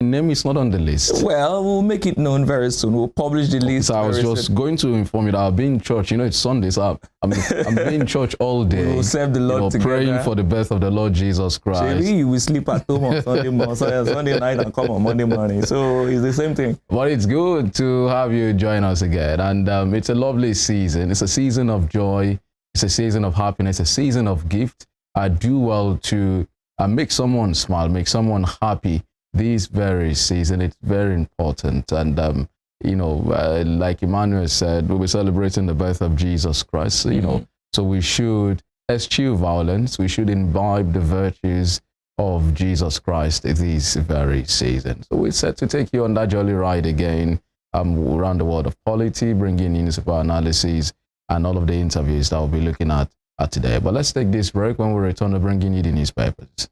name is not on the list. Well, we'll make it known very soon. We'll publish the list. So I was just going to inform you that I'll be in church. You know, it's Sunday, so I'm in church all day. We'll serve the Lord together. Praying for the birth of the Lord Jesus Christ. Maybe you will sleep at home on Sunday morning, Sunday night and come on Monday morning. So it's the same thing. But it's good to have you join us again. And it's a lovely season. It's a season of joy. It's a season of happiness, a season of gift. I do well to make someone smile, make someone happy this very season. It's very important. And, like Emmanuel said, we'll be celebrating the birth of Jesus Christ, so we should eschew violence. We should imbibe the virtues of Jesus Christ this very season. So we're set to take you on that jolly ride again around the world of polity, bringing in municipal analysis and all of the interviews that we'll be looking at today. But let's take this break. When we return to bringing you the newspapers.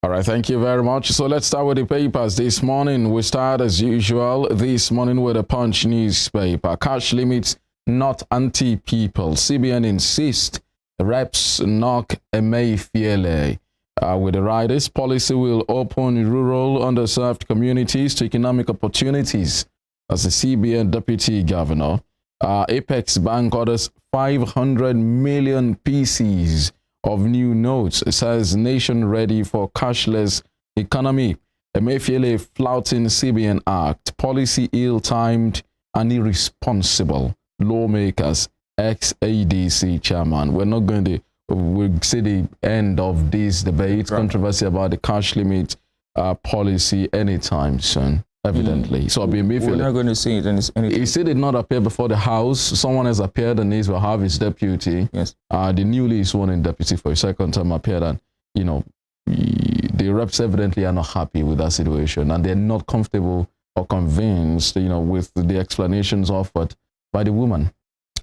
All right, thank you very much. So let's start with the papers this morning. We start as usual this morning with a Punch newspaper. Cash limits not anti-people. CBN insists reps knock Emefiele. With the riders, policy will open rural underserved communities to economic opportunities. As the CBN deputy governor, Apex Bank orders 500 million pieces of new notes. It says nation ready for cashless economy. Emefiele flouting CBN Act. Policy ill-timed and irresponsible. Lawmakers, ex-ADC chairman. We'll see the end of this debate, controversy about the cash limit policy anytime soon, evidently. So we're not going to see it anytime. He said it did not appear before the House. Someone has appeared and he will have his deputy. Yes. The newly sworn in deputy for a second time appeared, and the reps evidently are not happy with that situation, and they're not comfortable or convinced, with the explanations offered by the woman.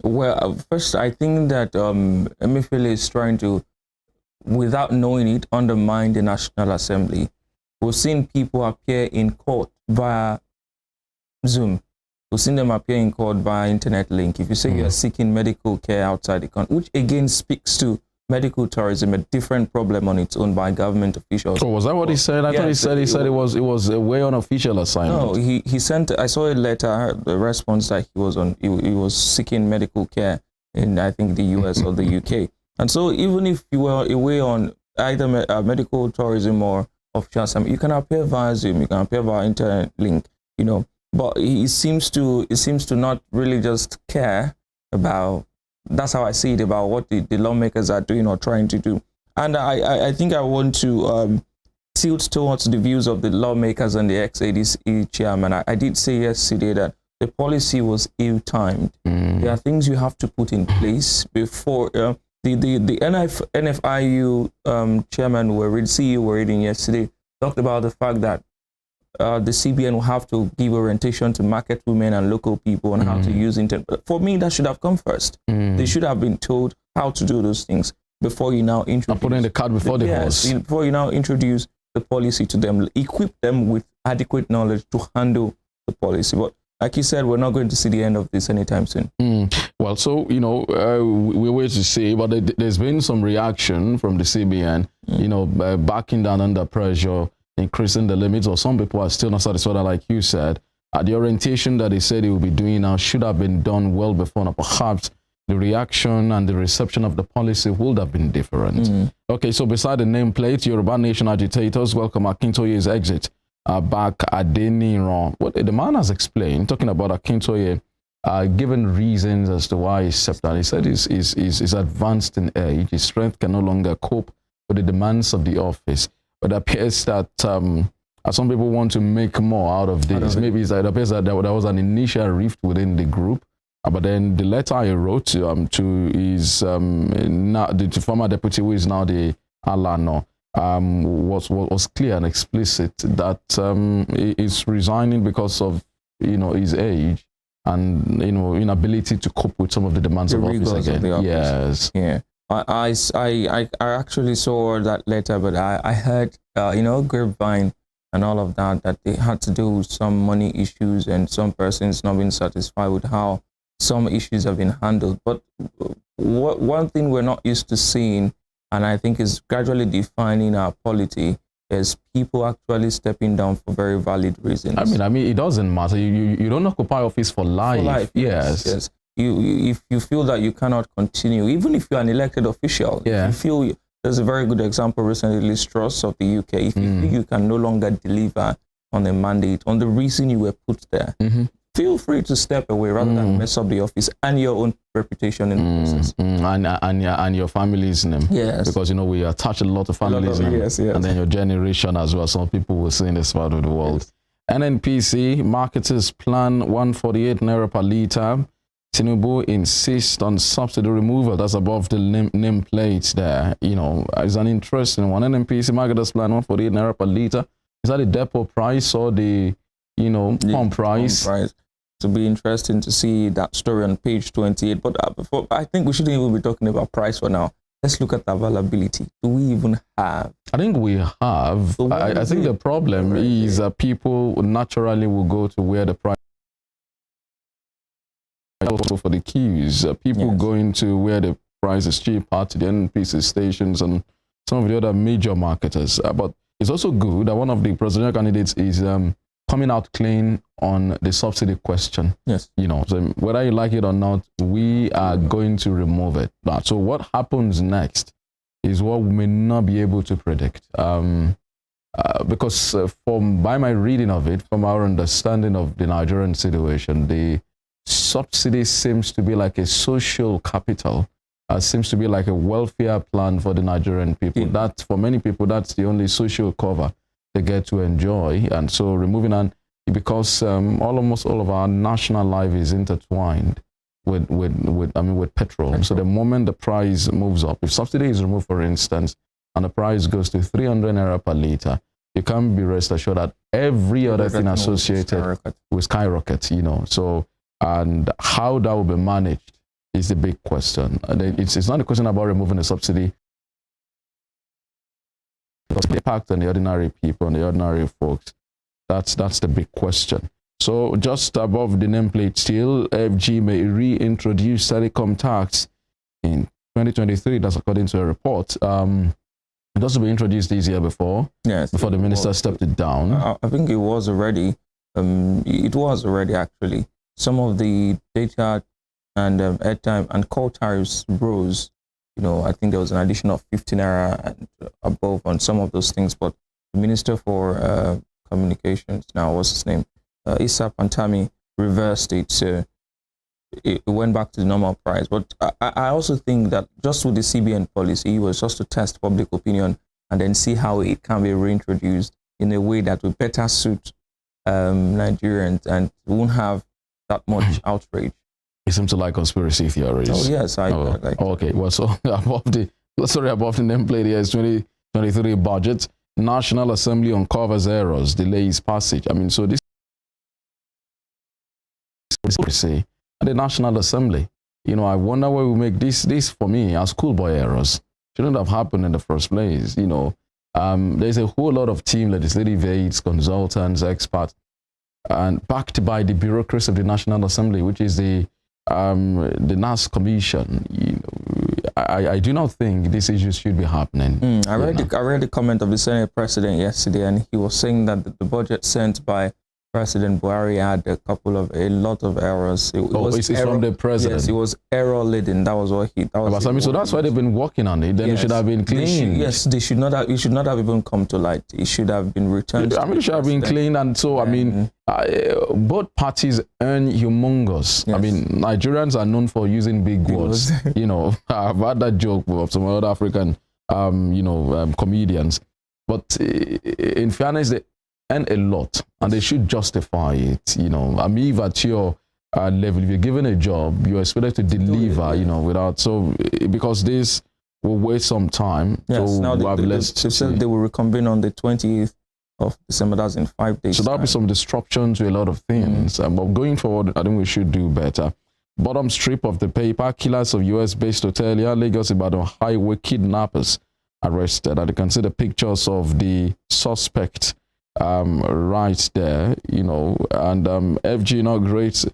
Well, first, I think that Emefiele is trying to, without knowing it, undermine the National Assembly. We've seen people appear in court via Zoom. We've seen them appear in court via internet link. If you say you are seeking medical care outside the country, which again speaks to medical tourism, a different problem on its own by government officials. Oh, was that what he said? I thought he said it was a way unofficial assignment. No, he sent. I saw a letter, the response that he was on. He was seeking medical care in, I think, the US or the UK. And so even if you were away on either medical tourism or official, you can appear via Zoom, you can appear via internet link, But he seems to not really just care about. That's how I see it, about what the lawmakers are doing or trying to do. And I think I want to tilt towards the views of the lawmakers and the ex-ADC chairman. I did say yesterday that the policy was ill-timed. There are things you have to put in place before the NFIU chairman, CEO were reading yesterday, talked about the fact that the CBN will have to give orientation to market women and local people on how to use internet. For me, that should have come first. They should have been told how to do those things before you now introduce. Putting the cart before the horse. Before you now introduce the policy to them, equip them with adequate knowledge to handle the policy. But like you said, we're not going to see the end of this anytime soon. Well, so, we wait to see, but there's been some reaction from the CBN, backing down under pressure, increasing the limits, or some people are still not satisfied, like you said. The orientation that they said they will be doing now should have been done well before. Now, perhaps the reaction and the reception of the policy would have been different. Okay, so beside the nameplate, Yoruba Nation agitators welcome Akintoye's exit. Back Adeniran. What the man has explained, talking about Akintoye, given reasons as to why he stepped down. He said he's advanced in age, his strength can no longer cope with the demands of the office. But it appears that some people want to make more out of this. Maybe it appears that there was an initial rift within the group, but then the letter he wrote to his the former deputy, who is now the Alano, was clear and explicit that he is resigning because of his age and inability to cope with some of the demands of office again. Yes. Yeah. I actually saw that letter, but I heard grapevine and all of that, that they had to deal with some money issues and some persons not being satisfied with how some issues have been handled. But one thing we're not used to seeing, and I think is gradually defining our polity, is people actually stepping down for very valid reasons. I mean, it doesn't matter. You don't occupy office for life. For life, yes. If you feel that you cannot continue, even if you're an elected official, yeah. if you feel, there's a very good example recently, Liz Truss of the UK. If you feel you can no longer deliver on a mandate, on the reason you were put there, feel free to step away rather than mess up the office and your own reputation in the process. And your family's name. Yes. Because, we attach a lot of families' name. Yes. And then your generation as well. Some people will see in this part of the world. Yes. NNPC, marketers plan 148 naira per litre. Tinubu insists on subsidy removal. That's above the nameplate there. It's an interesting one. NNPC marketers plan 148 naira per litre. Is that the depot price or the pump price? Pump price. To be interesting to see that story on page 28. But I think we shouldn't even be talking about price for now. Let's look at the availability. Do we even have? I think we have. So I think the problem is that people naturally will go to where the price. Also for the queues, people going to where the price is cheaper, to the NNPC stations and some of the other major marketers. But it's also good that one of the presidential candidates is coming out clean on the subsidy question. Yes. So whether you like it or not, we are going to remove it. So what happens next is what we may not be able to predict. Because by my reading of it, from our understanding of the Nigerian situation, the subsidy seems to be like a social capital, seems to be like a welfare plan for the Nigerian people. That, for many people, that's the only social cover they get to enjoy. And so removing that, because almost all of our national life is intertwined with petrol. So the moment the price moves up, if subsidy is removed, for instance, and the price goes to 300 naira per litre, you can be rest assured that every other thing associated will skyrocket, So, and how that will be managed is the big question. It's not a question about removing the subsidy. Because the impact on the ordinary people and the ordinary folks, that's the big question. So just above the nameplate still, FG may reintroduce telecom tax in 2023. That's according to a report. It also been introduced this year before. Yes. Before the minister stepped it down. I think it was already. It was already actually. Some of the data and airtime and call tariffs rose. I think there was an addition of 15 naira and above on some of those things. But the Minister for Communications, now what's his name? Issa Pantami reversed it. So it went back to the normal price. But I also think that just with the CBN policy, it was just to test public opinion and then see how it can be reintroduced in a way that will better suit Nigerians and won't have that much outrage. You seem to like conspiracy theories. Oh yes, I like. Okay, well, so above the nameplate here is 2023 budget. National Assembly uncovers errors, delays passage. I mean, so this conspiracy at the National Assembly. I wonder why we make this for me as schoolboy errors. Shouldn't have happened in the first place. There's a whole lot of team, legislative aides, consultants, experts, and backed by the bureaucracy of the National Assembly, which is the NAS Commission. I do not think these issues should be happening. I read the comment of the Senate President yesterday, and he was saying that the budget sent by President Buhari had a lot of errors. It's from the president. Yes, it was error laden. That was what he. So that's why they've been working on it. Then it should have been cleaned. They should not have. It should not have even come to light. It should have been returned. It should have been cleaned, and so both parties earn humongous. Yes. Nigerians are known for using big words. I've had that joke of some other African, comedians. But in fairness, they earn a lot, and they should justify it. If at your level, if you're given a job, you're expected to deliver. Without because this will waste some time. Yes. So now they said they will reconvene on the 20th of December. That's in 5 days. So there'll be some disruption to a lot of things. But going forward, I think we should do better. Bottom strip of the paper: killers of US-based hotelier, Lagos Ibadan highway kidnappers arrested. And you can see the pictures of the suspect right there, and FG inaugurates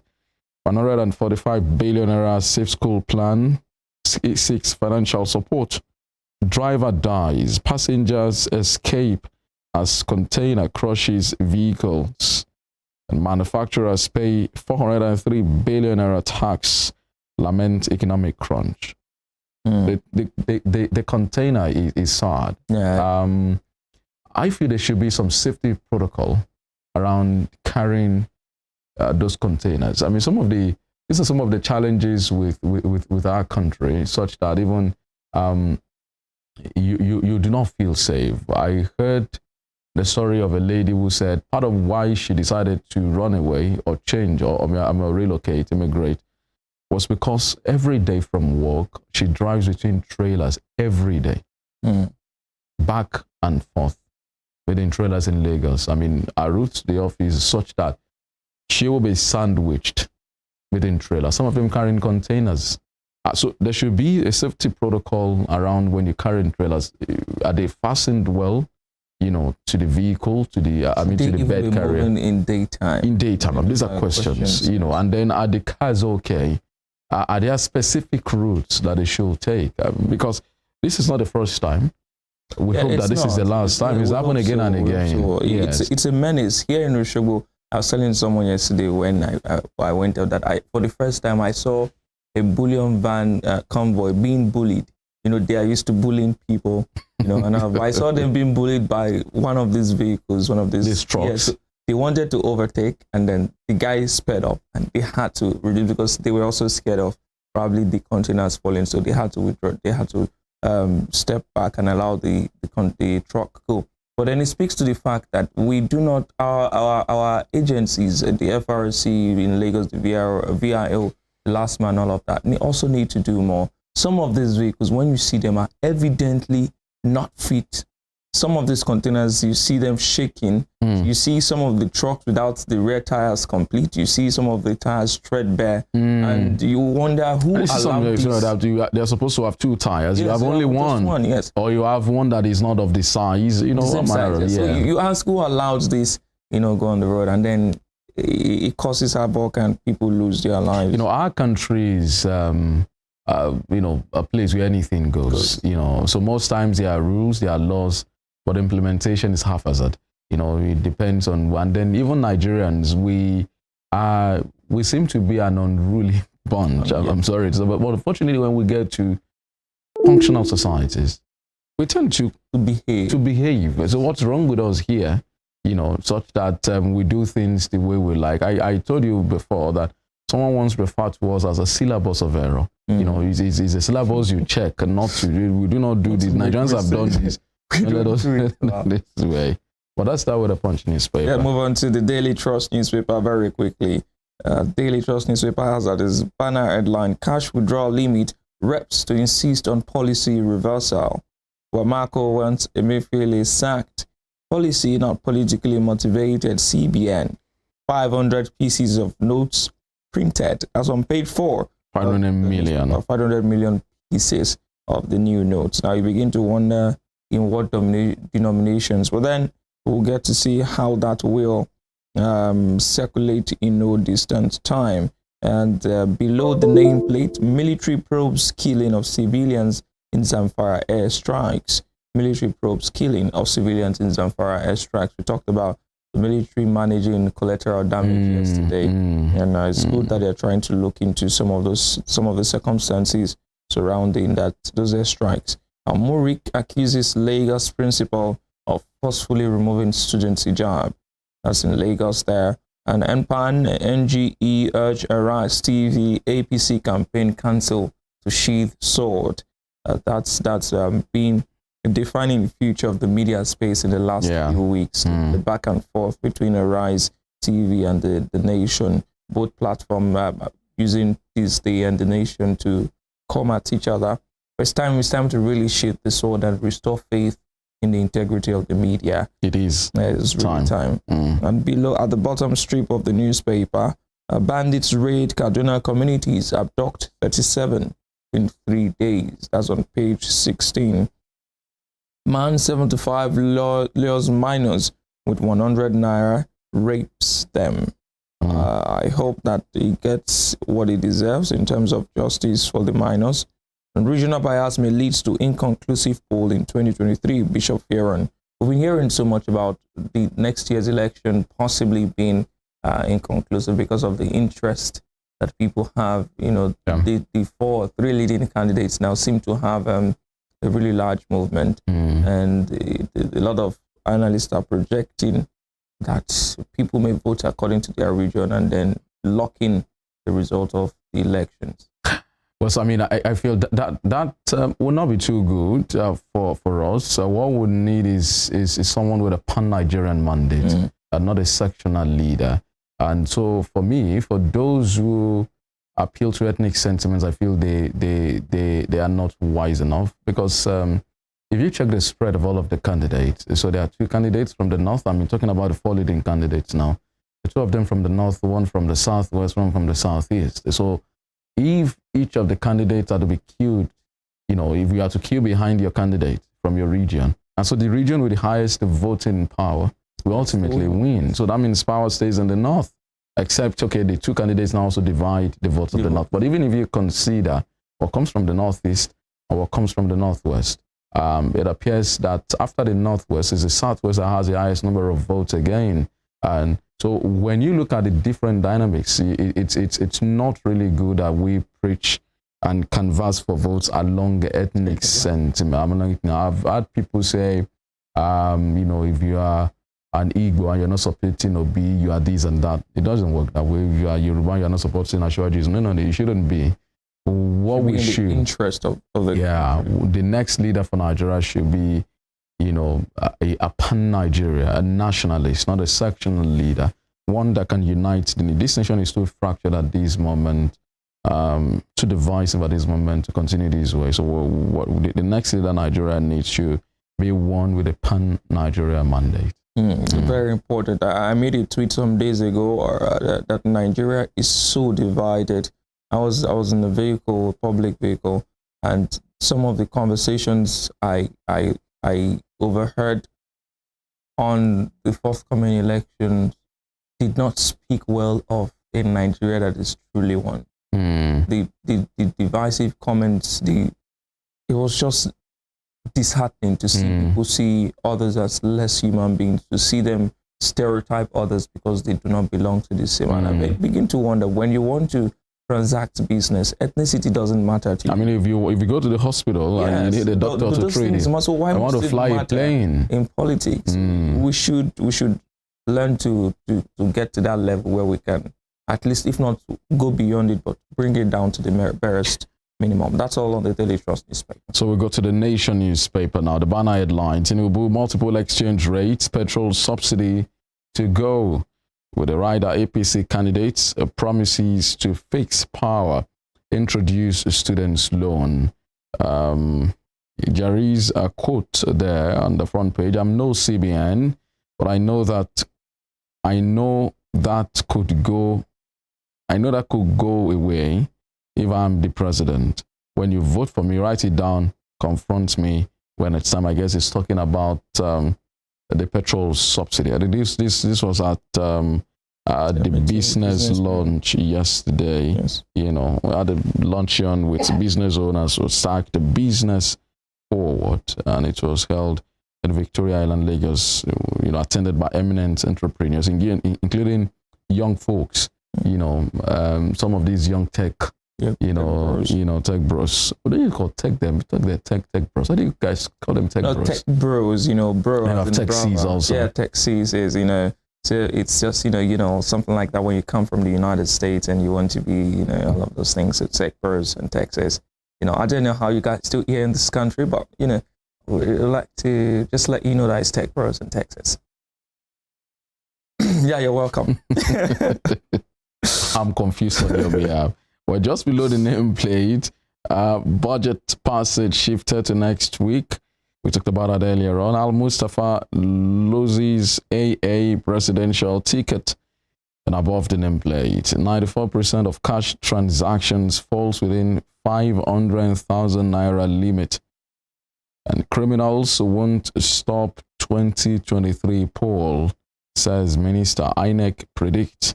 145 billion naira safe school plan, seeks financial support. Driver dies, passengers escape as container crushes vehicles, and manufacturers pay 403 billion naira tax, lament economic crunch. The container is sad. Yeah. I feel there should be some safety protocol around carrying those containers. I mean, these are some of the challenges with our country, such that even you do not feel safe. I heard the story of a lady who said part of why she decided to run away or change or relocate, immigrate, was because every day from work, she drives between trailers every day, back and forth within trailers in Lagos. I mean, her route to the office is such that she will be sandwiched within trailers, some of them carrying containers. So there should be a safety protocol around when you carry in trailers. Are they fastened well, to the vehicle, to the to the bed carrier? In daytime. In daytime. These are questions, and then are the cars okay? Are there specific routes that they should take? Because this is not the first time. We hope that this is the last time. It's happened again and again. Yes. It's a menace. Here in Osogbo, I was telling someone yesterday when I went out that for the first time I saw a bullion van convoy being bullied. They are used to bullying people, and I saw them being bullied by one of these vehicles, one of these trucks. Yes, they wanted to overtake, and then the guy sped up, and they had to reduce because they were also scared of probably the containers falling, so they had to withdraw. They had to step back and allow the truck go. But then it speaks to the fact that we do not, our agencies, the FRC in Lagos, the VIO, the last man, all of that, they also need to do more. Some of these vehicles, when you see them, are evidently not fit. Some of these containers, you see them shaking. You see some of the trucks without the rear tires complete. You see some of the tires threadbare. And you wonder who allowed this. They're supposed to have two tires. Yes, you have only one. Yes. Or you have one that is not of the size. Same size, yes. So you ask who allows this, go on the road. And then it causes havoc and people lose their lives. Our country is... a place where anything goes, so most times there are rules, there are laws, but implementation is haphazard. It depends on, and then even Nigerians, we seem to be an unruly bunch. I'm sorry, but unfortunately, when we get to functional societies, we tend to behave. So what's wrong with us here, such that we do things the way we like? I told you before that someone once referred to us as a syllabus of error. It's a syllabus you check and not to. We do not do this. Nigerians have done this. Let us this way. But let's start with a Punch newspaper. Yeah, move on to the Daily Trust newspaper very quickly. Daily Trust newspaper has at its banner headline, cash withdrawal limit, reps to insist on policy reversal. Wamako wants Emefiele sacked. Policy not politically motivated. CBN. 500 pieces of notes printed. As on page 4. 500 million. 500 million pieces of the new notes. Now you begin to wonder in what denominations. But then we'll get to see how that will circulate in no distant time. And below the nameplate, military probes killing of civilians in Zamfara airstrikes. Military probes killing of civilians in Zamfara airstrikes. We talked about the military managing collateral damage yesterday, and it's good that they're trying to look into some of the circumstances surrounding those airstrikes. Murik accuses Lagos principal of forcefully removing students' hijab. That's in Lagos there. And NPAN, NGE urge Arise TV APC campaign cancel to sheath sword. That's been defining the future of the media space in the last few weeks. The back and forth between Arise TV and the Nation, both platforms using this day and the Nation to come at each other. It's time to really sheath the sword and restore faith in the integrity of the media. It is. It's really time. And below, at the bottom strip of the newspaper, bandits raid Kaduna communities, abduct 37 in 3 days. That's on page 16. Man 75 lures minors with 100 naira rapes them. I hope that he gets what he deserves in terms of justice for the minors. And regional bias may lead to inconclusive poll in 2023, Bishop Fearon. We've been hearing so much about the next year's election possibly being inconclusive because of the interest that people have. You know, the three leading candidates now seem to have a really large movement, and a lot of analysts are projecting that people may vote according to their region and then lock in the result of the elections. Well, so, I mean, I feel that will not be too good for us. So what we need is someone with a pan-Nigerian mandate, not a sectional leader. And so for me, for those who appeal to ethnic sentiments, I feel they are not wise enough, because if you check the spread of all of the candidates, so there are 2 candidates from the north. I mean, talking about the 4 leading candidates now, the 2 of them from the north, one from the southwest, one from the southeast. So if each of the candidates are to be queued, you know, if you are to queue behind your candidate from your region, and so the region with the highest voting power will ultimately win. So that means power stays in the north, except, okay, the 2 candidates now also divide the votes of the north. But even if you consider what comes from the northeast or what comes from the northwest, it appears that after the northwest is the southwest that has the highest number of votes again. And so when you look at the different dynamics, it's not really good that we preach and canvass for votes along the ethnic sentiment. I mean, I've had people say, you know, if you are an Igbo and you're not supporting Obi, you are this and that. It doesn't work that way. If you are Yoruba, you're not supporting Ashwaji. No, it shouldn't be. What we should, the interest of the the next leader for Nigeria should be, you know, a pan-Nigeria, a nationalist, not a sectional leader, one that can unite. This nation is too fractured at this moment, too divisive at this moment to continue this way. So the next leader Nigeria needs to be one with a pan-Nigeria mandate. Very important. I made a tweet some days ago that Nigeria is so divided. I was in a vehicle, public vehicle, and some of the conversations I overheard on the forthcoming elections did not speak well of a Nigeria that is truly one. The divisive comments, it was just disheartening to see people see others as less human beings, to see them stereotype others because they do not belong to the same. And I begin to wonder, when you want to transact business, ethnicity doesn't matter to you. I mean, if you go to the hospital and you need a doctor to treat you, why I want to fly a plane. In politics, we should learn to get to that level where we can, at least, if not go beyond it, but bring it down to the barest minimum. That's all on the Daily Trust newspaper. So we go to the Nation newspaper now. The banner headline: Tinubu, multiple exchange rates, petrol subsidy to go. With the rider APC candidates, promises to fix power, introduce students' loan. Jari's quote there on the front page: I'm no CBN, but I know that could go away if I'm the president. When you vote for me, write it down, confront me when it's time. I guess it's talking about the petrol subsidy. I think this was at the business launch yesterday. Yes. You know, we had a luncheon with business owners who sacked the business forward, and it was held in Victoria Island, Lagos. You know, attended by eminent entrepreneurs, including young folks. You know, some of these young tech. Yep, tech bros. What do you call tech them? Tech bros. How do you guys call them tech bros? Tech bros, bro. And tech Cs also. Yeah, tech Cs is, so it's just, something like that when you come from the United States and you want to be, all of those things, so tech bros and tech Cs. I don't know how you guys still here in this country, but, we'd like to just let you know that it's tech bros and tech Cs. Yeah, you're welcome. I'm confused on your behalf. Well, just below the nameplate, budget passage shifted to next week. We talked about that earlier on. Al Mustafa loses AA presidential ticket, and above the nameplate, 94% of cash transactions falls within 500,000 naira limit. And criminals won't stop 2023 poll. says Minister. INEC predicts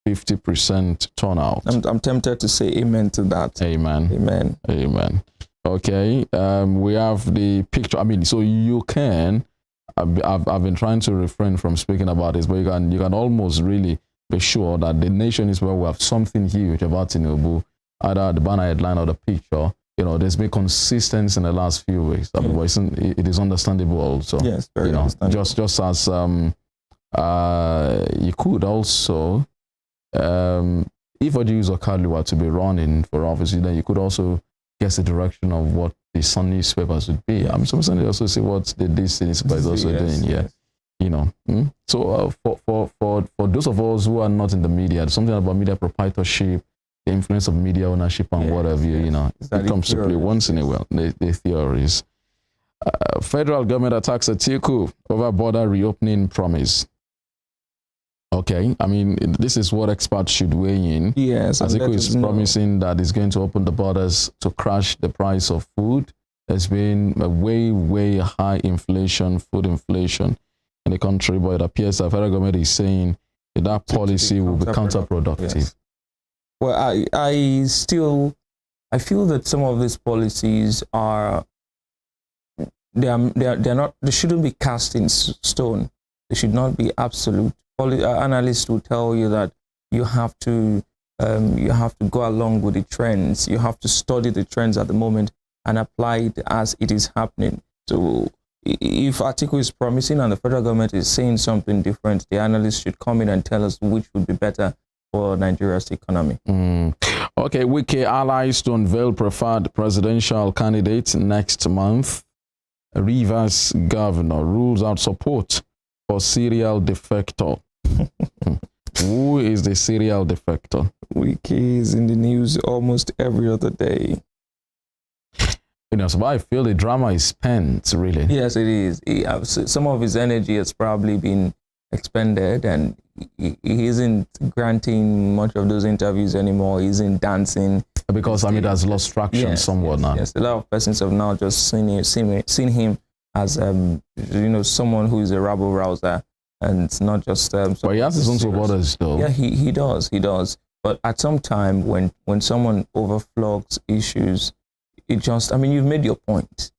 50% turnout. I'm tempted to say amen to that. Amen. Amen. Amen. Okay. We have the picture. I mean, so you can. I've been trying to refrain from speaking about this, but you can almost really be sure that the nation is where we have something huge about Tinubu, either the banner headline or the picture. You know, there's been consistency in the last few weeks. I mean, it is understandable also. Yes, very understandable. Just as you could also, if Oji Uzokali were to be running for office, then you could also guess the direction of what the Sun newspapers would be. I'm supposed to also see what the DC newspaper is also doing. Yeah, you know. So for those of us who are not in the media, something about media proprietorship, the influence of media ownership and whatever, you know, it comes to play once in a while. The theories. Federal government attacks Atiku over border reopening promise. Okay, I mean, this is what experts should weigh in. Yes, Atiku is promising that it's going to open the borders to crash the price of food. There's been a way high inflation, food inflation in the country, but it appears that the federal government is saying that policy will be counterproductive. Yes. Well, I feel that some of these policies are they shouldn't be cast in stone. They should not be absolute. Analysts will tell you that you have to go along with the trends. You have to study the trends at the moment and apply it as it is happening. So if Atiku is promising and the federal government is saying something different, the analysts should come in and tell us which would be better for Nigeria's economy. Okay, Wike allies to unveil preferred presidential candidates next month. Rivers governor rules out support for serial defector. Who is the serial defector? Wike is in the news almost every other day. You know, so I feel the drama is spent, really. Yes, it is. Some of his energy has probably been expended, and he isn't granting much of those interviews anymore. He isn't dancing. Because, I mean, that's lost traction somewhat now. Yes, a lot of persons have now just seen him as, someone who is a rabble-rouser, and it's not just... but he has his own supporters, though. Yeah, he does. But at some time, when someone overflows issues, it just... I mean, you've made your point.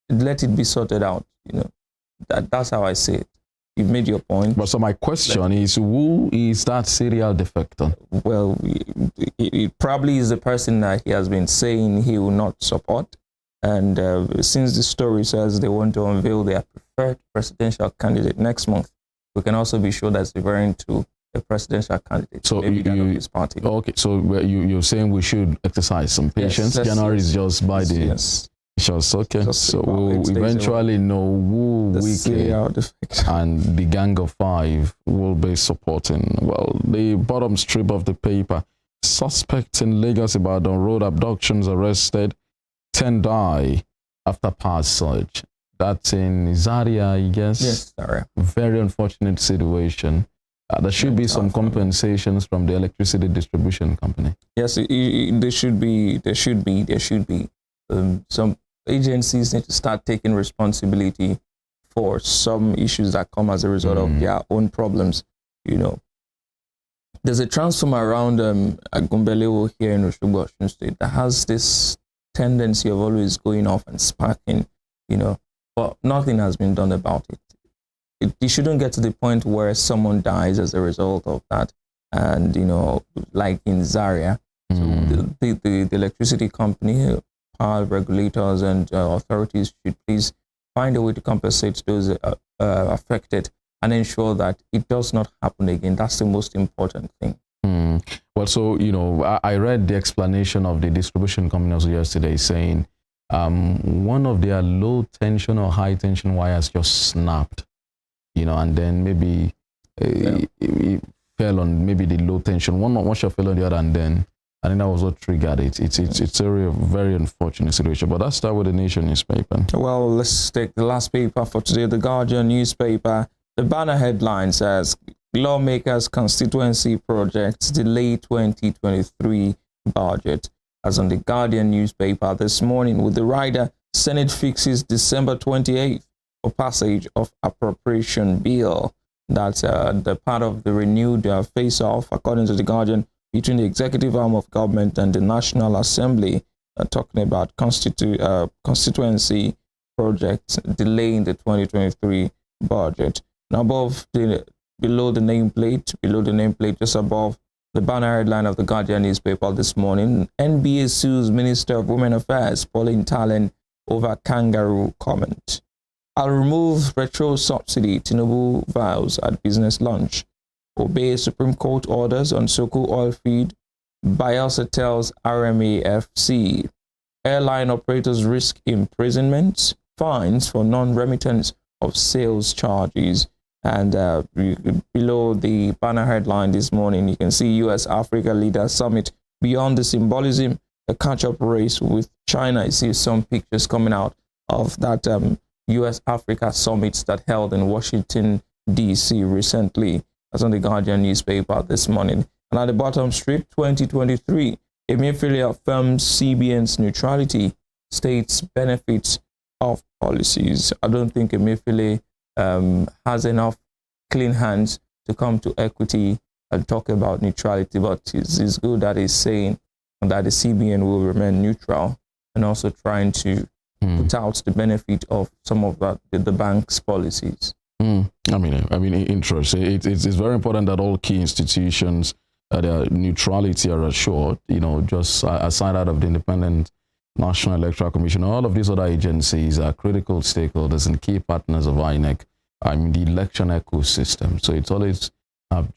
Let it be sorted out, you know. That's how I see it. You've made your point. But so my question is, who is that serial defector? Well, it probably is the person that he has been saying he will not support. And since the story says they want to unveil their preferred presidential candidate next month, we can also be sure that's referring to a presidential candidate. So his party. Okay, so you're saying we should exercise some patience. Yes, January is just by the... Yes. Just okay. So we'll eventually know who Wike and the Gang of Five will be supporting. Well, the bottom strip of the paper: suspects in Lagos Ibadan road abductions arrested, 10 die after power surge. That's in Zaria, I guess. Yes, Zaria. Very unfortunate situation. There should be some compensations from the electricity distribution company. Yes, there should be. Some agencies need to start taking responsibility for some issues that come as a result of their own problems. You know, there's a transformer around Agumbelewo here in Oshogbo, Osun State, that has this tendency of always going off and sparking, you know, but nothing has been done about it. It shouldn't get to the point where someone dies as a result of that. And, you know, like in Zaria, so the electricity company, power regulators and authorities should please find a way to compensate those affected and ensure that it does not happen again. That's the most important thing. Well, so, you know, I read the explanation of the distribution company also yesterday saying one of their low tension or high tension wires just snapped, you know, and then maybe it fell on maybe the low tension. One shall fell on the other, and then I think that was what triggered it. It's a very unfortunate situation, but that's with the Nation newspaper. Well, let's take the last paper for today, the Guardian newspaper. The banner headline says, lawmakers' constituency projects delay 2023 budget. As on the Guardian newspaper this morning, with the rider, Senate fixes December 28th for passage of appropriation bill. That's the part of the renewed face-off, according to The Guardian, between the executive arm of government and the National Assembly, talking about constituency projects delaying the 2023 budget. Now, below the nameplate, just above the banner headline of the Guardian newspaper this morning, NBA sues Minister of Women Affairs, Pauline Tallen, over kangaroo comment. I'll remove petrol subsidy, Tinubu vows at business lunch. Obey Supreme Court orders on Soko oil feed. Bielsa tells RMAFC. Airline operators risk imprisonment, fines for non-remittance of sales charges. And below the banner headline this morning, you can see U.S.-Africa Leaders Summit. Beyond the symbolism, a catch-up race with China. You see some pictures coming out of that U.S.-Africa Summit that held in Washington, D.C. recently. That's on the Guardian newspaper this morning. And at the bottom strip, 2023, Emefiele affirms CBN's neutrality, states benefits of policies. I don't think Emefiele has enough clean hands to come to Equity and talk about neutrality, but it's good that he's saying that the CBN will remain neutral and also trying to put out the benefit of some of the bank's policies. I mean, interesting. It's very important that all key institutions, their neutrality are assured. Just aside out of the Independent National Electoral Commission, all of these other agencies are critical stakeholders and key partners of INEC. The election ecosystem. So it's always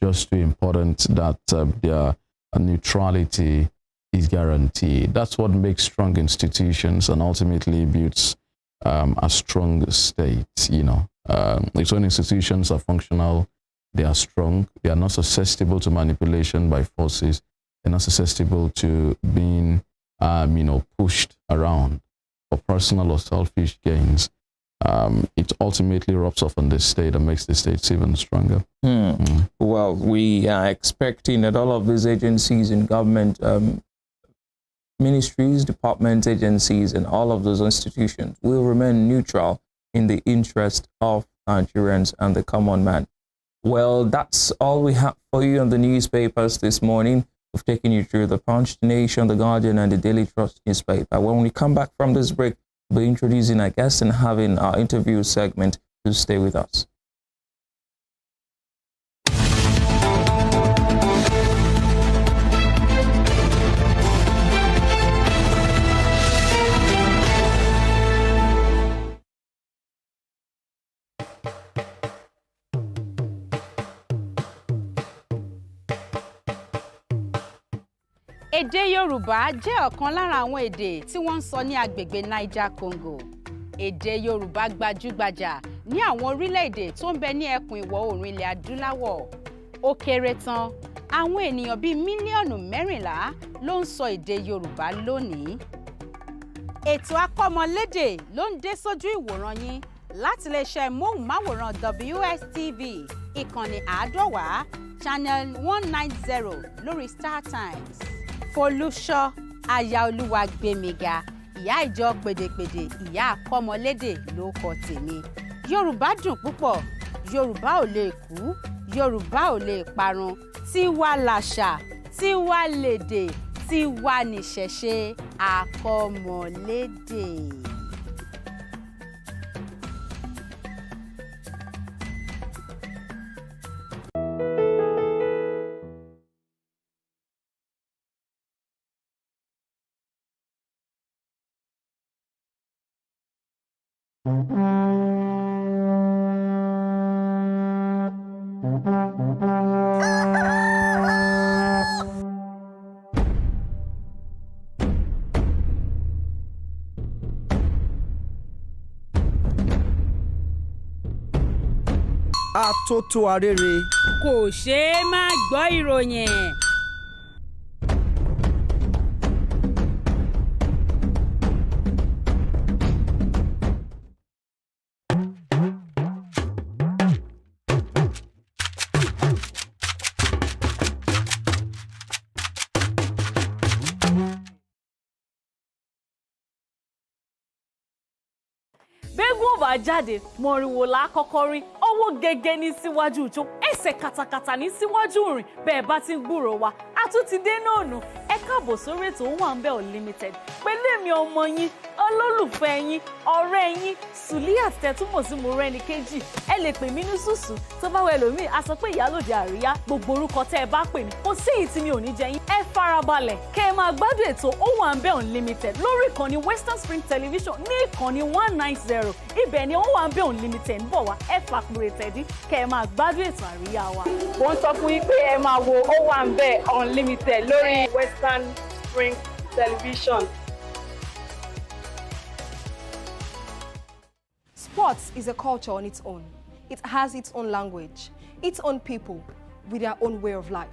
just too important that their neutrality is guaranteed. That's what makes strong institutions and ultimately builds a strong state. It's when institutions are functional, they are strong, they are not susceptible to manipulation by forces, they're not susceptible to being, pushed around for personal or selfish gains. It ultimately rubs off on the state and makes the states even stronger. Well, we are expecting that all of these agencies in government, ministries, departments, agencies, and all of those institutions will remain neutral in the interest of Nigerians and the common man. Well, that's all we have for you on the newspapers this morning. We've taken you through the Punch, The Nation, The Guardian, and the Daily Trust newspaper. When we come back from this break, we'll be introducing our guests and having our interview segment. To stay with us. Èdè Yorùbá jẹ́ ọ̀kan lára àwọn èdè tí wọ́n ń sọ ní agbègbè Niger Congo. Èdè Yorùbá gbajúgbajà ní àwọn orílẹ̀-èdè tó ń bẹ ní ẹkùn ìwọ̀ oòrùn ilẹ̀ adúláwọ̀. Ó kéré tán, àwọn ènìyàn bíi mílíọ̀nù 14 ló ń sọ èdè Yorùbá lónìí. Ètò akọ́mọlédè ló ń dé sójú ìwòran yín láti iléeṣẹ́ móhùnmáwòrán WSTV ìkànnì 150 channel 190 lórí StarTimes. Folúṣọ́ Ayaolúwagbémiga, ìyá ìjọ pèdèpèdè, ìyá akọ́mọlédè ló kọ tèmi. Yorùbá dùn púpọ̀, Yorùbá ò lè kú, Yorùbá ò lè parun. Tiwa làṣà, tiwa lèdè, tiwa nìṣẹ̀ṣe, akọ́mọlédè. Atótó arére. Kò ṣeé má gbọ́ ìròyìn. Bẹ́gùn ò bá jáde, mọ̀rìnwó la kọ́kọ́ rí. Ó ọwọ́ gẹ́gẹ́ ní síwájú ìjó ẹsẹ̀ kàtàkàtà ní síwájú rìn bẹ́ẹ̀ bá ti ń gbúrò wa a tún ti dé náà nù ẹ káàbọ̀ sórí ètò Owambe Unlimited pẹ̀lú èmi ọmọ yín olólùfẹ́ yín ọ̀rẹ́ yín Suliat tẹ́túmọ̀ sí Morenikeji ẹ lè pè mí ní Susu tó bá wẹ̀ lómi a sọ pé ìyálòde àríyá gbogbo orúkọ tẹ́ ẹ bá pè mí kò sí èyí tí mi ò ní jẹ yín ẹ farabalẹ̀ kẹ́ ẹ máa gbádùn ètò Owambe Unlimited lórí ìkànnì Western Spring Television ní ìkànnì 190 ibẹ̀ ni Owambe Unlimited ń bọ̀ wá ẹ fàkùrẹ̀ tẹ̀dí kẹ́ ẹ máa gbádùn ètò àríyá wa. Wọ́n sọ fún yín pé ẹ máa wo Owambe Unlimited lórí Western Spring Television. Sports is a culture on its own. It has its own language, its own people, with their own way of life.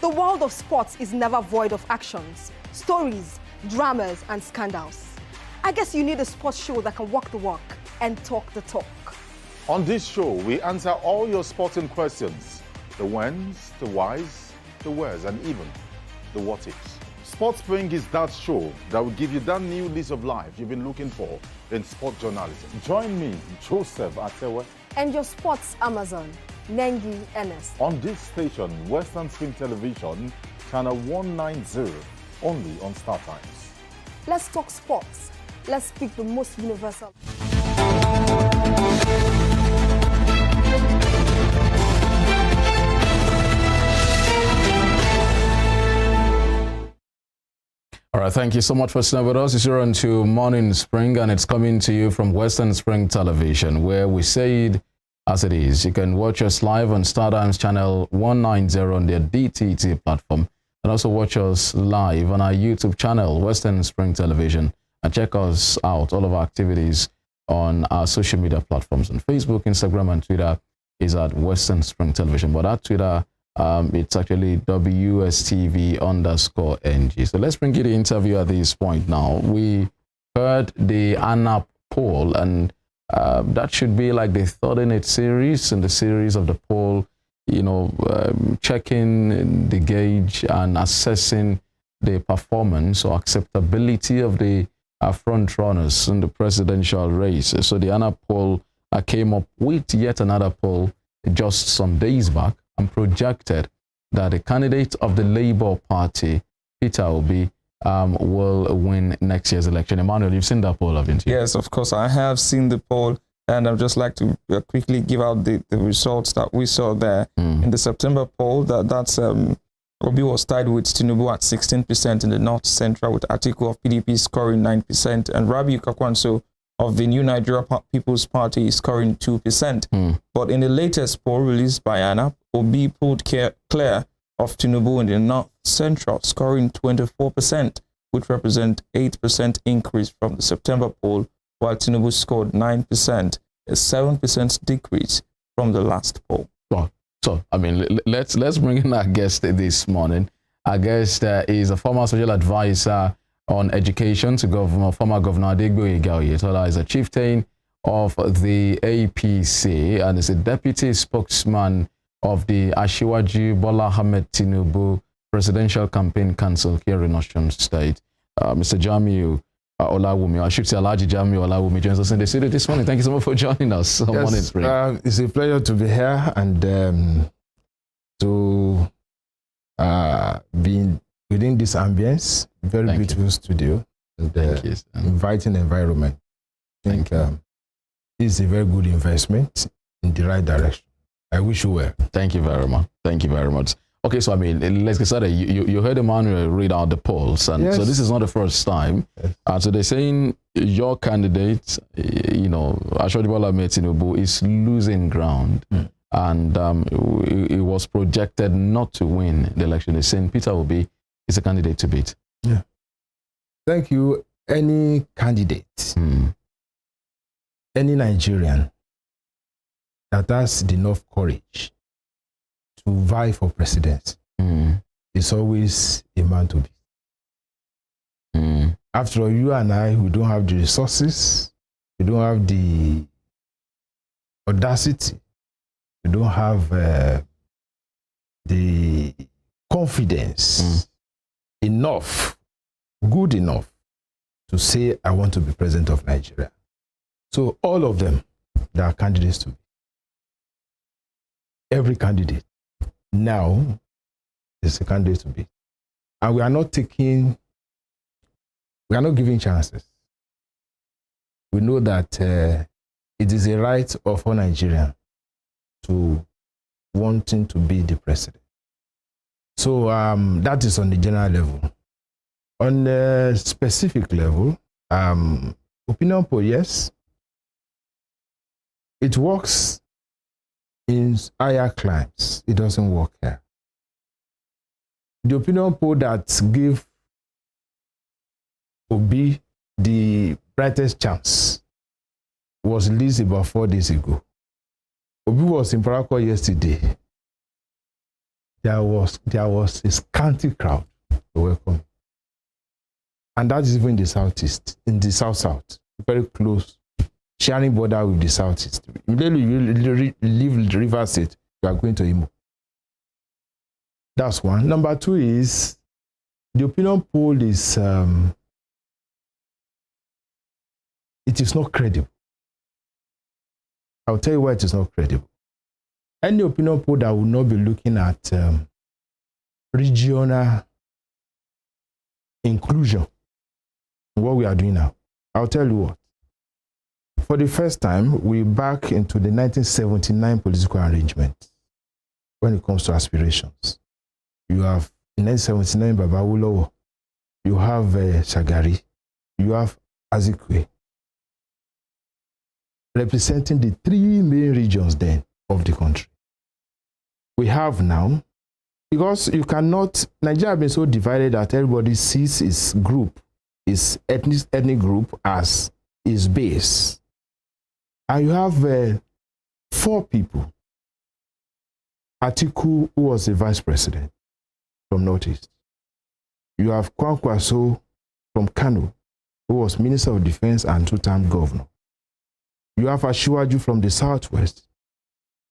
The world of sports is never void of actions, stories, dramas, and scandals. I guess you need a sports show that can walk the walk and talk the talk. On this show, we answer all your sporting questions. The whens, the whys, the wheres, and even the what ifs. Sports Spring is that show that will give you that new lease of life you've been looking for in sport journalism. Join me, Joseph Atewe, And your sports Amazon, Nengi Enes. on this station, Western Spring Television, channel 190, only on Star Times. Let's talk sports. Let's speak the most universal. All right, thank you so much for staying with us. It's here on to Morning Spring, and it's coming to you from Western Spring Television, where we say it as it is. You can watch us live on StarTimes channel 190 on their DTT platform, and also watch us live on our YouTube channel, Western Spring Television, and check us out, all of our activities on our social media platforms on Facebook, Instagram, and Twitter is at Western Spring Television. But at Twitter, it's actually WSTV_NG. So let's bring you the interview at this point now. We heard the ANAP poll, and that should be like the third in its series, in the series of the poll, you know, checking the gauge and assessing the performance or acceptability of the front runners in the presidential race. So the ANAP poll came up with yet another poll just some days back, and projected that the candidate of the Labour Party, Peter Obi, will win next year's election. Emmanuel, you've seen that poll, haven't you? Yes, of course. I have seen the poll, and I'd just like to quickly give out the results that we saw there. In the September poll, that's Obi was tied with Tinubu at 16% in the North Central, with Atiku of PDP scoring 9%, and Rabiu Kwakwanso of the New Nigeria People's Party scoring 2%. But in the latest poll released by ANAP, Obi pulled clear of Tinubu in the North Central, scoring 24%, which represents 8% increase from the September poll, while Tinubu scored 9%, a 7% decrease from the last poll. Well, so, I mean, let's bring in our guest this morning. Our guest is a former special advisor on education to former Governor Adegboyega Oyetola, is a chieftain of the APC and is a deputy spokesman of the Asiwaju Bola Ahmed Tinubu Presidential Campaign Council here in Osun State. Mr. Jamiu Olawumi, I should say Alhaji Jamiu Olawumi, joins us in the studio this morning. Thank you so much for joining us on Morning Spring. It's a pleasure to be here and to be within this ambience, very beautiful studio, and inviting environment. I think it's a very good investment in the right direction. I wish you well. Thank you very much. Thank you very much. Okay, so I mean, let's get started. You heard Emmanuel read out the polls, and so this is not the first time. So they're saying your candidate, you know, Asiwaju Bola Ahmed Tinubu, is losing ground, and it was projected not to win the election. They're saying Peter Obi is a candidate to beat. Yeah. Thank you. Any candidate, any Nigerian that has enough courage to vie for presidency is always a man to beat. After all, you and I, we don't have the resources, we don't have the audacity, we don't have the confidence enough, good enough to say, I want to be president of Nigeria. So all of them, they are candidates to be. Every candidate now is a candidate to be. And we are not giving chances. We know that it is a right of all Nigerians to wanting to be the president. So that is on the general level. On a specific level, opinion poll, yes, it works in higher climes. It doesn't work here. The opinion poll that gave Obi the brightest chance was released about 4 days ago. Obi was in Parakou yesterday. There was a scanty crowd to welcome. And that is even in the southeast, in the south, very close, sharing border with the southeast. Immediately you leave the River State, you are going to Imo. That's one. Number two is the opinion poll is it is not credible. I'll tell you why it is not credible. Any opinion poll that will not be looking at regional inclusion, what we are doing now, I'll tell you what. For the first time, we're back into the 1979 political arrangement when it comes to aspirations. You have in 1979 Baba Awolowo, you have Shagari, you have Azikwe, representing the 3 main regions then of the country. We have now, because you cannot, Nigeria has been so divided that everybody sees its group, its ethnic group as its base. And you have 4 people. Atiku, who was the vice president from Northeast. You have Kwankwaso from Kano, who was Minister of Defense and 2-term governor. You have Asiwaju from the Southwest,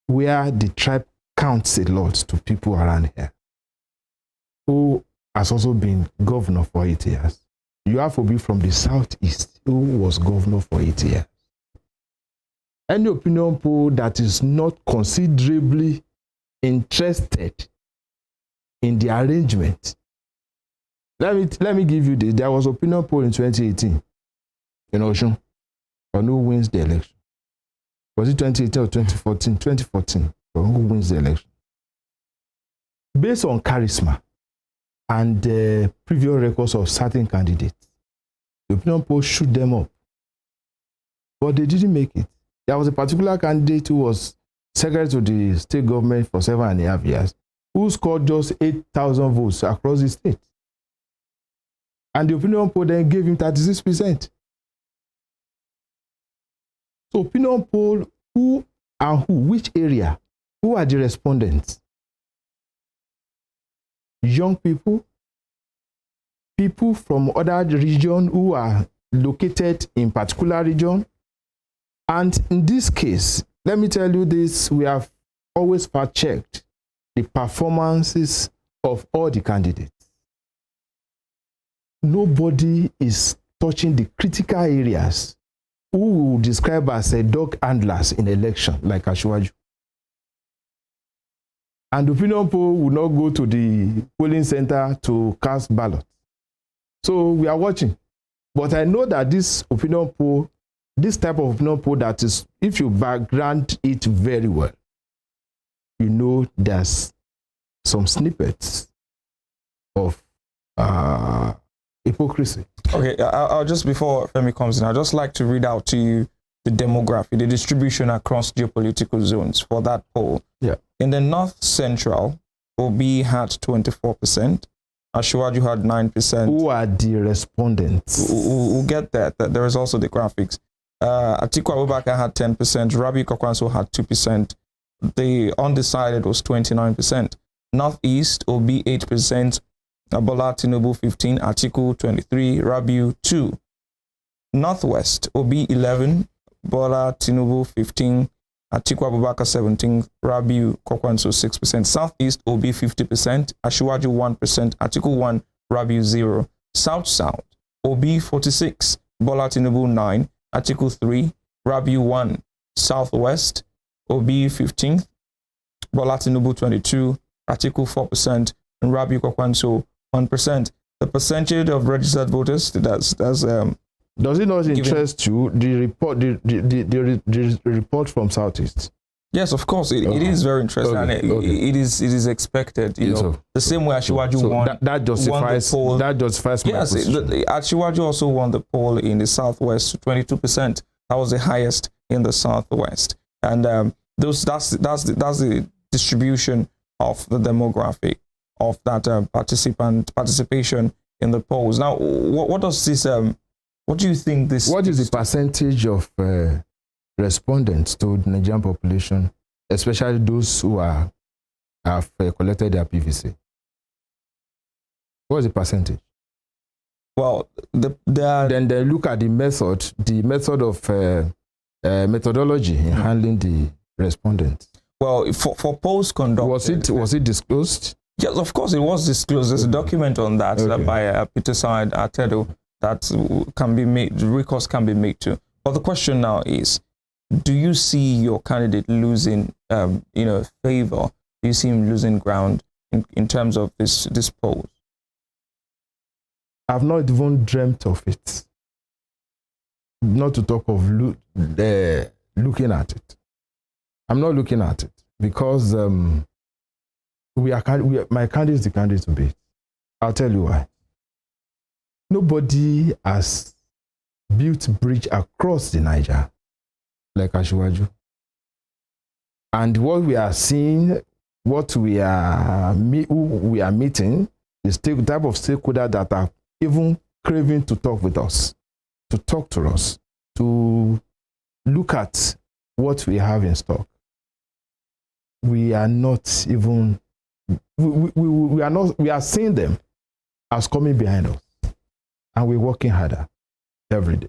where the tribe counts a lot to people around here, who has also been governor for 8 years. You have Obi from the Southeast, who was governor for 8 years. Any opinion poll that is not considerably interested in the arrangement. Let me give you this. There was opinion poll in 2018 in Osun on who wins the election. Was it 2018 or 2014? 2014, on who wins the election. Based on charisma and previous records of certain candidates, the opinion poll shoot them up. But they didn't make it. There was a particular candidate who was secretary to the state government for 7.5 years, who scored just 8,000 votes across the state. And the opinion poll then gave him 36%. So opinion poll, who and who, which area, who are the respondents? Young people, people from other regions who are located in particular region. And in this case, let me tell you this, we have always fact-checked the performances of all the candidates. Nobody is touching the critical areas who we will describe as a dog handlers in election, like Asiwaju. And the opinion poll will not go to the polling center to cast ballots. So we are watching. But I know that this opinion poll, this type of opinion poll that is, if you background it very well, you know there's some snippets of hypocrisy. Okay, I'll just, before Femi comes in, I'd just like to read out to you the demographic, the distribution across geopolitical zones for that poll. Yeah. In the North Central, Obi had 24%, Asiwaju had 9%. Who are the respondents? We'll get that. There is also the graphics. Atiku Abubakar had 10%, Rabiu Kwankwaso had 2%. The undecided was 29%. Northeast, Obi 8%, Bola Tinubu 15%, Atiku 23%, Rabiu 2%. Northwest, Obi 11%, Bola Tinubu 15%, Atiku Abubakar 17%, Rabiu Kwankwaso 6%. Southeast, Obi 50%, Asiwaju 1%, Atiku 1%, Rabiu 0%. South, Obi 46, Bola Tinubu 9, Atiku 3, Rabiu 1, Southwest, Obi 15th, Bola Tinubu 22, Atiku 4%, and Rabiu Kwakwanso 1%. The percentage of registered voters, that's does it not interest you, the report from Southeast? Yes, of course, it is very interesting, and it is expected. You know, the same way Asiwaju won. That justifies my position. Yes, Asiwaju also won the poll in the Southwest, 22%. That was the highest in the Southwest, and that's the distribution of the demographic of that participation in the polls. Now, what does this? What do you think this? What is the percentage of respondents to the Nigerian population, especially those who have collected their PVC? What is the percentage? Well, then they look at the method of methodology in handling the respondents. Well, for polls conducted, was it disclosed? Yes, of course, it was disclosed. There's a document on that by Peter Side Atedo that can be made. Recourse can be made to. But the question now is, do you see your candidate losing, favor? Do you see him losing ground in terms of this poll? I've not even dreamt of it. Not to talk of looking at it. I'm not looking at it because my candidate is the candidate to beat. I'll tell you why. Nobody has built bridge across the Niger like Asiwaju. And what we are seeing, what we are meeting, is the type of stakeholders that are even craving to talk with us, to talk to us, to look at what we have in stock. We are not even, we are seeing them as coming behind us, and we're working harder every day.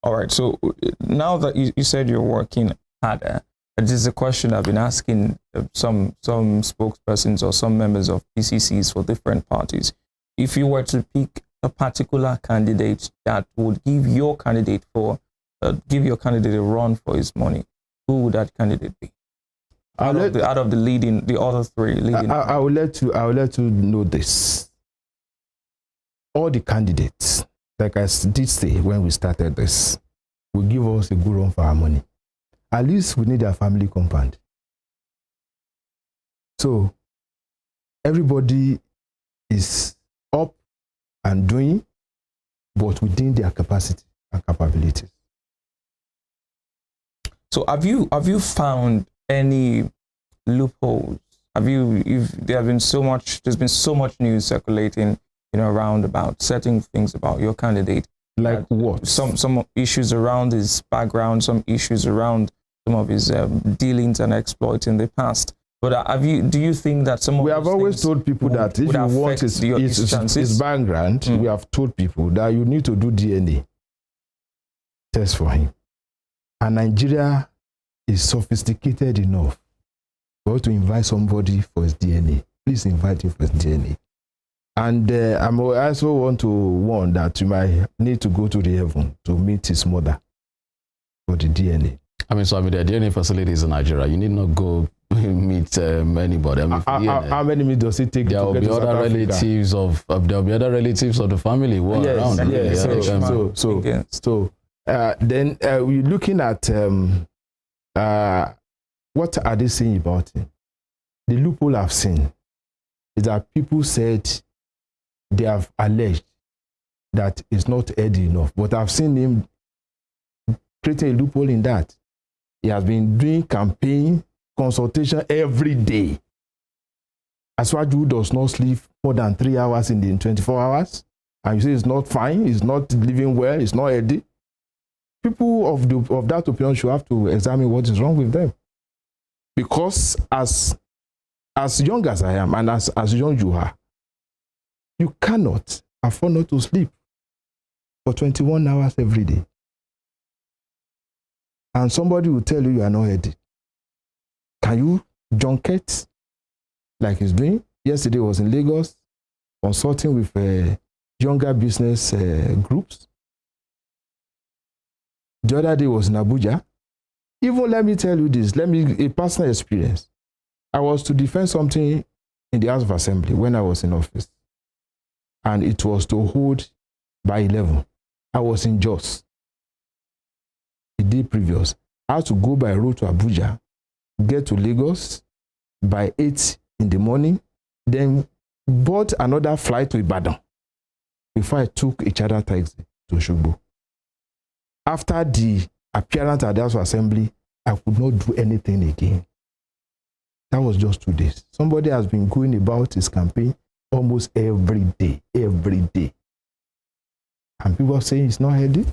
All right, so now that you said you're working harder, this is a question I've been asking some spokespersons or some members of PCCs for different parties. If you were to pick a particular candidate that would give your candidate a run for his money, who would that candidate be? Out of the other three leading. I will let you know this. All the candidates, like I did say when we started this, will give us a good run for our money. At least we need a family compound. So everybody is up and doing, but within their capacity and capabilities. So have you found any loopholes? There's been so much news circulating, around about certain things about your candidate. Like what? Some issues around his background, some issues around some of his dealings and exploits in the past. But do you think that we have always told people that if you want his background, we have told people that you need to do DNA test for him. And Nigeria is sophisticated enough for us to invite somebody for his DNA. Please invite him for his DNA. And I also want to warn that you might need to go to the heaven to meet his mother for the DNA. The DNA facilities in Nigeria, you need not go meet anybody. How many minutes does it take? There will be other relatives of the family who are around. Then we're looking at what are they saying about him? The loophole I've seen is that people said they have alleged that it's not heady enough, but I've seen him creating a loophole in that. He has been doing campaign consultation every day. Asiwaju does not sleep more than 3 hours in the 24 hours, and you say it's not fine, it's not living well, it's not healthy. People of that opinion should have to examine what is wrong with them. Because as young as I am, and as young you are, you cannot afford not to sleep for 21 hours every day. And somebody will tell you are not healthy. Can you junket like he's doing? Yesterday was in Lagos, consulting with younger business groups. The other day was in Abuja. Even let me tell you this, a personal experience. I was to defend something in the House of Assembly when I was in office. And it was to hold by 11. I was in Jos. The day previous. I had to go by road to Abuja, get to Lagos by 8 in the morning, then bought another flight to Ibadan before I took a charter taxi to Osogbo. After the appearance at the House of Assembly, I could not do anything again. That was just 2 days. Somebody has been going about his campaign almost every day. And people are saying it's not healthy.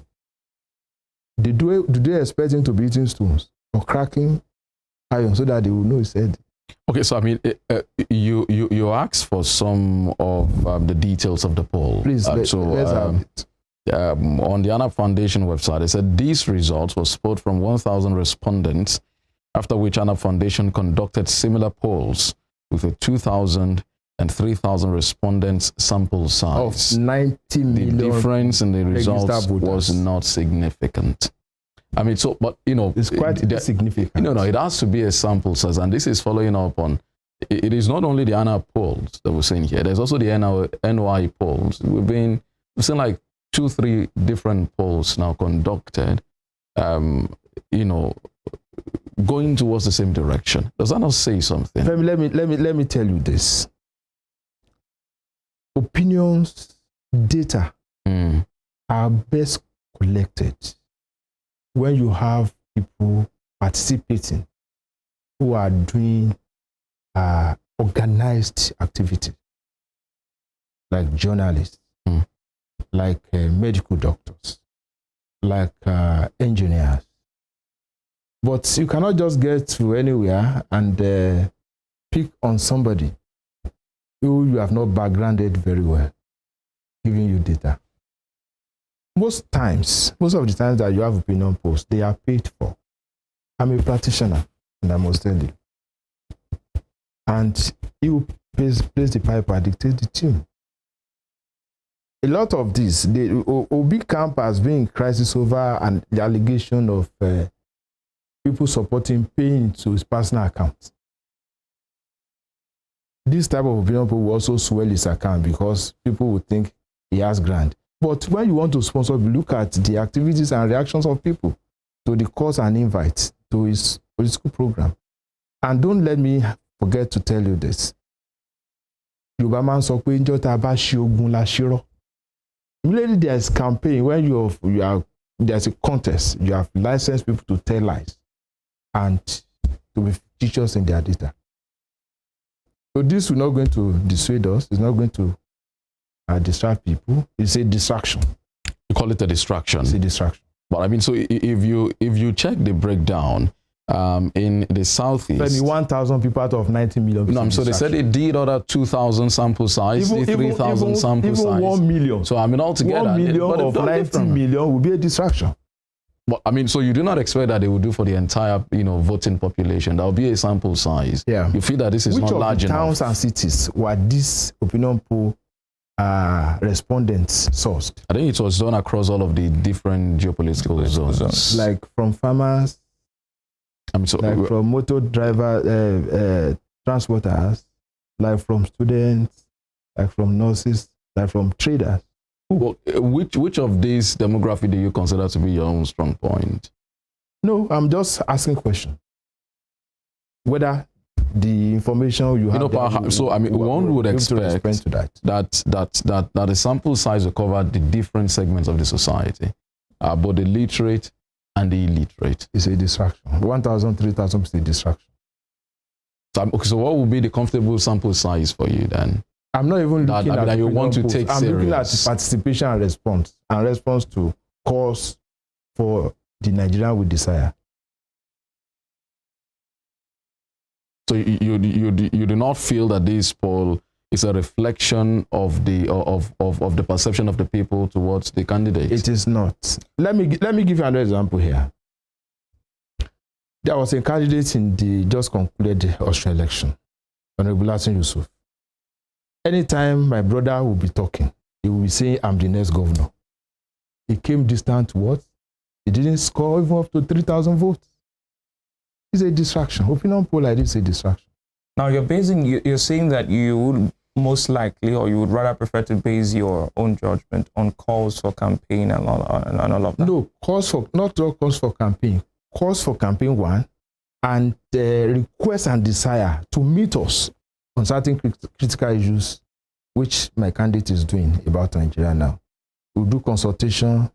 Do they expect him to be eating stones or cracking iron so that they will know it's healthy? Okay, so I mean, you asked for some of the details of the poll. Please, let's have it. On the ANAP Foundation website, it said these results were pulled from 1,000 respondents, after which ANAP Foundation conducted similar polls with a 2,000 and 3,000 respondents sample size. Of 90 million. The difference in the results was not significant. I mean, so, but, you know, it's quite significant. No, it has to be a sample size, and this is following up on, it is not only the ANAP polls that we're seeing here, there's also the NOI polls. We've seen like 2-3 different polls now conducted, you know, going towards the same direction. Does that not say something? Let me tell you this. Opinions, data are best collected when you have people participating who are doing organized activity, like journalists, like medical doctors, like engineers. But you cannot just get to anywhere and pick on somebody who you have not backgrounded very well, giving you data. Most of the times that you have opinion polls, they are paid for. I'm a practitioner, and I must tell you. And you place the piper, dictate the tune. A lot of this, the Obi camp has been in crisis over the allegation of people supporting paying to his personal account. This type of opinion poll will also swell his account because people will think he has grant. But when you want to sponsor, look at the activities and reactions of people to the calls and invites to his political program. And don't let me forget to tell you this. Yorùbá máa ń sọ pé ńjọ́ tá a bá ṣe ogun la ṣírọ́. Immediately there's campaign when there's a contest, you have licensed people to tell lies and to be fictitious in their data. So this is not going to dissuade us. It's not going to distract people. It's a distraction. You call it a distraction. It's a distraction. But I mean, so if you check the breakdown in the southeast, maybe 1,000 people out of 90 million. No, so they said they did other 2,000 sample size, 3,000 sample size. Even 1 million. So I mean, altogether, 1 million of 90 million will be a distraction. But I mean, so you do not expect that they will do for the entire, voting population. There will be a sample size. Yeah. You feel that this is not large enough. Which of the towns and cities were this opinion poll respondents sourced? I think it was done across all of the different geopolitical zones. Like from farmers, like from motor driver, transporters, like from students, like from nurses, like from traders. Well, which of these demography do you consider to be your own strong point? No, I'm just asking a question. Whether the information you have... so, I mean, one would expect that the sample size will cover the different segments of the society, both the literate and the illiterate. It's a distraction. 1,000, 3,000 is a distraction. So what would be the comfortable sample size for you then? I'm not even looking at you want to take I'm looking at the participation and response to calls for the Nigerian we desire. So you do not feel that this poll is a reflection of the perception of the people towards the candidate? It is not. Let me give you another example here. There was a candidate in the just concluded Austrian election, Honorable Latin Yusuf. Anytime my brother will be talking, he will be saying, I'm the next governor. He came distant to what? He didn't score even up to 3,000 votes. It's a distraction. Opinion poll like this is a distraction. Now you're saying that you would most likely, or you would rather prefer to base your own judgment on calls for campaign and all of that? No, not all calls for campaign. Calls for campaign one, and request and desire to meet us on certain critical issues, which my candidate is doing about Nigeria now. We'll do consultation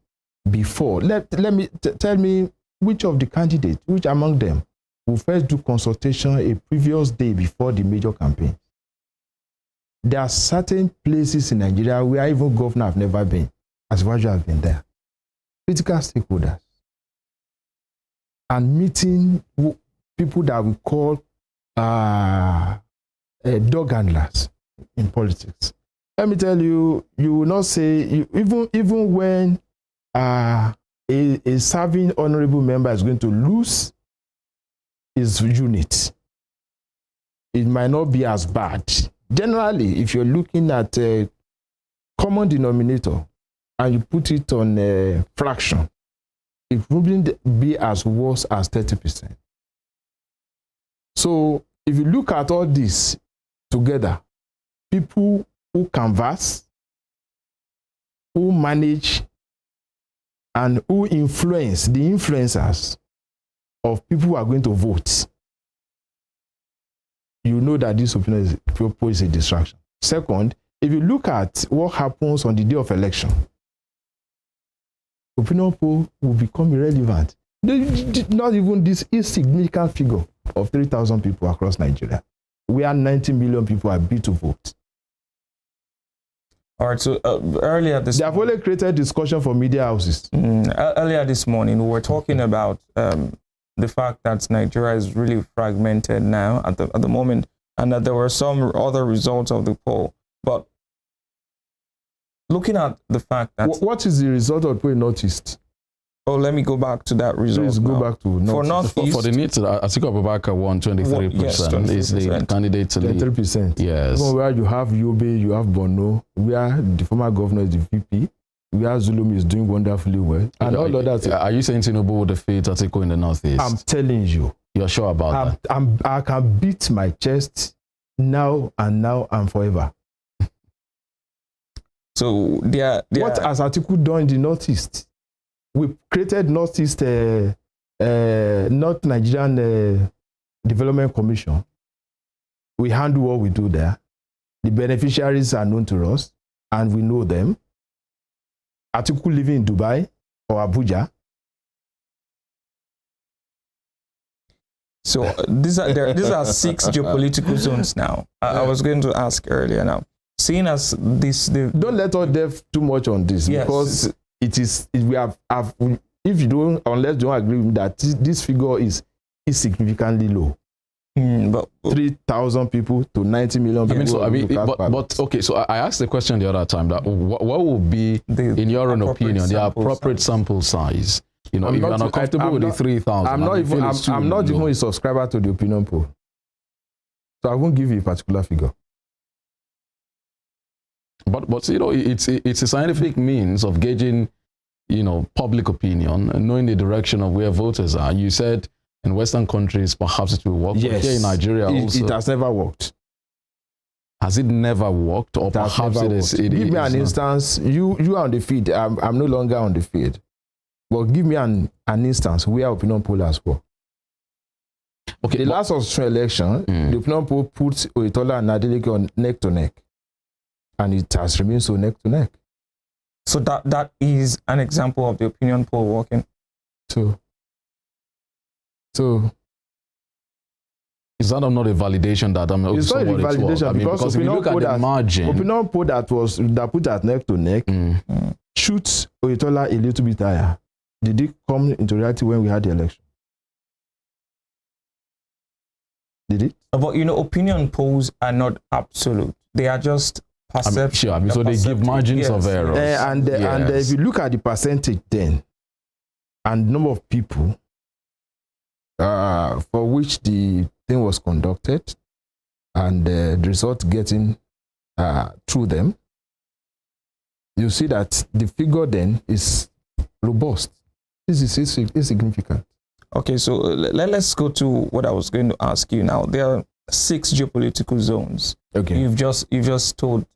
before. Tell me which of the candidates, which among them, will first do consultation a previous day before the major campaign. There are certain places in Nigeria where even governors have never been, as well as you have been there. Critical stakeholders. And meeting people that we call dog handlers in politics. Let me tell you, you will not say, even when a serving honorable member is going to lose his unit, it might not be as bad. Generally, if you're looking at a common denominator and you put it on a fraction, it wouldn't be as worse as 30%. So if you look at all this together, people who canvass, who manage, and who influence the influencers of people who are going to vote, you know that this opinion is a distraction. Second, if you look at what happens on the day of election, opinion poll will become irrelevant. Not even this insignificant figure of 3,000 people across Nigeria, where 90 million people are bid to vote. All right, so earlier this... They have only created discussion for media houses. Earlier this morning, we were talking about the fact that Nigeria is really fragmented now at the moment, and that there were some other results of the poll. But looking at the fact that... What is the result of the poll in Northeast? Oh, let me go back to that result. Please go back to Northeast. For Northeast... For the NEET, Atiku Abubakar won 23%. Yes, 23%. Is the candidate to lead. 23%. Yes. Even where you have Yobe, you have Bono, where the former governor is the VP, where Zulum is doing wonderfully well, and all of that. Are you saying Tinubu will defeat Atiku in the Northeast? I'm telling you. You're sure about that? I can beat my chest now and forever. So what has Atiku done in the Northeast? We created Northeast, North Nigerian Development Commission. We handle what we do there. The beneficiaries are known to us, and we know them. Atiku living in Dubai or Abuja. So these are 6 geopolitical zones now. I was going to ask earlier now. Seeing as this... Don't let us delve too much on this, yes, because unless you don't agree with that, this figure is significantly low. But 3,000 people to 90 million people. But okay, so I asked the question the other time that what would be, in your own opinion, the appropriate sample size? You know, if you're not comfortable with the 3,000, I'm not even a subscriber to the opinion poll, so I won't give you a particular figure. But you know, it's a scientific means of gauging, you know, public opinion and knowing the direction of where voters are. You said in Western countries perhaps it will work. Yes. But here in Nigeria also, it has never worked. Has it never worked, or perhaps it is? Give me an instance. You are on the feed. I'm no longer on the feed. But give me an instance where opinion poll has worked. Okay, the last Australian election, the opinion poll put Oyetola and Adeleke on neck to neck, and it has remained so neck to neck. So that is an example of the opinion poll working. So is that not a validation that it's not a validation because if you look at the margin, opinion poll that put at neck to neck shoots Oyetola a little bit higher. Did it come into reality when we had the election? Did it? But you know, opinion polls are not absolute. They are just perception. So they give margins of error. And if you look at the percentage then, and number of people for which the thing was conducted, and the result getting through them, you see that the figure then is robust. This is insignificant. Okay, so let's go to what I was going to ask you now. There are 6 geopolitical zones. Okay. You've just said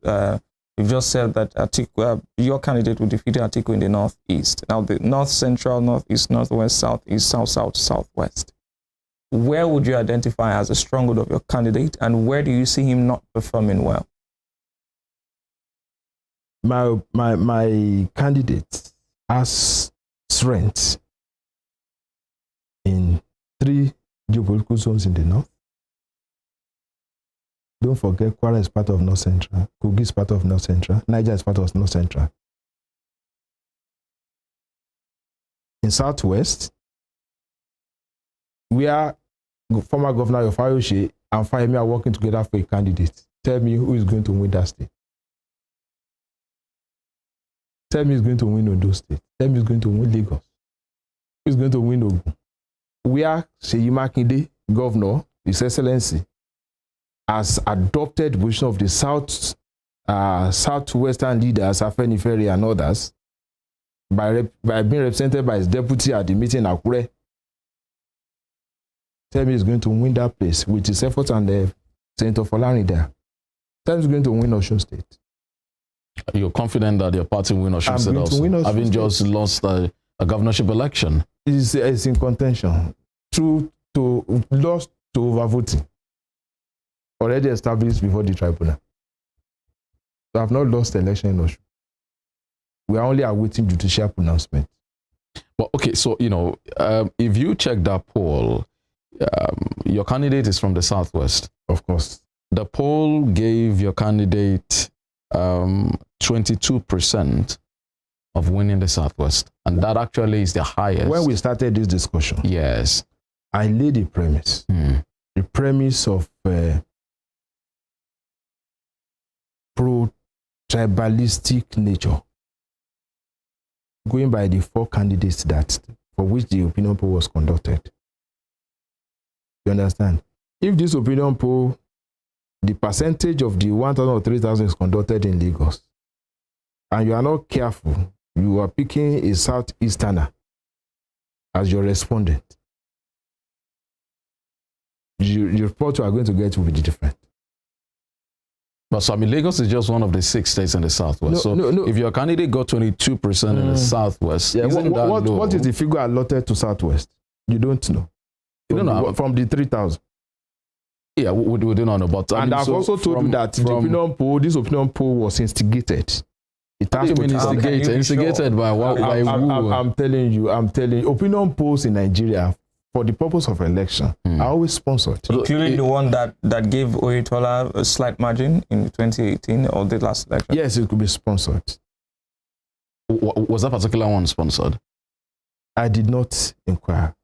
that Atiku, your candidate will defeat Atiku in the northeast. Now, the north central, northeast, northwest, southeast, south, southwest. Where would you identify as a stronghold of your candidate, and where do you see him not performing well? My candidate has strength in 3 geopolitical zones in the north. Don't forget, Kwara is part of North Central, Kogi is part of North Central, Niger is part of North Central. In Southwest, where former Governor of Ayoshe and Fayemi are working together for a candidate, tell me who is going to win that state. Tell me who's going to win Ondo State. Tell me who's going to win Lagos. Who's going to win Ogun. Where Seyi Makinde, Governor, His Excellency, has adopted the position of the southwestern leaders, Afenifere and others, by being represented by his deputy at the meeting in Akure. Tell me he's going to win that place with his efforts and Senator Folarin there. Tell me he's going to win Osun State. You're confident that your party will win Osun State also, having just lost a governorship election? It's in contention. Lost to overvoting. Already established before the tribunal. So I have not lost the election in Osun. We are only awaiting judicial pronouncement. But okay, so, if you check that poll, your candidate is from the Southwest. Of course. The poll gave your candidate 22% of winning the Southwest. And that actually is the highest. When we started this discussion, yes, I laid a premise. The premise of pro-tribalistic nature, going by the 4 candidates for which the opinion poll was conducted. You understand? If this opinion poll, the percentage of the 1,000 or 3,000 is conducted in Lagos, and you are not careful, you are picking a Southeasterner as your respondent, the report you are going to get will be different. But so, Lagos is just one of the 6 states in the Southwest. No. If your candidate got 22% in the Southwest, isn't that low? What is the figure allotted to Southwest? You don't know. You don't know. From the 3,000. Yeah, we don't know. But I've also told you that this opinion poll was instigated. It has been instigated by who? I'm telling you, opinion polls in Nigeria, for the purpose of election, are always sponsored. Including the one that gave Oyetola a slight margin in 2018 or the last election? Yes, it could be sponsored. Was that particular one sponsored? I did not inquire.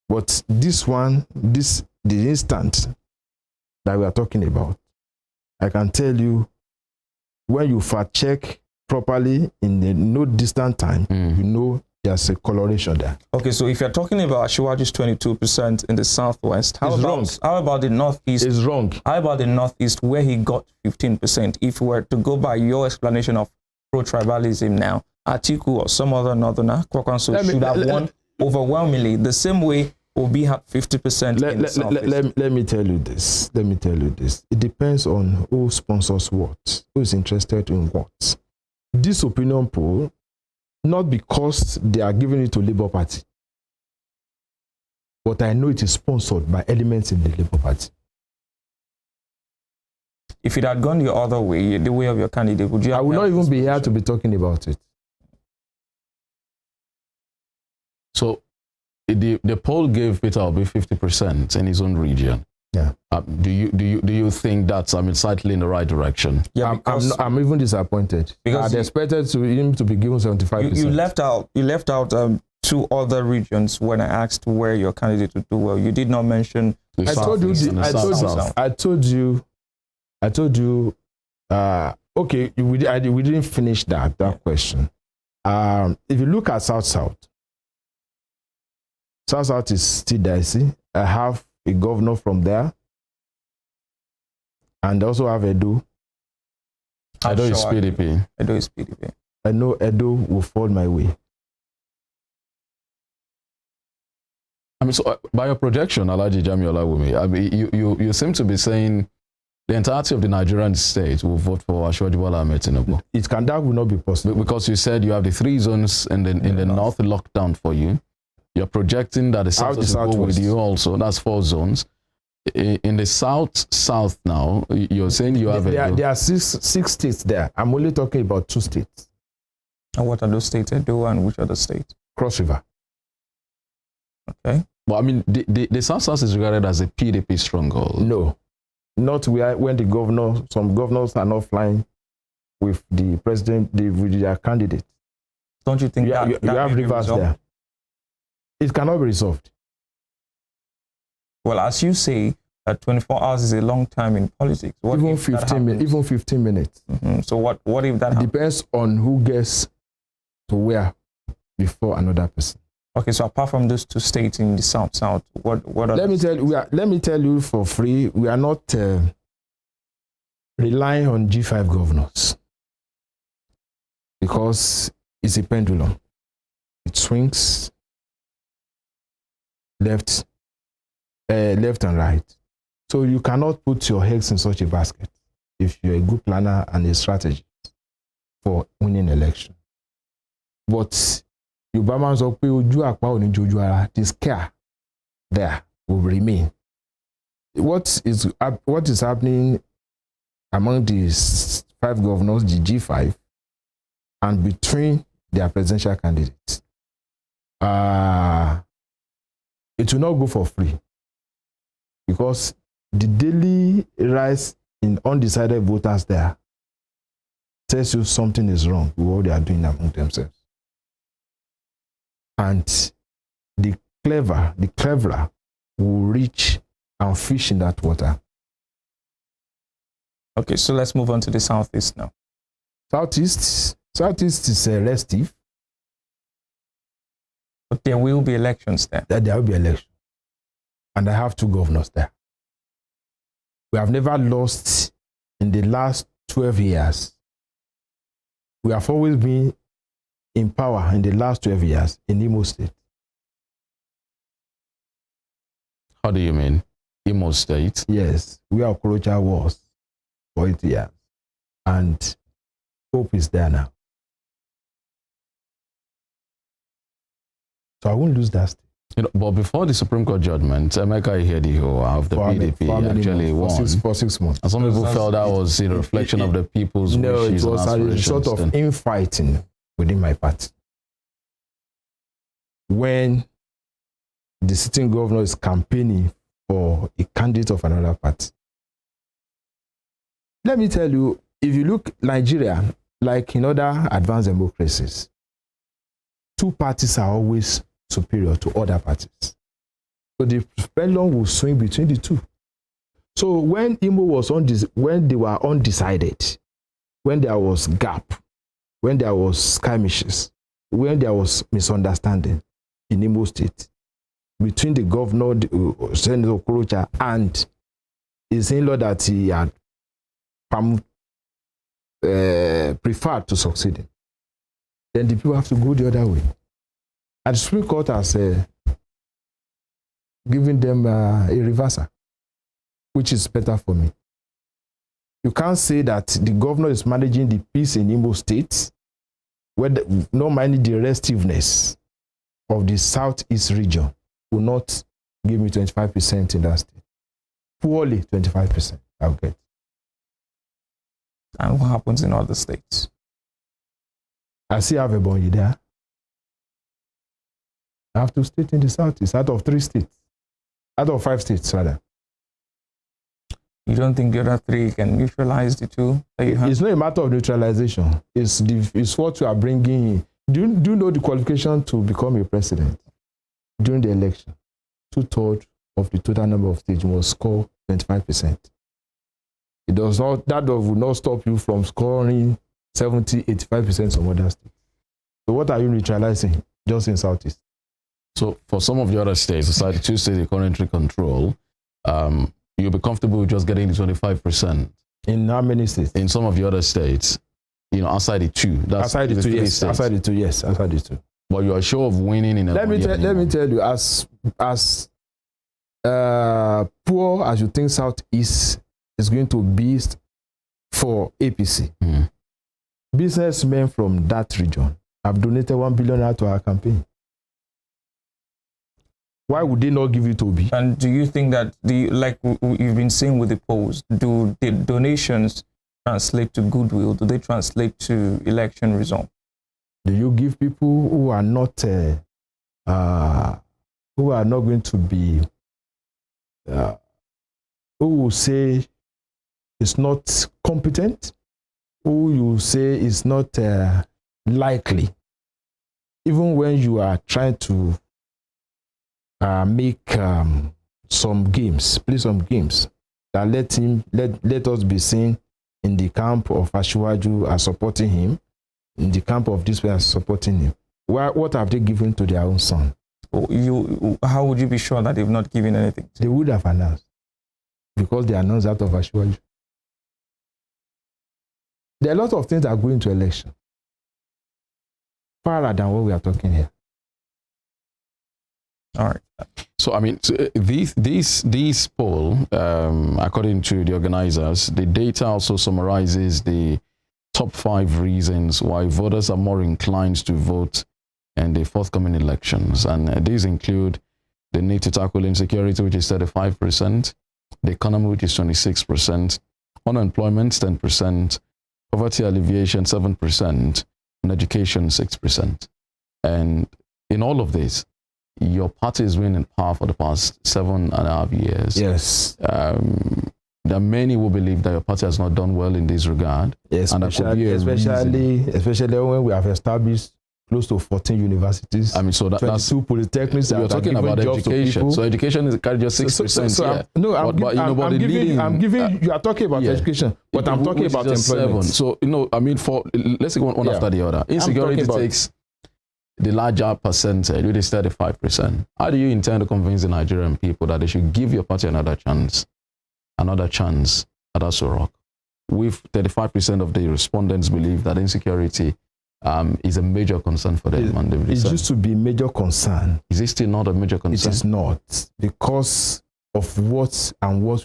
But this one, the instant that we are talking about, I can tell you, when you fact check properly in the no distant time, you know there's a coloration there. Okay, so if you're talking about Asiwaju's 22% in the Southwest, how about the Northeast? It's wrong. How about the Northeast, where he got 15%? If we were to go by your explanation of pro-tribalism now, Atiku or some other northerner, Kwakwanso should have won overwhelmingly, the same way Obi had 50% in the Southeast. Let me tell you this. It depends on who sponsors what, who is interested in what. This opinion poll, not because they are giving it to Labour Party, but I know it is sponsored by elements in the Labour Party. If it had gone the other way, the way of your candidate, would you have... I would not even be here to be talking about it. So the poll gave Peter Obi 50% in his own region. Yeah. Do you think that's slightly in the right direction? Yeah, I'm even disappointed because I expected him to be given 75%. You left out 2 other regions when I asked where your candidate would do well. You did not mention. I told you. Okay, we didn't finish that question. If you look at South is still dicey. I have a governor from there, and also have Edo. Edo is PDP. Edo is PDP. I know Edo will fall my way. I mean, so by your projection, Alhaji Jamiu Olawumi, I mean, you seem to be saying the entirety of the Nigerian state will vote for Asiwaju Bola Ahmed Tinubu. That will not be possible. Because you said you have the 3 zones in the north locked down for you. You're projecting that the south will go with you also. That's 4 zones. In the south now, you're saying you have... There are six states there. I'm only talking about 2 states. And what are those states? Edo and which other state? Cross River. Okay. Well, I mean, the south is regarded as a PDP stronghold. No. Not when some governors are not flying with the president, with their candidate. Don't you think you have rivers there? It cannot be resolved. Well, as you say, 24 hours is a long time in politics. Even 15 minutes. Mm-hmm. So what if that happens? Depends on who gets to where before another person. Okay, so apart from those 2 states in the south, what are let me tell you for free, we are not relying on G5 governors because it's a pendulum. It swings left and right. So you cannot put your eggs in such a basket if you're a good planner and a strategist for winning election. But the scare there will remain. What is happening among these 5 governors, the G5, and between their presidential candidates? It will not go for free because the daily rise in undecided voters there tells you something is wrong with what they are doing among themselves. And the cleverer will reach and fish in that water. Okay, so let's move on to the southeast now. Southeast is restive. But there will be elections there. There will be elections. And I have 2 governors there. We have never lost in the last 12 years. We have always been in power in the last 12 years in Imo State. How do you mean? Imo State? Yes, we are Okorocha was for 8 years. And hope is there now. So I won't lose that state. But before the Supreme Court judgment, Emeka Ihediho of the PDP actually won. For 6 months. And some people felt that was a reflection of the people's wishes. No, it was a sort of infighting within my party. When the sitting governor is campaigning for a candidate of another party. Let me tell you, if you look Nigeria, like in other advanced democracies, 2 parties are always superior to other parties. So the pendulum will swing between the 2. So when Imo was when they were undecided, when there was gap, when there was skirmishes, when there was misunderstanding in Imo State between the governor, Senator Okorocha, and his in-law that he had preferred to succeed in, then the people have to go the other way. And the Supreme Court has given them a reversal, which is better for me. You can't say that the governor is managing the peace in Imo State, where not minding the restiveness of the southeast region, will not give me 25% in that state. Poorly 25%, I'll get. And what happens in other states? I still have a Ebonyi there. I have 2 states in the southeast, out of 3 states. Out of 5 states, rather. You don't think the other 3 can neutralize the 2 that you have? It's not a matter of neutralization. It's what you are bringing in. Do you know the qualification to become a president? During the election, 2/3 of the total number of states must score 25%. That will not stop you from scoring 70, 85% some other states. So what are you neutralizing just in Southeast? So for some of the other states, aside the 2 states you currently control, you'll be comfortable with just getting the 25%. In how many states? In some of the other states, you know, outside the two. That's outside the two, yes. States. Outside the two, yes. Outside the two. But you are sure of winning in a let me tell you, as poor as you think Southeast is going to be for APC, businessmen from that region have donated 1 billion to our campaign. Why would they not give it to Obi? And do you think that like you've been saying with the polls, do the donations translate to goodwill? Do they translate to election result? Do you give people who are not going to be who will say is not competent, who you say is not likely, even when you are trying to make some games, play some games that let us be seen in the camp of Asiwaju as supporting him, in the camp of this way as supporting him. What have they given to their own son? How would you be sure that they've not given anything? They would have announced, because they announced out of Asiwaju. There are a lot of things that are going to election, fairer than what we are talking here. All right. So, I mean, this poll, according to the organizers, the data also summarizes the top 5 reasons why voters are more inclined to vote in the forthcoming elections. And these include the need to tackle insecurity, which is 35%, the economy, which is 26%, unemployment, 10%, poverty alleviation, 7%, and education, 6%. And in all of this, your party has been in power for the past 7.5 years. Yes. There are many who believe that your party has not done well in this regard. Yes, and especially when we have established close to 14 universities. I mean, so that's 2 polytechnics. You're talking about education. So education is carried just 6%. You are talking about education, but I'm talking about employment. 7. So, you know, I mean, let's take one after the other. Insecurity takes the larger percentage, which is 35%. How do you intend to convince the Nigerian people that they should give your party another chance at Aso Rock? With 35% of the respondents believe that insecurity is a major concern for them. It used to be a major concern. Is it still not a major concern? It is not, because of what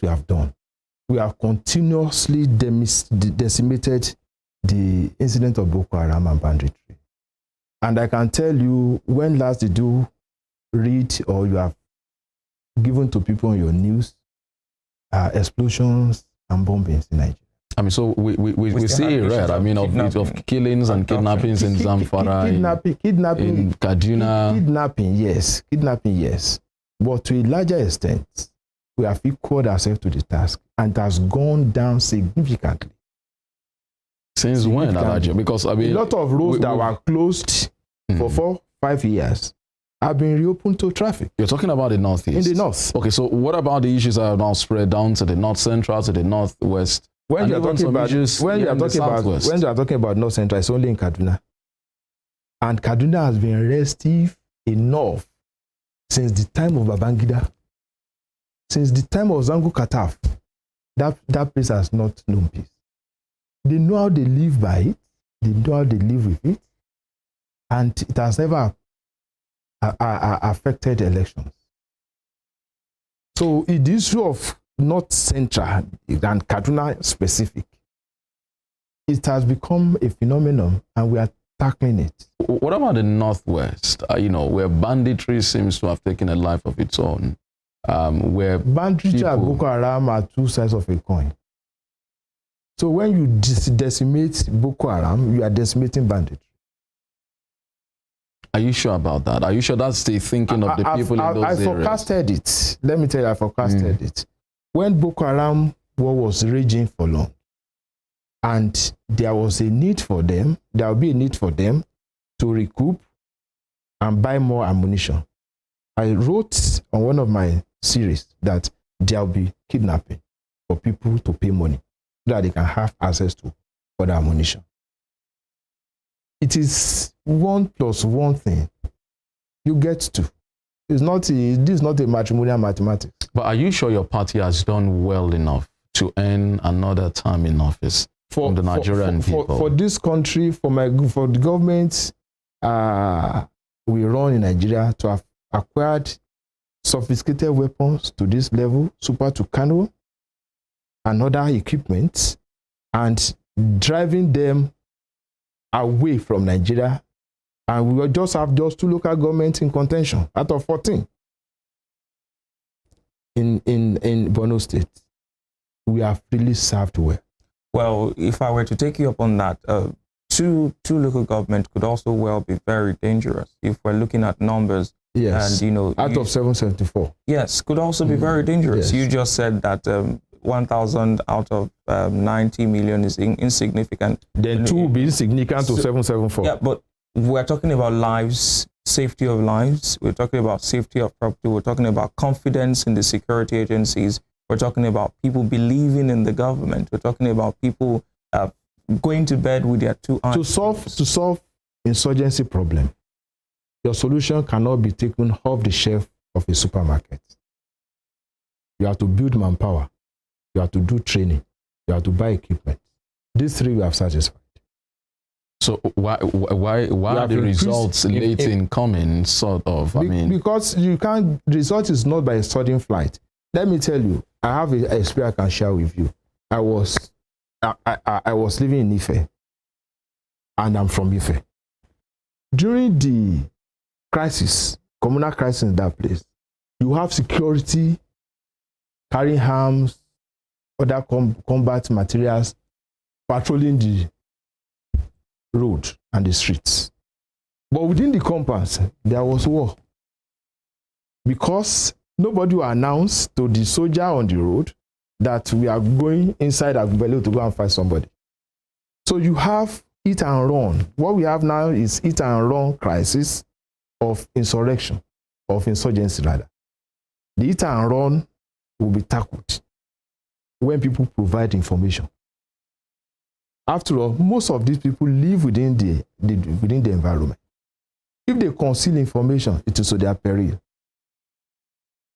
we have done. We have continuously decimated the incident of Boko Haram and banditry. And I can tell you, when last did you read or you have given to people on your news explosions and bombings in Nigeria? I mean, so we see it, right? I mean, of killings and kidnappings in Zamfara, kidnapping, in Kaduna. Kidnapping, yes. But to a larger extent, we have equaled ourselves to the task, and it has gone down significantly. Since when, Alhaji? Because, I mean, a lot of roads that were closed for 4-5 years have been reopened to traffic. You're talking about the northeast? In the north. Okay, so what about the issues that are now spread down to the north central, to the northwest? When you are talking about north central, it's only in Kaduna. And Kaduna has been restive enough since the time of Babangida. Since the time of Zango Kataf, that place has not known peace. They know how they live by it. They know how they live with it. And it has never affected elections. So the issue of North Central and Kaduna specific, it has become a phenomenon, and we are tackling it. What about the Northwest? Where banditry seems to have taken a life of its own. Where banditry and Boko Haram are 2 sides of a coin. So when you decimate Boko Haram, you are decimating banditry. Are you sure about that? Are you sure that's the thinking of the people in those areas? I forecasted it. Let me tell you, I forecasted it. When Boko Haram war was raging for long, and there was a need for them, there will be a need for them to recoup and buy more ammunition. I wrote on one of my series that there will be kidnapping for people to pay money so that they can have access to further ammunition. It is 1 + 1 thing. You get 2. This is not a matrimonial mathematics. But are you sure your party has done well enough to earn another term in office from the Nigerian people? For this country, for the government, we run in Nigeria to have acquired sophisticated weapons to this level, Super Tucano, and other equipment, and driving them away from Nigeria. And we will just have just 2 local governments in contention out of 14 in Borno State. We have really served well. Well, if I were to take you up on that, two local governments could also well be very dangerous if we're looking at numbers. Yes, and out of 774. Yes, could also be very dangerous. Yes. You just said that 1,000 out of 90 million is insignificant. Then 2 will be insignificant to 774. Yeah, but we're talking about lives, safety of lives. We're talking about safety of property. We're talking about confidence in the security agencies. We're talking about people believing in the government. We're talking about people going to bed with their 2 eyes. To solve insurgency problem, your solution cannot be taken off the shelf of a supermarket. You have to build manpower. You have to do training. You have to buy equipment. These 3 we have satisfied. So why are the results late in coming, sort of? Because you can't. Result is not by a sudden flight. Let me tell you, I have an experience I can share with you. I was living in Ife, and I'm from Ife. During the crisis, communal crisis in that place, you have security, carrying arms, other combat materials, patrolling the road and the streets. But within the compounds, there was war. Because nobody will announce to the soldier on the road that we are going inside Agumbele to go and fight somebody. So you have hit and run. What we have now is hit and run crisis of insurrection, of insurgency rather. The hit and run will be tackled when people provide information. After all, most of these people live within the environment. If they conceal information, it is to their peril.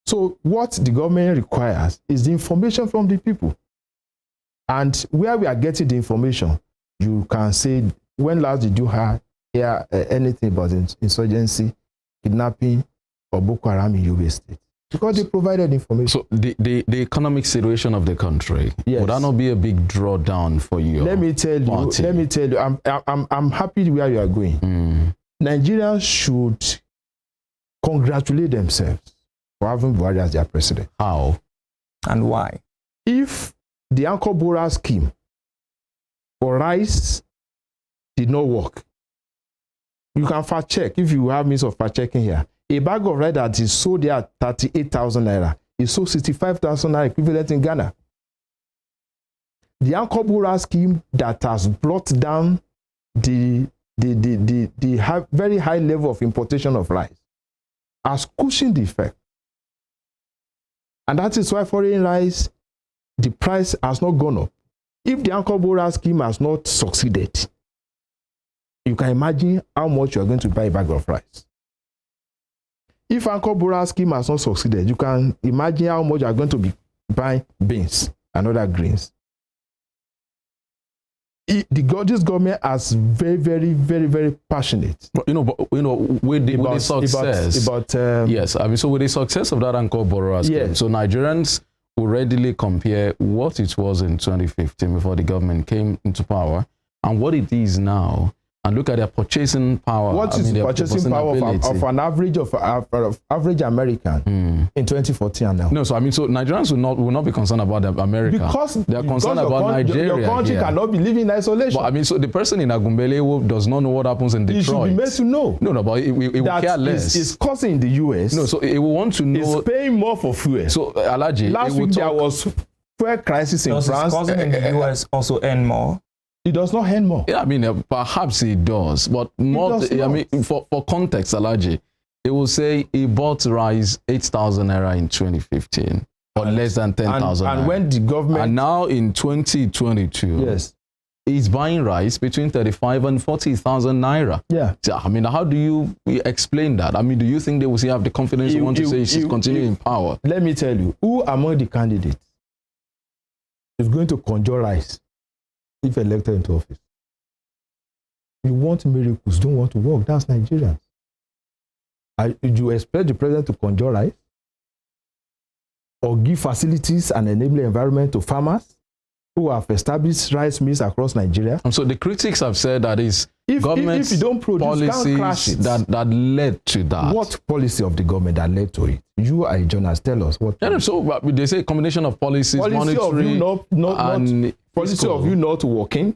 So what the government requires is the information from the people. And where we are getting the information, you can say, when last did you hear anything about insurgency, kidnapping, or Boko Haram in Yobe State? Because they provided information. So the economic situation of the country, yes, would that not be a big drawdown for you? Let me tell you, I'm happy where you are going. Nigerians should congratulate themselves for having Buhari as their president. How? And why? If the Anchor Bora scheme for rice did not work, you can fact check if you have means of fact checking here. A bag of rice that is sold there at 38,000 naira is sold 65,000 naira equivalent in Ghana. The Anchor Bora scheme that has brought down the very high level of importation of rice has cushioned the effect. And that is why foreign rice, the price has not gone up. If the Anchor Bora scheme has not succeeded, you can imagine how much you are going to buy a bag of rice. If Anchor Bora scheme has not succeeded, you can imagine how much you are going to be buying beans and other grains. This government is very, very, very, very passionate. But, with the success, yes, so with the success of that Anchor Bora scheme, yes, so Nigerians will readily compare what it was in 2015 before the government came into power and what it is now, and look at their purchasing power. What is the purchasing power of an average American in 2014 and now? No, so Nigerians will not be concerned about the America. Because they are concerned about Nigeria. Your country cannot be living in isolation. But so the person in Agumbele who does not know what happens in Detroit. He should be made to know. No, but it will care less. It's causing in the US. No, so it will want to know. It's paying more for fuel. So Alhaji, last week there was fuel crisis in France. Causing in the US also earn more? It does not earn more. Yeah, perhaps it does, but more. For context, Alhaji, it will say he bought rice 8,000 naira in 2015, or less than 10,000. And when the government, and now in 2022, yes, he's buying rice between 35 and 40,000 naira. Yeah. So, how do you explain that? Do you think they will have the confidence to want to say she's continuing in power? Let me tell you, who among the candidates is going to conjure rice if elected into office. You want miracles, don't want to work. That's Nigerians. You expect the president to conjure rice or give facilities and enable environment to farmers who have established rice mills across Nigeria? And so the critics have said that is if you don't produce, policies that led to that. What policy of the government that led to it? You are a journalist. Tell us what. Yeah, so they say a combination of policies, policy of you policy of you not working,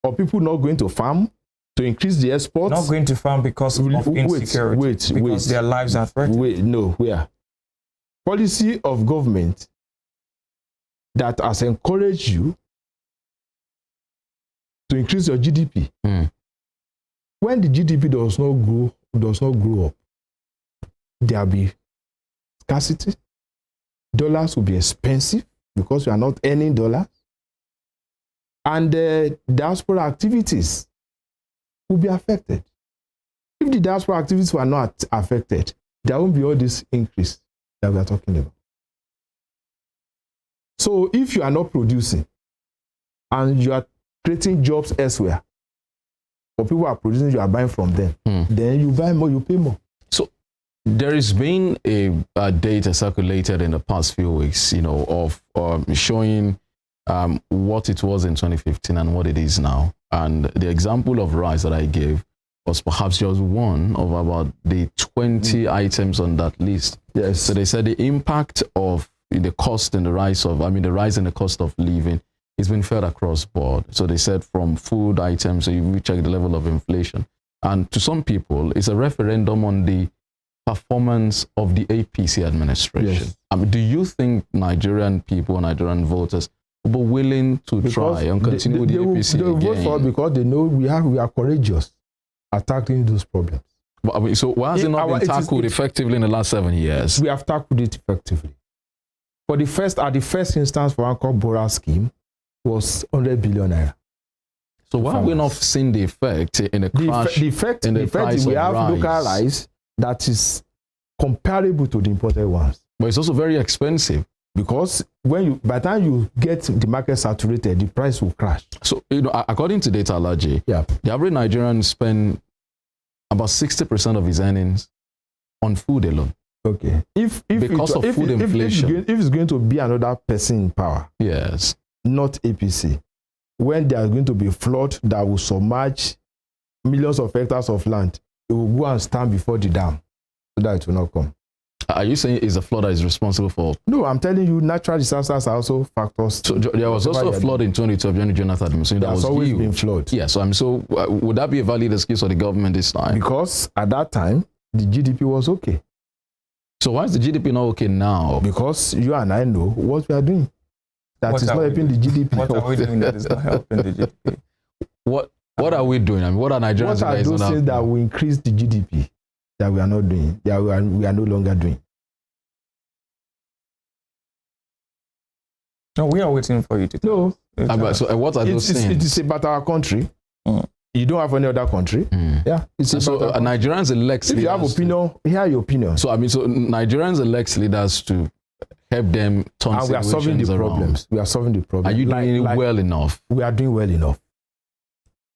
or people not going to farm to increase the exports. Not going to farm because of insecurity. Because their lives are threatened. Where? Policy of government that has encouraged you to increase your GDP. When the GDP does not grow up, there will be scarcity. Dollars will be expensive because we are not earning dollars. And the diaspora activities will be affected. If the diaspora activities were not affected, there won't be all this increase that we are talking about. So if you are not producing and you are creating jobs elsewhere, or people who are producing, you are buying from them, then you buy more, you pay more. So there has been a data circulated in the past few weeks, of showing what it was in 2015 and what it is now. And the example of rice that I gave was perhaps just one of about the 20 items on that list. Yes. So they said the impact of the cost and the rise in the cost of living is been felt across board. So they said from food items, so you check the level of inflation. And to some people, it's a referendum on the performance of the APC administration. Yes. Do you think Nigerian people, Nigerian voters, will be willing to try and continue with the APC they will vote for it because they know we are courageous at tackling those problems. But, so why has it not been tackled effectively in the last 7 years? We have tackled it effectively. At the first instance for our Bora scheme was 100 billion naira. So why have we not seen the effect in the crash? The effect is we have local rice that is comparable to the imported ones. But it's also very expensive. Because by the time you get the market saturated, the price will crash. So, according to data, Alaji, the average Nigerian spend about 60% of his earnings on food alone. Okay. If food inflation. If it's going to be another person in power, yes, not APC, when there is going to be a flood that will submerge millions of hectares of land, it will go and stand before the dam so that it will not come. Are you saying it's a flood that is responsible for? No, I'm telling you, natural disasters are also factors. So there was also a flood in 2012 during Jonathan administration. There has always been flood. Yes, would that be a valid excuse for the government this time? Because at that time, the GDP was okay. So why is the GDP not okay now? Because you and I know what we are doing. That is not helping the GDP. What are we doing that is not helping the GDP? What are we doing? What are Nigerians doing? What are those things that will increase the GDP that we are not doing, that we are no longer doing? No, we are waiting for you to tell us. So what are those things? It is about our country. You don't have any other country. Yeah. Nigerians elect leaders. If you have opinion, hear your opinion. So Nigerians elect leaders to help them turn situations around. We are solving the problems. We are solving the problem. Are you doing it well enough? We are doing well enough.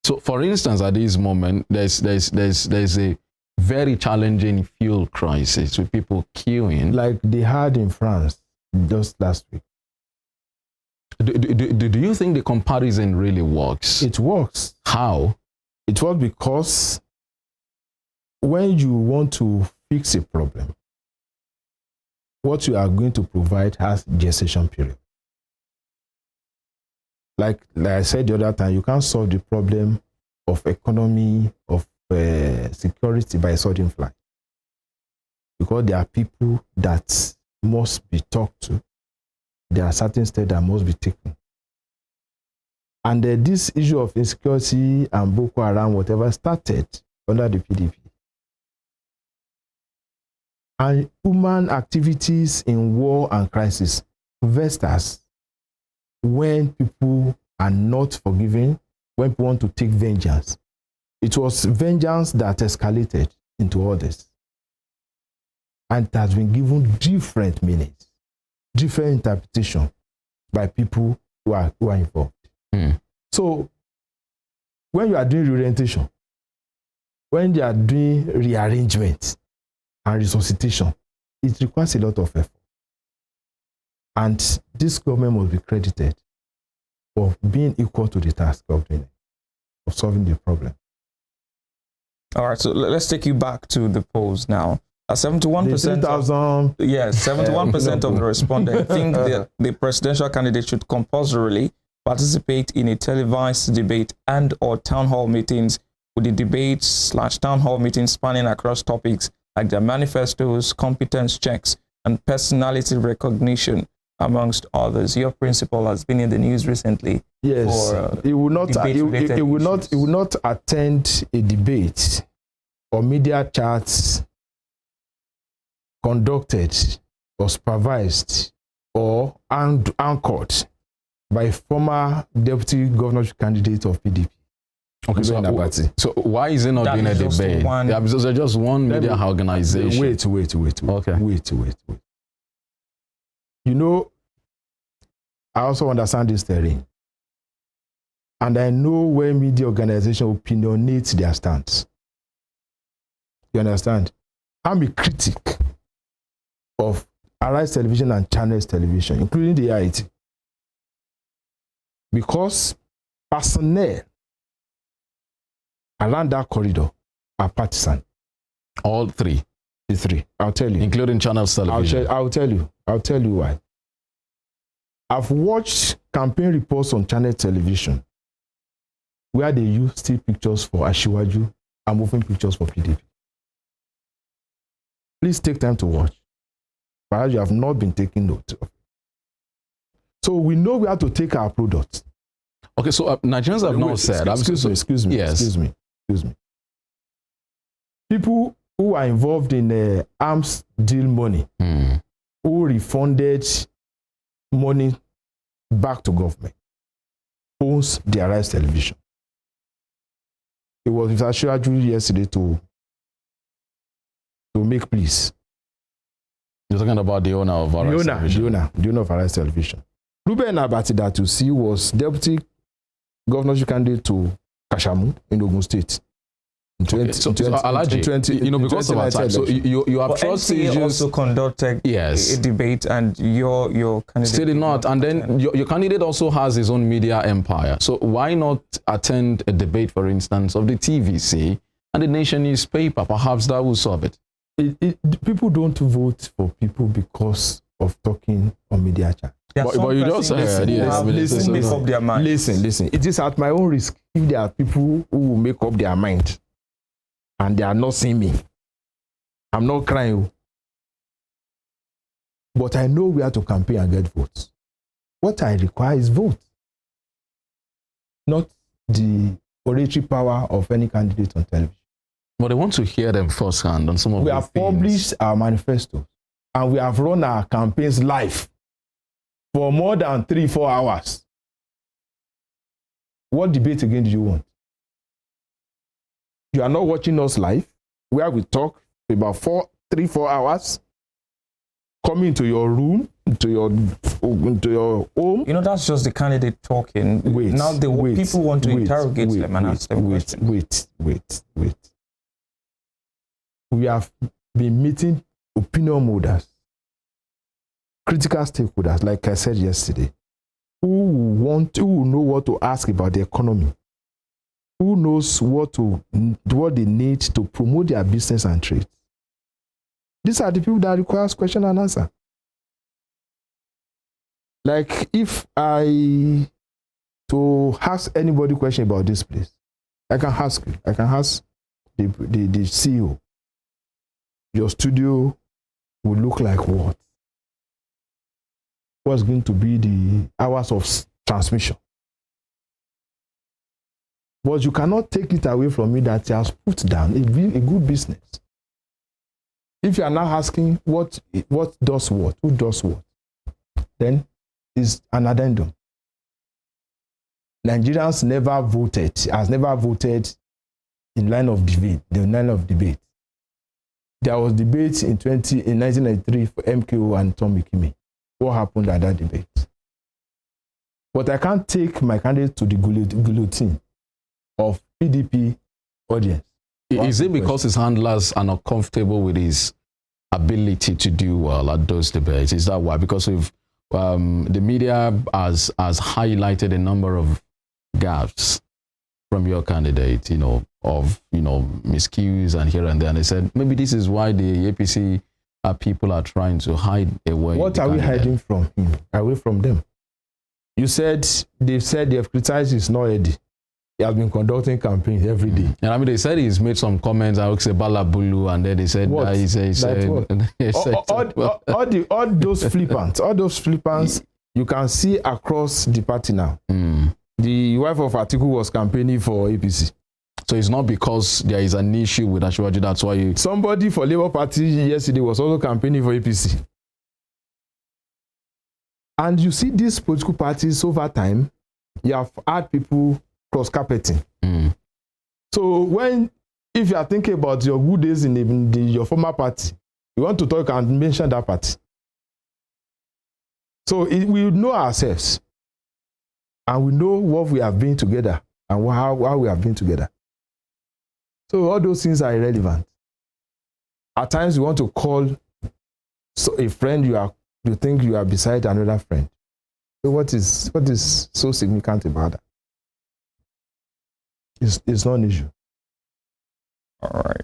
So, for instance, at this moment, there's a very challenging fuel crisis with people queuing, like they had in France just last week. Do you think the comparison really works? It works. How? It works because when you want to fix a problem, what you are going to provide has gestation period. Like I said the other time, you can't solve the problem of economy, of security by a sudden flight. Because there are people that must be talked to. There are certain steps that must be taken. And this issue of insecurity and Boko Haram, whatever, started under the PDP. And human activities in war and crisis versus when people are not forgiving, when people want to take vengeance. It was vengeance that escalated into all this. And it has been given different meanings, different interpretation by people who are involved. So when you are doing reorientation, when you are doing rearrangement and resuscitation, it requires a lot of effort. And this government must be credited for being equal to the task of solving the problem. All right, so let's take you back to the polls now. 71%. Yes, 71% of the respondents think the presidential candidate should compulsorily participate in a televised debate and or town hall meetings, with the debates/town hall meetings spanning across topics like their manifestos, competence checks, and personality recognition, amongst others. Your principal has been in the news recently. Yes, he will not attend a debate or media chats conducted or supervised or anchored by a former deputy governorship candidate of PDP. Okay, so why is it not doing a debate? Because there's just one media organization. Wait. Okay. Wait. You know, I also understand this terrain. And I know when media organizations opinionate their stance. You understand? I'm a critic of Arise Television and Channels Television, including the AIT. Because personnel around that corridor are partisan. All three? The three. I'll tell you. Including Channels Television? I'll tell you why. I've watched campaign reports on Channel Television where they use still pictures for Asiwaju and moving pictures for PDP. Please take time to watch. Perhaps you have not been taking note of it. So we know we have to take our products. Okay, so Nigerians have not said. Excuse me. People who are involved in arms deal money, who refunded money back to government, owns the Arise Television. It was with Asiwaju yesterday to make pleas. You're talking about the owner of Arise Television? The owner of Arise Television. Ruben Abati, that you see, was deputy governorship candidate to Kashamu in Ogun State. Because of our time, so you have trust issues. Also conducted a debate, and your candidate still not. And then your candidate also has his own media empire. So why not attend a debate, for instance, of the TVC and the Nation newspaper? Perhaps that will solve it. People don't vote for people because of talking on media chat. But you just said, listen. It is at my own risk if there are people who will make up their mind and they are not seeing me. I'm not crying. But I know we have to campaign and get votes. What I require is votes, not the oratory power of any candidate on television. But they want to hear them firsthand on some of the things. We have published our manifesto and we have run our campaigns live for more than 3-4 hours. What debate again do you want? You are not watching us live, where we talk for about 3-4 hours, coming to your room, to your home. You know, that's just the candidate talking. People want to interrogate them and ask them questions. Wait. We have been meeting opinion holders, critical stakeholders, like I said yesterday, who know what to ask about the economy, who knows what they need to promote their business and trade. These are the people that requires question and answer. Like if I to ask anybody question about this place, I can ask you. I can ask the CEO. Your studio will look like what? What's going to be the hours of transmission? But you cannot take it away from me that he has put down a good business. If you are now asking what does what, who does what, then it's an addendum. Nigerians has never voted in line of debate. There was debate in 1993 for MKO and Tommy Kimi. What happened at that debate? But I can't take my candidate to the guillotine of PDP audience. Is it because his handlers are not comfortable with his ability to do well at those debates? Is that why? Because of the media has highlighted a number of gaps from your candidate, of miscues and here and there. And they said maybe this is why the APC people are trying to hide away. What are we hiding from him? Away from them? You said they've criticized his not ready. He has been conducting campaigns every day. And I mean, they said he's made some comments. I would say Balabulu, and then they said what? All those flippants, you can see across the party now. The wife of Atiku was campaigning for APC. So it's not because there is an issue with Asiwaju, that's why you... Somebody for Labour Party yesterday was also campaigning for APC. And you see these political parties over time, you have had people cross-carpeting. So if you are thinking about your good days in your former party, you want to talk and mention that party. So we know ourselves. And we know what we have been together and how we have been together. So all those things are irrelevant. At times you want to call a friend you think you are beside another friend. So what is so significant about that? It's not an issue. All right.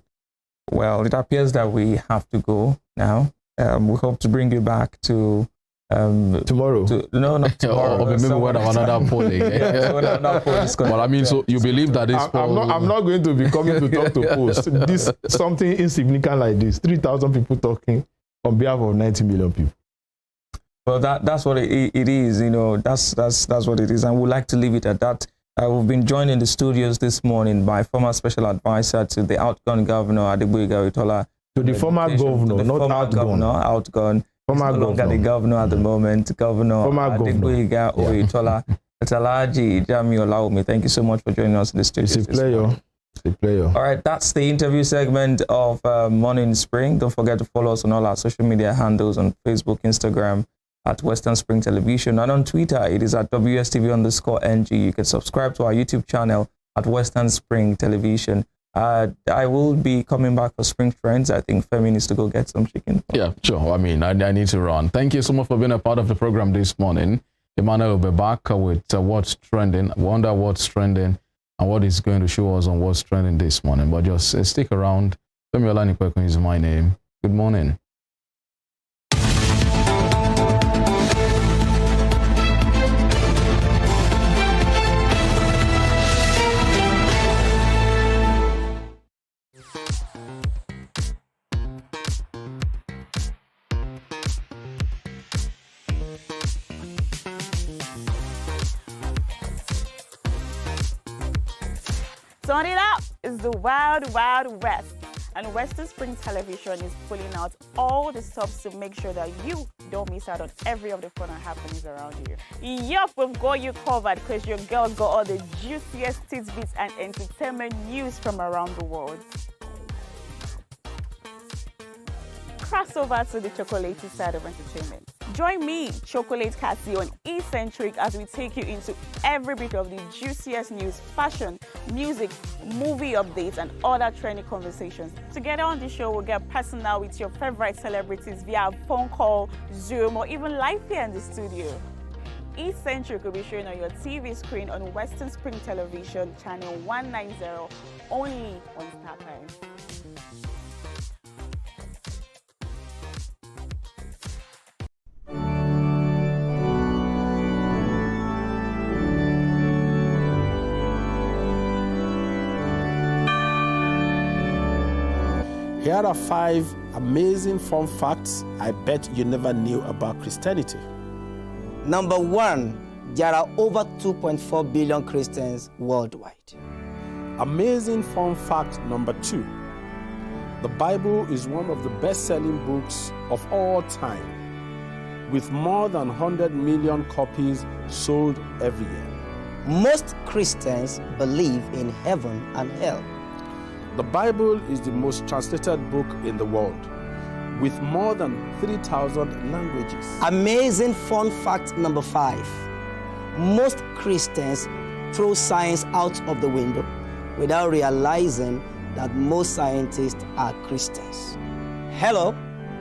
Well, it appears that we have to go now. We hope to bring you back to tomorrow. No, not tomorrow. Or maybe when another polling. But I mean, so you believe that this I'm not going to be coming to talk to Post. This something insignificant like this. 3,000 people talking on behalf of 90 million people. Well, that's what it is. That's what it is, and we'd like to leave it at that. We've been joined in the studios this morning by former special advisor to the outgone governor Adegboyega Oyetola. To the former governor, not outgone. Outgone. Former no longer the governor at the moment, Governor Adegboyega Oyetola. Atalaji Jami Olawumi, thank you so much for joining us in the studio. It's a player. All right, that's the interview segment of Morning Spring. Don't forget to follow us on all our social media handles on Facebook, Instagram at Western Spring Television, and on Twitter it is at WSTV_NG. You can subscribe to our YouTube channel at Western Spring Television. I will be coming back for Spring Trends. I think Femi needs to go get some chicken. Yeah, sure. I mean, I need to run. Thank you so much for being a part of the program this morning. Emmanuel will be back with what's trending. I wonder what's trending and what is going to show us on what's trending this morning. But just stick around. Femi Olanikwekun is my name. Good morning. Turn it up! It's the Wild Wild West. And Western Spring Television is pulling out all the stops to make sure that you don't miss out on every of the fun and happenings around you. Yup, we've got you covered because your girl got all the juiciest tidbits and entertainment news from around the world. Cross over to the chocolatey side of entertainment. Join me, Chocolate Cassie, on Eccentric as we take you into every bit of the juiciest news, fashion, music, movie updates, and other trending conversations. Together on the show, we'll get personal with your favorite celebrities via phone call, Zoom, or even live here in the studio. Eccentric will be showing on your TV screen on Western Spring Television, channel 190, only on StarTimes. Here are 5 amazing fun facts I bet you never knew about Christianity. Number 1, there are over 2.4 billion Christians worldwide. Amazing fun fact number 2. The Bible is one of the best-selling books of all time, with more than 100 million copies sold every year. Most Christians believe in heaven and hell. The Bible is the most translated book in the world, with more than 3,000 languages. Amazing fun fact number 5. most Christians throw science out of the window without realizing that most scientists are Christians. Hello,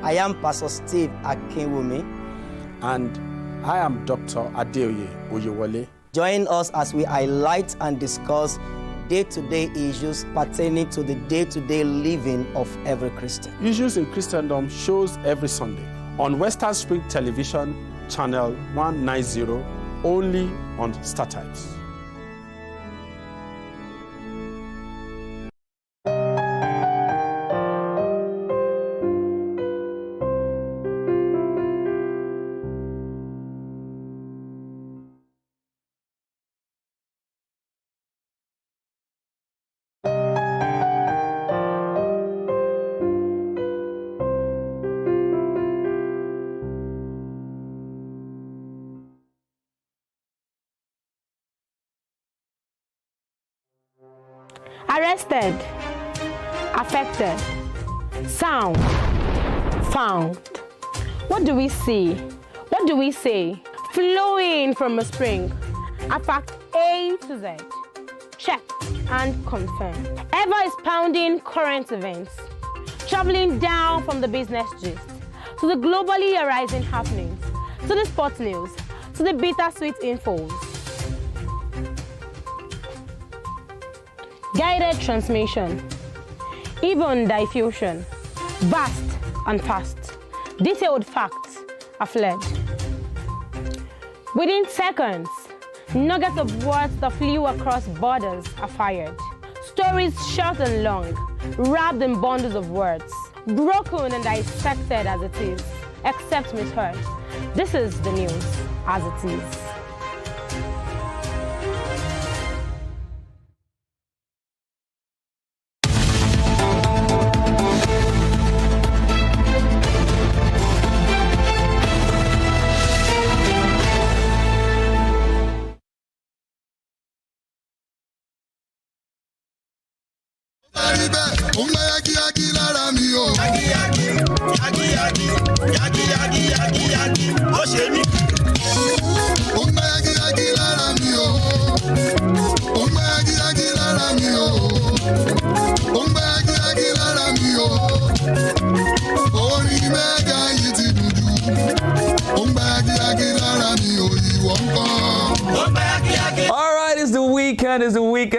I am Pastor Steve Akinwumi. And I am Dr. Adeoye Oyewole. Join us as we highlight and discuss day-to-day issues pertaining to the day-to-day living of every Christian. Issues in Christendom shows every Sunday on Western Spring Television, channel 190, only on StarTimes. Arrested, affected, sound, found. What do we see? What do we say? Flowing from a spring. A fact A to Z. Check and confirm. Ever expounding current events. Traveling down from the business gist to the globally arising happenings, to the sports news, to the bittersweet infos. Guided transmission, even diffusion, vast and fast, detailed facts are fled. Within seconds, nuggets of words that flew across borders are fired. Stories short and long, wrapped in bundles of words, broken and dissected as it is, except misheard. This is the news as it is.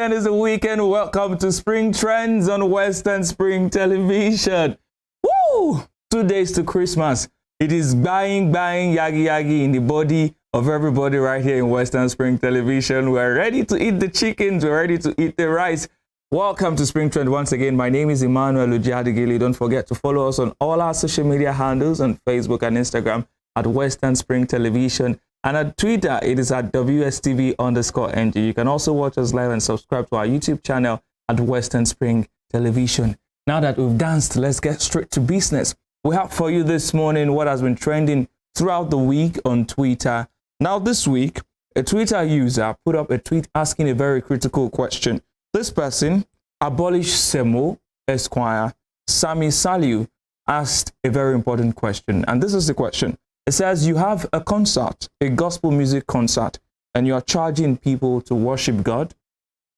It's the weekend. Welcome to Spring Trends on Western Spring Television. Woo! 2 days to Christmas. It is buying, yagi in the body of everybody right here in Western Spring Television. We're ready to eat the chickens. We're ready to eat the rice. Welcome to Spring Trend once again. My name is Emmanuel Ujiadigili. Don't forget to follow us on all our social media handles on Facebook and Instagram at Western Spring Television. And at Twitter, it is at WSTV_NG. You can also watch us live and subscribe to our YouTube channel at Western Spring Television. Now that we've danced, let's get straight to business. We have for you this morning what has been trending throughout the week on Twitter. Now this week, a Twitter user put up a tweet asking a very critical question. This person, Abolish Semo Esquire, Sami Saliu, asked a very important question. And this is the question. It says you have a concert, a gospel music concert, and you're charging people to worship God.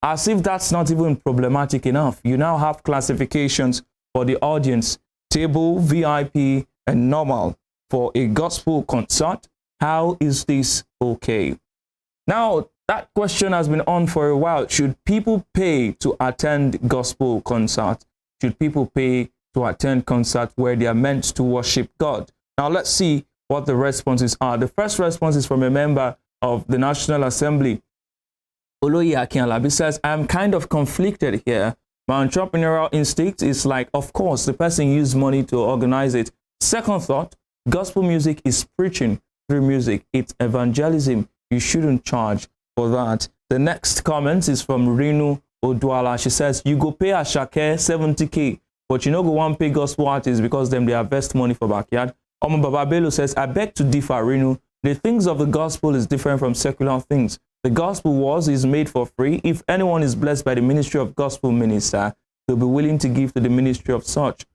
As if that's not even problematic enough. You now have classifications for the audience, table, VIP, and normal for a gospel concert. How is this okay? Now, that question has been on for a while. Should people pay to attend gospel concerts? Should people pay to attend concerts where they are meant to worship God? Now, let's see what the responses are. The first response is from a member of the National Assembly. Oloye Akinlabi says, I'm kind of conflicted here. My entrepreneurial instinct is like, of course, the person used money to organize it. Second thought, gospel music is preaching through music. It's evangelism. You shouldn't charge for that. The next comment is from Rinu Odwala. She says, you go pay Ashake 70K, but you know go one pay gospel artists because them they invest money for backyard. Omo Baba Bello says, I beg to differ, Rinu. The things of the gospel is different from secular things. The gospel is made for free. If anyone is blessed by the ministry of gospel minister, they'll be willing to give to the ministry of such.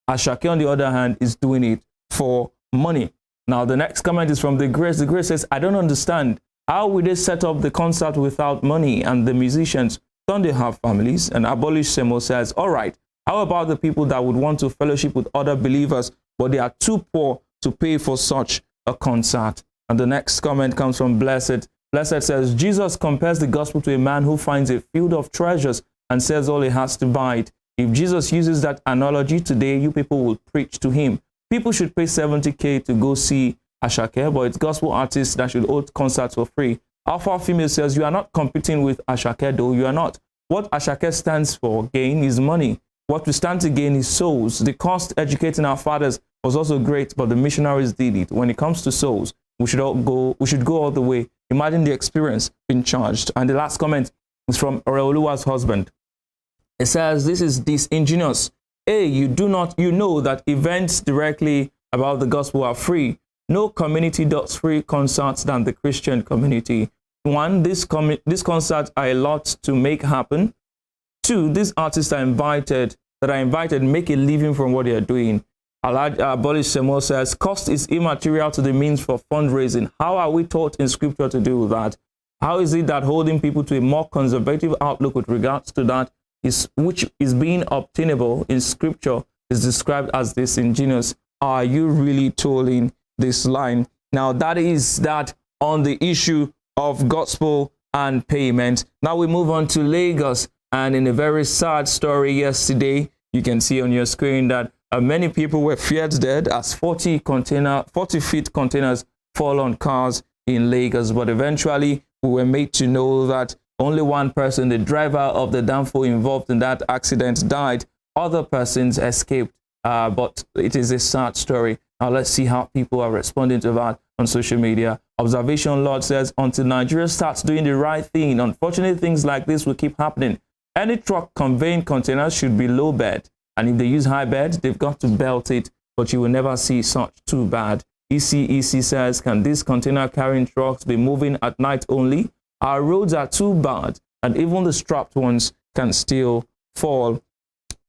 Ashake, on the other hand, is doing it for money. Now, the next comment is from The Grace. The Grace says, I don't understand. How will they set up the concert without money? And the musicians, don't they have families? And Abolish Semo says, all right, how about the people that would want to fellowship with other believers, but they are too poor to pay for such a concert? And the next comment comes from Blessed. Blessed says, Jesus compares the gospel to a man who finds a field of treasures and sells all he has to buy it. If Jesus uses that analogy today, you people will preach to him. People should pay 70K to go see Ashake, but it's gospel artists that should hold concerts for free. Alpha Female says, you are not competing with Ashake, though. You are not. What Ashake stands for, gain, is money. What we stand to gain is souls. The cost educating our fathers was also great, but the missionaries did it. When it comes to souls, we should go all the way. Imagine the experience being charged. And the last comment is from Oreoluwa's husband. It says, this is disingenuous. A, you know that events directly about the gospel are free. No community does free concerts than the Christian community. One, these concerts are a lot to make happen. Two, these artists are invited make a living from what they are doing. Abolish Semo says, cost is immaterial to the means for fundraising. How are we taught in scripture to do that? How is it that holding people to a more conservative outlook with regards to that, which is being obtainable in scripture, is described as disingenuous? Are you really tolling this line? Now, that is that on the issue of gospel and payment. Now we move on to Lagos, and in a very sad story yesterday, you can see on your screen that many people were feared dead as 40-feet containers fall on cars in Lagos. But eventually, we were made to know that only one person, the driver of the Danfo involved in that accident, died. Other persons escaped. But it is a sad story. Now let's see how people are responding to that on social media. Observation Lord says, until Nigeria starts doing the right thing, unfortunately things like this will keep happening. Any truck conveying containers should be low bed. And if they use high bed, they've got to belt it. But you will never see such too bad. ECEC says, can these container carrying trucks be moving at night only? Our roads are too bad, and even the strapped ones can still fall.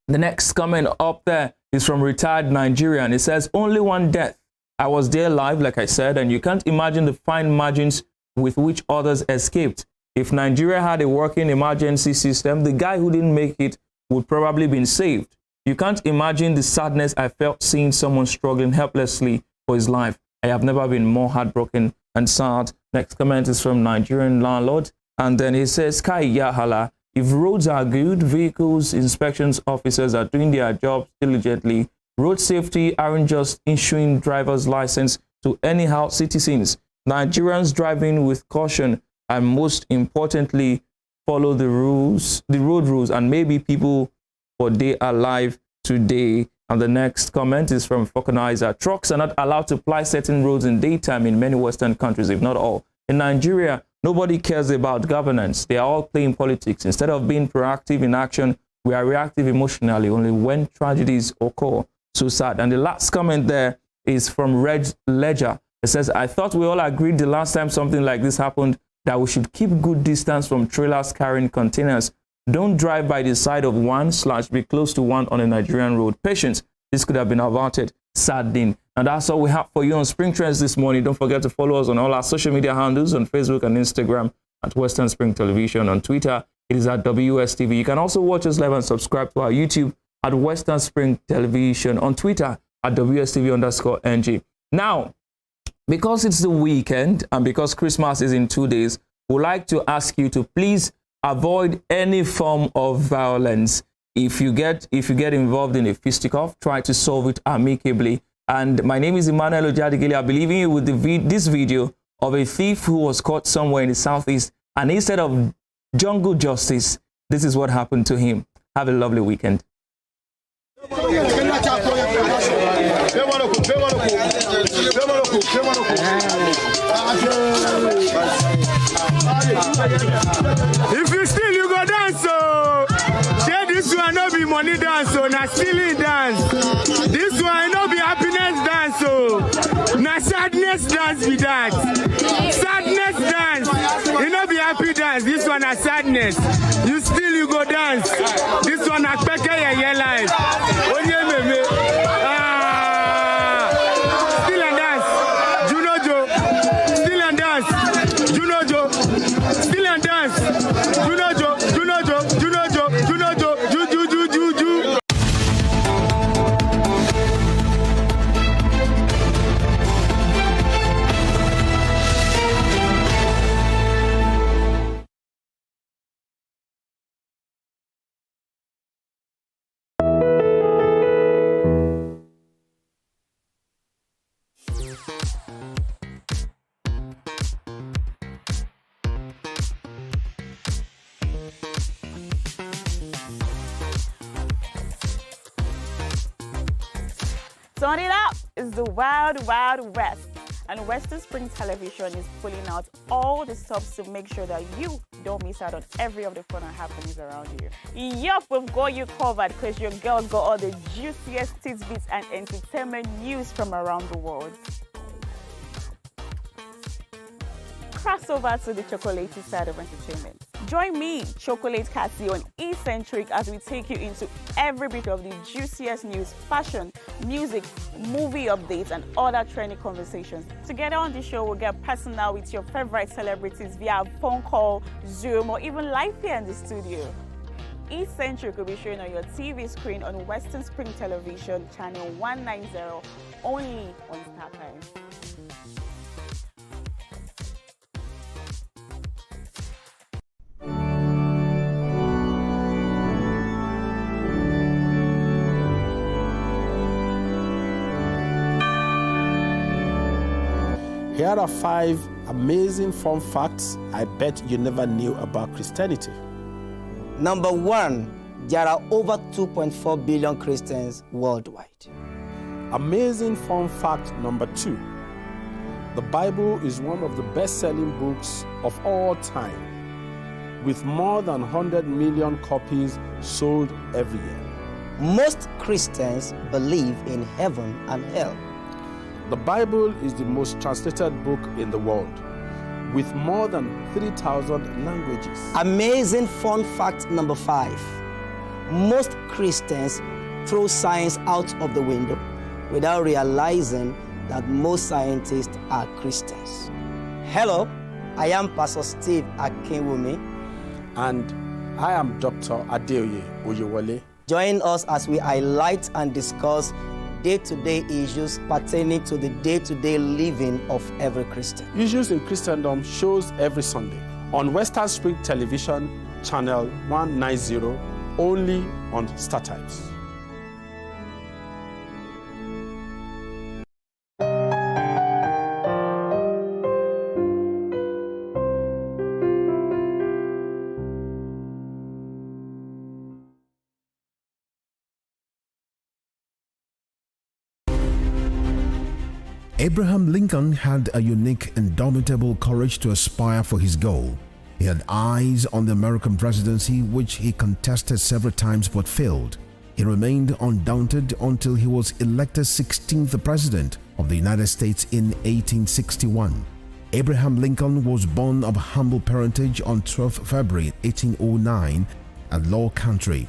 The next comment up there is from Retired Nigerian. It says, only one death. I was there live, like I said, and you can't imagine the fine margins with which others escaped. If Nigeria had a working emergency system, the guy who didn't make it would probably been saved. You can't imagine the sadness I felt seeing someone struggling helplessly for his life. I have never been more heartbroken and sad. Next comment is from Nigerian Landlord. And then he says, Kai Yahala, if roads are good, vehicles inspections officers are doing their jobs diligently. Road safety aren't just issuing driver's license to anyhow citizens. Nigerians driving with caution and most importantly, follow the rules, the road rules, and maybe people for they are alive today. And the next comment is from Falconizer. Trucks are not allowed to ply certain roads in daytime in many Western countries, if not all. In Nigeria, nobody cares about governance. They are all playing politics. Instead of being proactive in action, we are reactive emotionally only when tragedies occur. So sad. And the last comment there is from Reg Ledger. It says, I thought we all agreed the last time something like this happened that we should keep good distance from trailers carrying containers. Don't drive by the side of one / be close to one on a Nigerian road. Patience, this could have been averted. Sad thing. And that's all we have for you on Spring Trends this morning. Don't forget to follow us on all our social media handles on Facebook and Instagram at Western Spring Television. On Twitter, it is at WSTV. You can also watch us live and subscribe to our YouTube at Western Spring Television. On Twitter at WSTV_NG. Now, because it's the weekend and because Christmas is in 2 days, we'd like to ask you to please avoid any form of violence. If you get involved in a fisticuff, try to solve it amicably. And my name is Emmanuel Ojadigele. I'll be leaving you with this video of a thief who was caught somewhere in the southeast, and instead of jungle justice, this is what happened to him. Have a lovely weekend. If you steal, you go dance, so this one no be money dance, so na stealing dance. This one no be happiness dance, so na sadness dance be that. Sadness dance, it no be happy dance. This one na sadness. You steal, you go dance. This one na peke yeye life. Onye meme. Steal and dance. Junojo. Steal and dance. Junojo. Turn it up! It's the Wild Wild West. And Western Spring Television is pulling out all the stops to make sure that you don't miss out on every of the fun and happenings around you. Yup, we've got you covered because your girl got all the juiciest tidbits and entertainment news from around the world. Cross over to the chocolatey side of entertainment. Join me, Chocolate Cassie, on Eccentric as we take you into every bit of the juiciest news, fashion, music, movie updates, and other trending conversations. Together on the show, we'll get personal with your favorite celebrities via phone call, Zoom, or even live here in the studio. Eccentric will be shown on your TV screen on Western Spring Television, channel 190, only on StarTimes. Here are 5 amazing fun facts I bet you never knew about Christianity. Number 1, there are over 2.4 billion Christians worldwide. Amazing fun fact number 2. The Bible is one of the best-selling books of all time, with more than 100 million copies sold every year. Most Christians believe in heaven and hell. The Bible is the most translated book in the world, with more than 3,000 languages. Amazing fun fact number 5. Most Christians throw science out of the window without realizing that most scientists are Christians. Hello, I am Pastor Steve Akinwumi. And I am Dr. Adeoye Oyewole. Join us as we highlight and discuss day-to-day issues pertaining to the day-to-day living of every Christian. Issues in Christendom shows every Sunday on Western Spring Television, channel 190, only on StarTimes. Abraham Lincoln had a unique, indomitable courage to aspire for his goal. He had eyes on the American presidency, which he contested several times but failed. He remained undaunted until he was elected 16th President of the United States in 1861. Abraham Lincoln was born of humble parentage on 12 February 1809 at Law Country.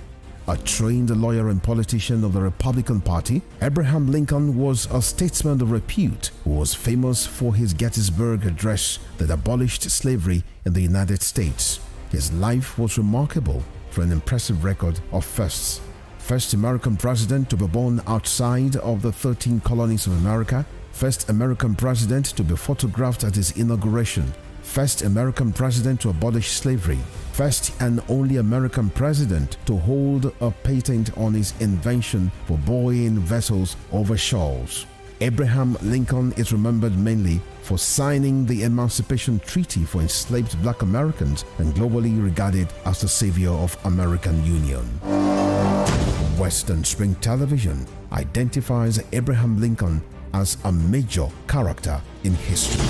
A trained lawyer and politician of the Republican Party, Abraham Lincoln was a statesman of repute who was famous for his Gettysburg Address that abolished slavery in the United States. His life was remarkable for an impressive record of firsts. First American president to be born outside of the 13 colonies of America, first American president to be photographed at his inauguration, first American president to abolish slavery, first and only American president to hold a patent on his invention for buoying vessels over shoals. Abraham Lincoln is remembered mainly for signing the Emancipation Treaty for enslaved black Americans and globally regarded as the savior of American Union. Western Spring Television identifies Abraham Lincoln as a major character in history.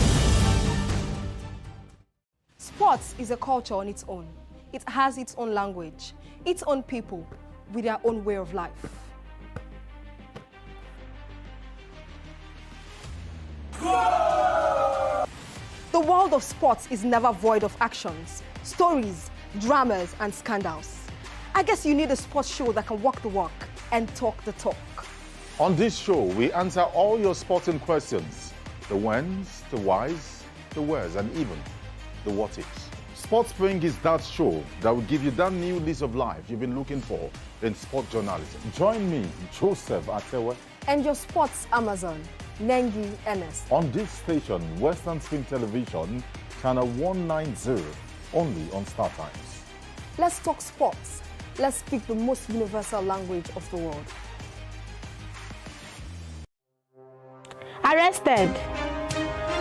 Sports is a culture on its own. It has its own language, its own people, with their own way of life. The world of sports is never void of actions, stories, dramas, and scandals. I guess you need a sports show that can walk the walk and talk the talk. On this show, we answer all your sporting questions. The whens, the whys, the wheres, and even the what ifs. Sports Spring is that show that will give you that new lease of life you've been looking for in sport journalism. Join me, Joseph Atewe, and your sports Amazon, Nengi Ernest. on this station, Western Spring Television, channel 190, only on StarTimes. Let's talk sports. Let's speak the most universal language of the world. Arrested,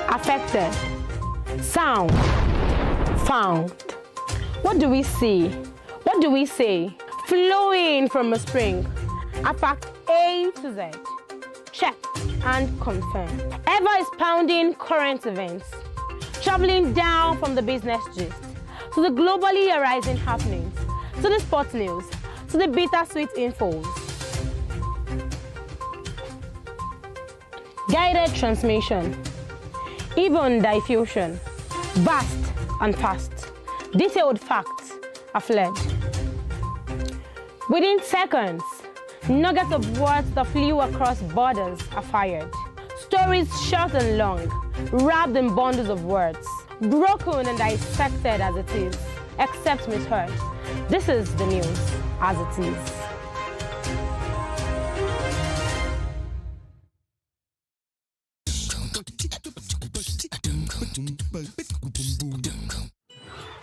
affected, sound, found. What do we see? What do we say? Flowing from a spring. I packed A to Z. check and confirm. Eva is pounding current events, traveling down from the business gist to the globally arising happenings, to the sports news, to the bittersweet infos. Guided transmission, even diffusion, vast and fast, detailed facts are fled. Within seconds, nuggets of words that flew across borders are fired. Stories short and long, wrapped in bundles of words, broken and dissected as it is, except misheard. This is the news as it is.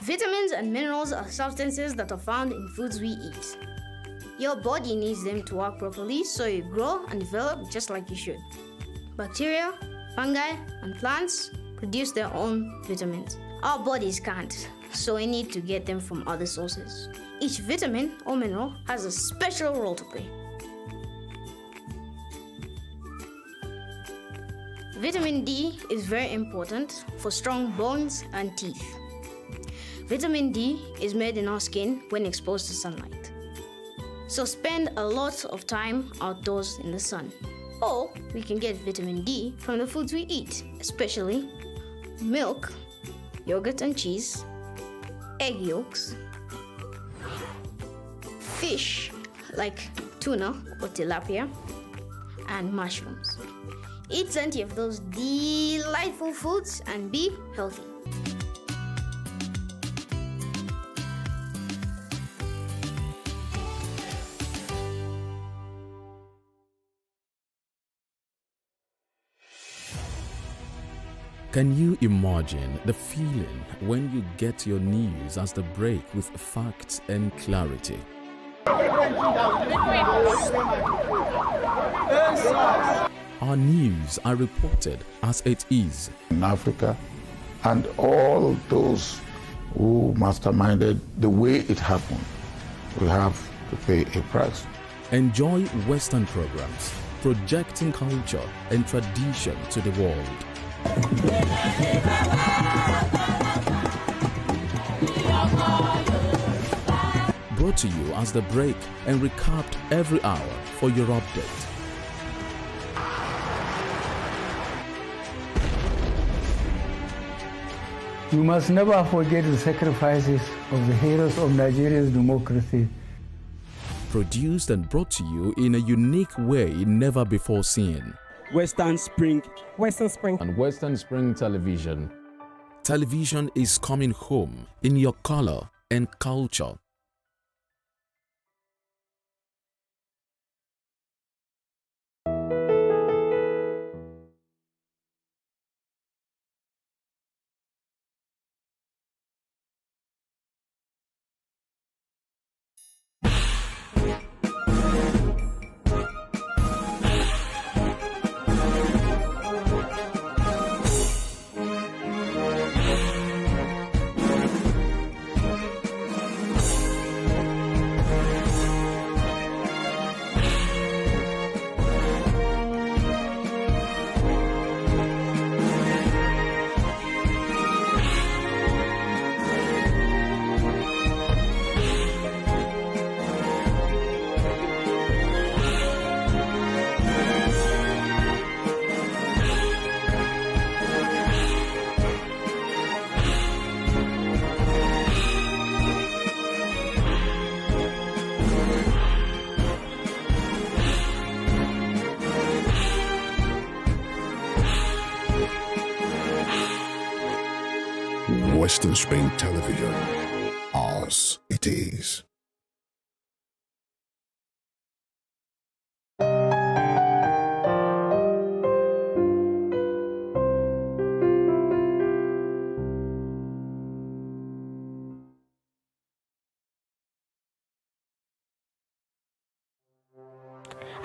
Vitamins and minerals are substances that are found in foods we eat. Your body needs them to work properly so you grow and develop just like you should. Bacteria, fungi, and plants produce their own vitamins. Our bodies can't, so we need to get them from other sources. Each vitamin or mineral has a special role to play. Vitamin D is very important for strong bones and teeth. Vitamin D is made in our skin when exposed to sunlight. So spend a lot of time outdoors in the sun. Or we can get vitamin D from the foods we eat, especially milk, yogurt and cheese, egg yolks, fish like tuna or tilapia, and mushrooms. Eat plenty of those delightful foods and be healthy. Can you imagine the feeling when you get your news as the break with facts and clarity? Our news are reported as it is. In Africa, and all those who masterminded the way it happened, we have to pay a price. Enjoy Western programs, projecting culture and tradition to the world. Brought to you as the break and recapped every hour for your update. We must never forget the sacrifices of the heroes of Nigeria's democracy. Produced and brought to you in a unique way never before seen. Western Spring. Western Spring. And Western Spring Television. Television is coming home in your color and culture. Western Spring Television. Ours it is.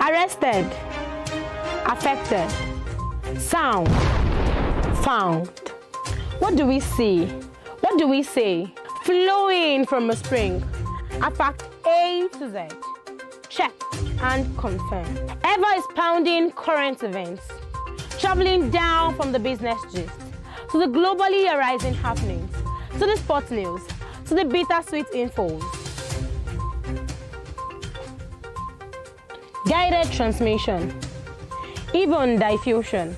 Arrested, affected, sound, found. What do we see? What do we say? Flowing from a spring. A fact A to Z. Check. and confirm. Eva is pounding current events, traveling down from the business gist to the globally arising happenings, to the sports news, to the bittersweet infos. Guided transmission, even diffusion,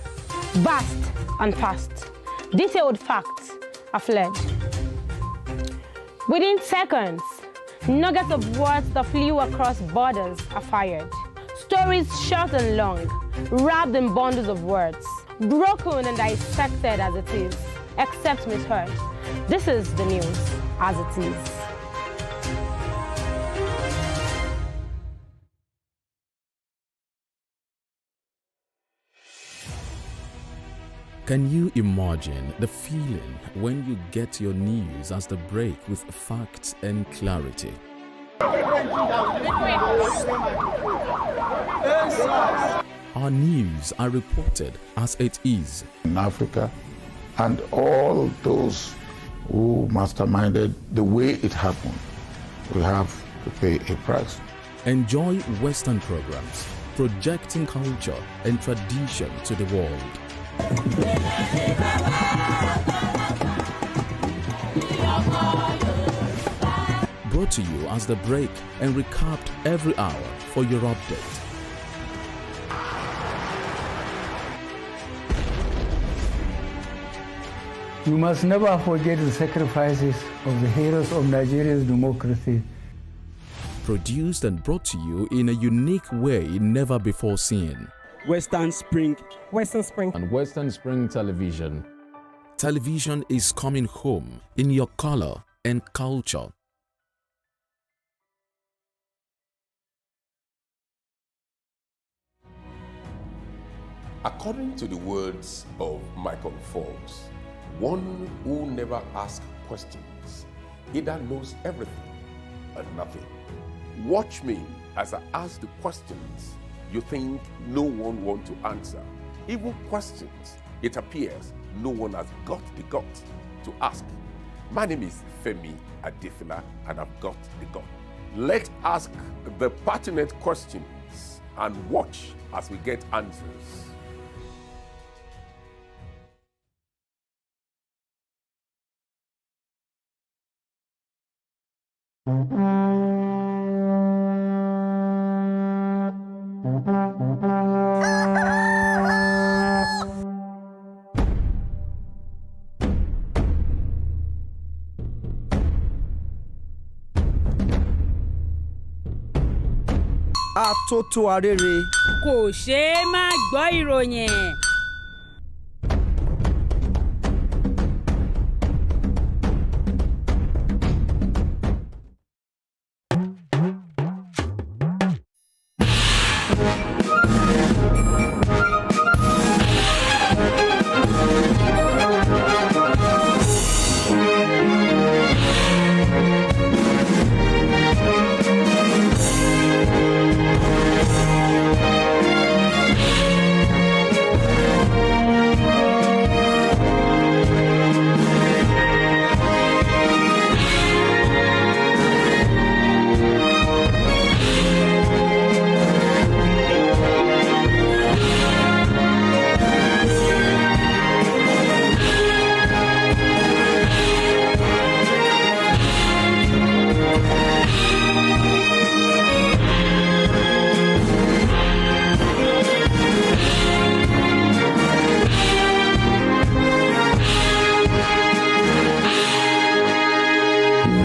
vast and fast, detailed facts are fled. Within seconds, nuggets of words that flew across borders are fired. Stories short and long, wrapped in bundles of words, broken and dissected as it is, except misheard. This is the news as it is. Can you imagine the feeling when you get your news as they break with facts and clarity? Our news are reported as it is. In Africa, and all those who masterminded the way it happened, we have to pay a price. Enjoy Western programs, projecting culture and tradition to the world. Brought to you as the break and recapped every hour for your update. You must never forget the sacrifices of the heroes of Nigeria's democracy. Produced and brought to you in a unique way never before seen. Western Spring. Western Spring. And Western Spring Television. Television is coming home in your color and culture. According to the words of Michael Forbes, one who never asks questions either knows everything or nothing. Watch me as I ask the questions you think no one wants to answer. Even questions it appears no one has got the guts to ask. My name is Femi Adefila and I've got the gut. Let's ask the pertinent questions and watch as we get answers. Àtótó arére. Kò ṣeé má gbọ́ ìròyìn.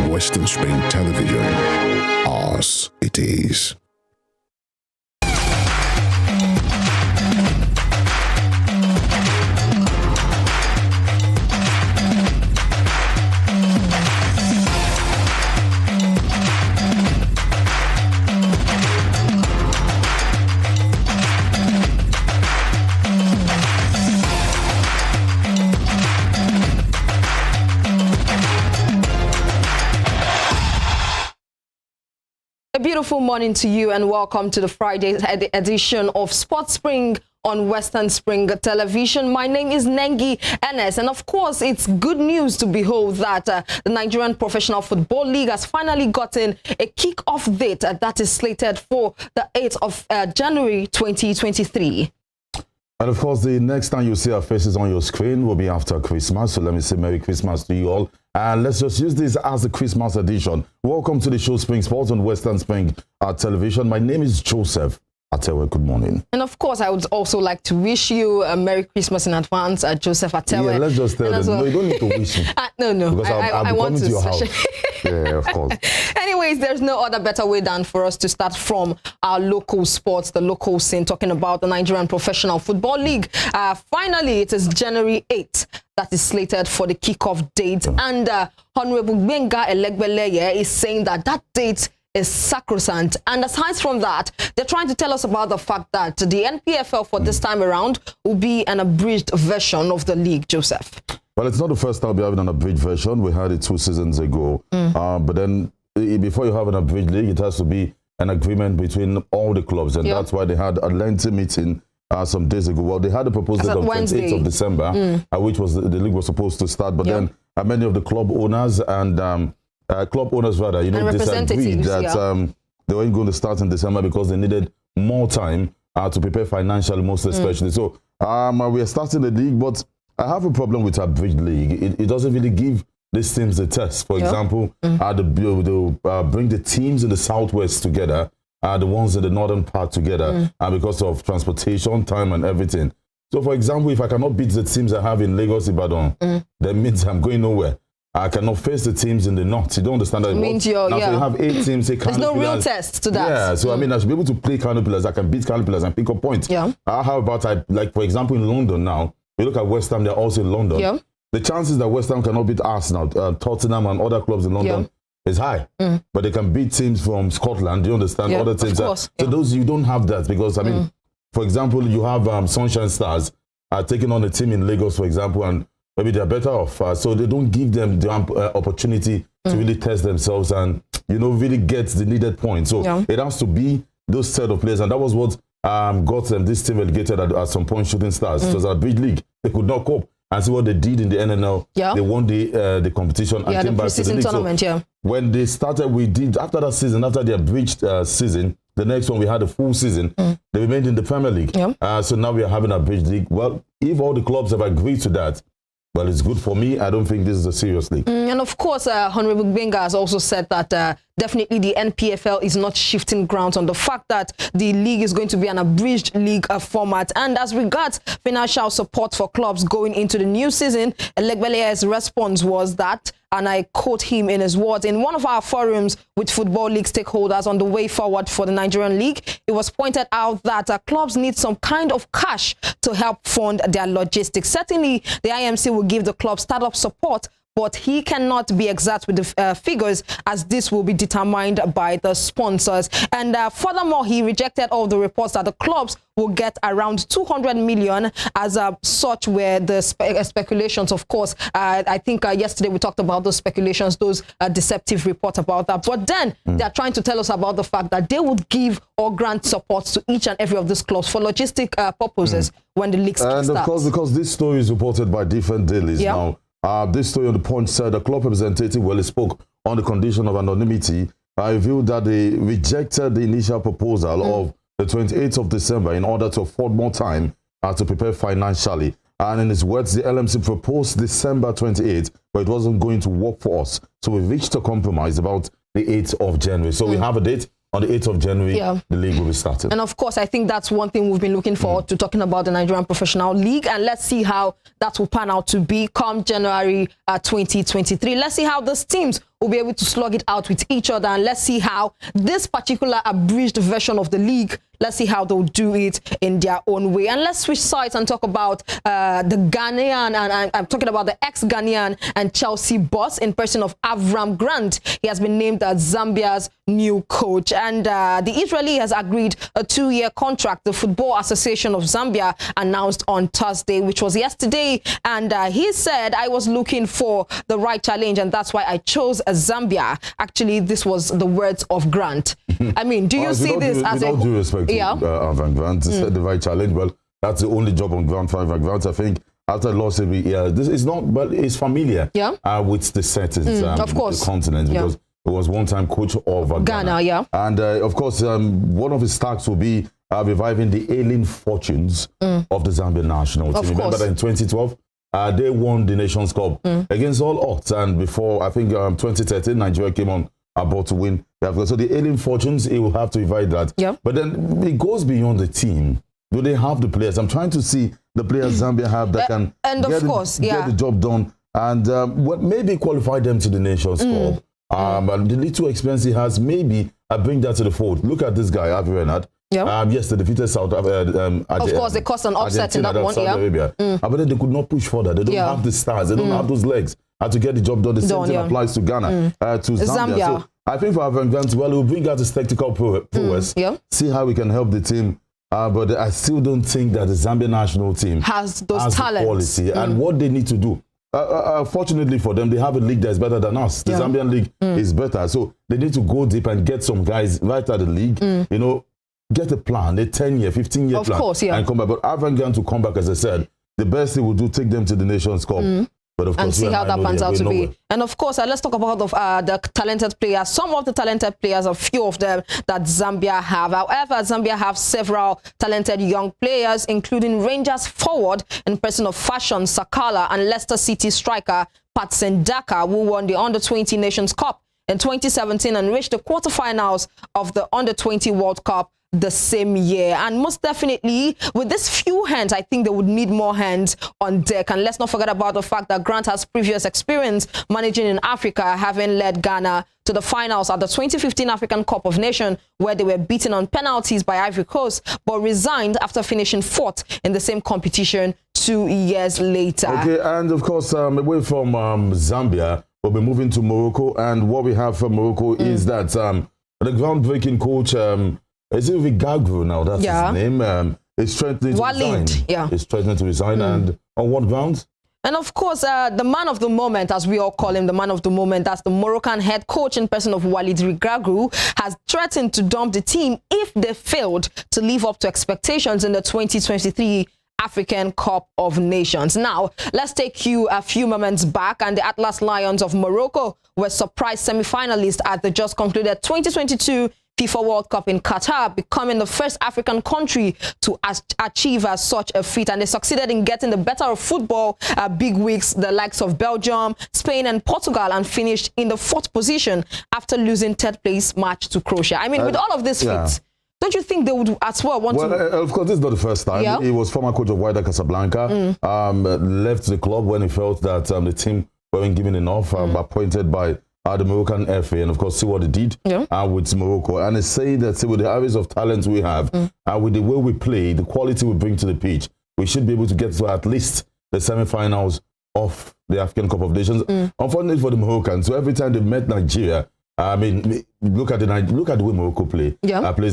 Western Spring Television. Ours it is. A beautiful morning to you and welcome to the Friday edition of Sports Spring on Western Spring Television. My name is Nengi Enes, and of course, it's good news to behold that the Nigerian Professional Football League has finally gotten a kick-off date that is slated for the 8th of January 2023. And of course, the next time you see our faces on your screen will be after Christmas. So let me say Merry Christmas to you all. And let's just use this as the Christmas edition. Welcome to the show Spring Sports on Western Spring Television. My name is Joseph Atewe. Good morning. And of course, I would also like to wish you a Merry Christmas in advance, Joseph Atewe. Yeah, let's just tell them. Well. No, you don't need to wish me. No. Because I want to your house. Yeah, of course. Anyways, there's no other better way than for us to start from our local sports, the local scene, talking about the Nigerian Professional Football League. Finally, it is January 8th that is slated for the kickoff date. And Honorable Gbenga Elegbeleye is saying that date is sacrosanct. And aside from that, they're trying to tell us about the fact that the NPFL for this time around will be an abridged version of the league, Joseph. Well, it's not the first time we're having an abridged version. We had it 2 seasons ago. But then before you have an abridged league, it has to be an agreement between all the clubs. And that's why they had a lengthy meeting some days ago. Well, they had a proposal on 28th of December, which was the league was supposed to start. But then many of the club owners and disagreed that they weren't going to start in December because they needed more time to prepare financially, most especially. So we are starting the league, but I have a problem with abridged league. It doesn't really give these teams a test. For example, they'll bring the teams in the southwest together, the ones in the northern part together, because of transportation, time, and everything. So, for example, if I cannot beat the teams I have in Lagos, Ibadan, that means I'm going nowhere. I cannot face the teams in the north. You don't understand that? It means you're, now, so you have 8 teams. There's no real test to that. Yeah, so I mean, I should be able to play Kano Pillars. I can beat Kano Pillars and pick up points. Yeah. How about, like, for example, in London now, we look at West Ham, they're also in London. Yeah. The chances that West Ham cannot beat Arsenal, Tottenham, and other clubs in London is high. But they can beat teams from Scotland. Do you understand? Other teams. So those, you don't have that because, I mean, for example, you have Sunshine Stars taking on a team in Lagos, for example, and maybe they're better off. So they don't give them the opportunity to really test themselves and, really get the needed points. So it has to be those set of players. And that was what got them this team relegated at some point, Shooting Stars. It was a big league. They could not cope. And see what they did in the NNL. They won the competition and came back to the league. Tournament, when they started, after that season, after the abridged season, the next one we had a full season. They remained in the Premier League. So now we are having a abridged league. Well, if all the clubs have agreed to that, well, it's good for me. I don't think this is a serious league. And of course, Honorable Gbenga has also said that definitely the NPFL is not shifting grounds on the fact that the league is going to be an abridged league format. And as regards financial support for clubs going into the new season, Elegbeleye's response was that, and I quote him in his words, in one of our forums with Football League stakeholders on the way forward for the Nigerian League, it was pointed out that clubs need some kind of cash to help fund their logistics. Certainly, the IMC will give the club startup support, but he cannot be exact with the figures as this will be determined by the sponsors. And furthermore, he rejected all the reports that the clubs will get around 200 million as such were the speculations, of course. I think yesterday we talked about those speculations, those deceptive reports about that. But then they're trying to tell us about the fact that they would give or grant support to each and every of these clubs for logistic purposes when the league starts. And of course, because this story is reported by different dailies now, this story on the Punch said the club representative, he spoke on the condition of anonymity. I revealed that they rejected the initial proposal of the 28th of December in order to afford more time to prepare financially. And in his words, the LMC proposed December 28th, but it wasn't going to work for us. So we reached a compromise about the 8th of January. So we have a date. On the 8th of January, the league will be started. And of course, I think that's one thing we've been looking forward to, talking about the Nigerian Professional League. And let's see how that will pan out to be come January 2023. Let's see how those teams will be able to slug it out with each other. And let's see how this particular abridged version of the league, let's see how they'll do it in their own way. And let's switch sides and talk about the Ghanaian, and I'm talking about the ex-Ghanaian and Chelsea boss in person of Avram Grant. He has been named as Zambia's new coach. And the Israeli has agreed a 2-year contract. The Football Association of Zambia announced on Thursday, which was yesterday. And he said, I was looking for the right challenge, and that's why I chose Zambia. Actually, this was the words of Grant. I mean, do you see this as with all due respect to Avram Grant, the right challenge? Well, That's the only job on ground 5 grounds. I think after loss, this is not, but it's familiar with the settings, of course, the continent, because it was one-time coach of Ghana. And of course, one of his tasks will be reviving the ailing fortunes of the Zambian national team. Remember that in 2012, they won the Nations Cup against all odds, and before, I think 2013, Nigeria came on about to win. So the ailing fortunes, he will have to revive that. But then it goes beyond the team. Do they have the players? I'm trying to see the players Zambia have that can get the job done and what maybe qualify them to the Nations Cup. But the little experience he has, maybe I bring that to the fold. Look at this guy, Avi Renard. Yes, they defeated South Africa. Of course, they caused an upset in that one. Saudi Arabia. But then they could not push further. They don't have the stars. They don't have those legs to get the job done. The same thing applies to Ghana, to Zambia. So I think for Avi Renard, we'll bring out his technical prowess, see how we can help the team. But I still don't think that the Zambian national team has those talents, quality, and what they need to do. Fortunately for them, they have a league that's better than us. The Zambian league is better, so they need to go deep and get some guys right out of the league. You know, get a plan, a 10-year, 15-year plan, and come back. But Avangan to come back, as I said, the best thing would do take them to the Nations Cup. But of course, and see how that pans out to be. And of course, let's talk about the talented players. Some of the talented players, a few of them that Zambia have. However, Zambia have several talented young players, including Rangers forward in person of Fashion Sakala and Leicester City striker Patson Daka, who won the Under-20 Nations Cup in 2017 and reached the quarterfinals of the Under-20 World Cup the same year. And most definitely, with this few hands, I think they would need more hands on deck. And let's not forget about the fact that Grant has previous experience managing in Africa, having led Ghana to the finals at the 2015 African Cup of Nations, where they were beaten on penalties by Ivory Coast, but resigned after finishing 4th in the same competition 2 years later. Okay, and of course, away from Zambia, we'll be moving to Morocco. And what we have from Morocco is that the groundbreaking coach, is it Vigagro now? That's his name. It's threatening to resign. It's threatening to resign. And on what grounds? And of course, the man of the moment, as we all call him, the man of the moment, that's the Moroccan head coach in person of Walid Regragou, has threatened to dump the team if they failed to live up to expectations in the 2023 African Cup of Nations. Now, let's take you a few moments back, and the Atlas Lions of Morocco were surprise semi-finalists at the just concluded 2022 FIFA World Cup in Qatar, becoming the first African country to achieve such a feat. And they succeeded in getting the better of football big wigs, the likes of Belgium, Spain and Portugal, and finished in the 4th position after losing 3rd place match to Croatia. I mean, with all of this feats, don't you think they would as well want to... Well, of course, this is not the first time. He was former coach of Wydad Casablanca, left the club when he felt that the team weren't given enough, appointed by the Moroccan FA, and of course, see what they did with Morocco. And it's saying that with the areas of talent we have, and with the way we play, the quality we bring to the pitch, we should be able to get to at least the semi-finals of the African Cup of Nations. Unfortunately for the Moroccans, so every time they met Nigeria, I mean, look at the way Morocco plays,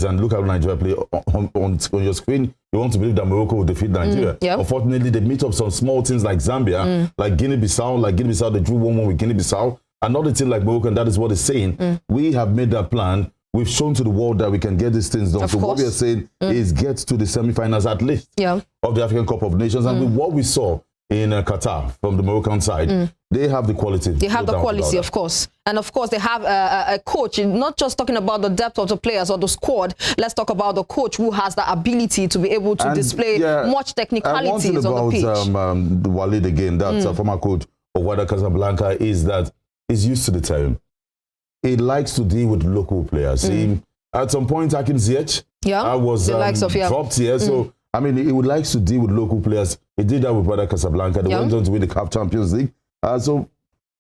and look at Nigeria play on your screen. You want to believe that Morocco will defeat Nigeria. Unfortunately, they meet up some small teams like Zambia, like Guinea-Bissau. They drew 1-1 with Guinea-Bissau. Another thing like Morocco, and that is what it's saying. We have made that plan. We've shown to the world that we can get these things done. So what we are saying is get to the semi-finals at least of the African Cup of Nations. And with what we saw in Qatar from the Moroccan side, they have the quality. They have the quality, of course. And of course, they have a coach, not just talking about the depth of the players or the squad. Let's talk about the coach who has the ability to be able to display much technicalities on the pitch. Walid again, that's a former coach of Wydad Casablanca, is that he's used to the term. He likes to deal with local players. He, at some point, Hakim Ziyech was dropped here. So, I mean, he would like to deal with local players. He did that with Wydad Casablanca. They went on to win the CAF Champions League. So,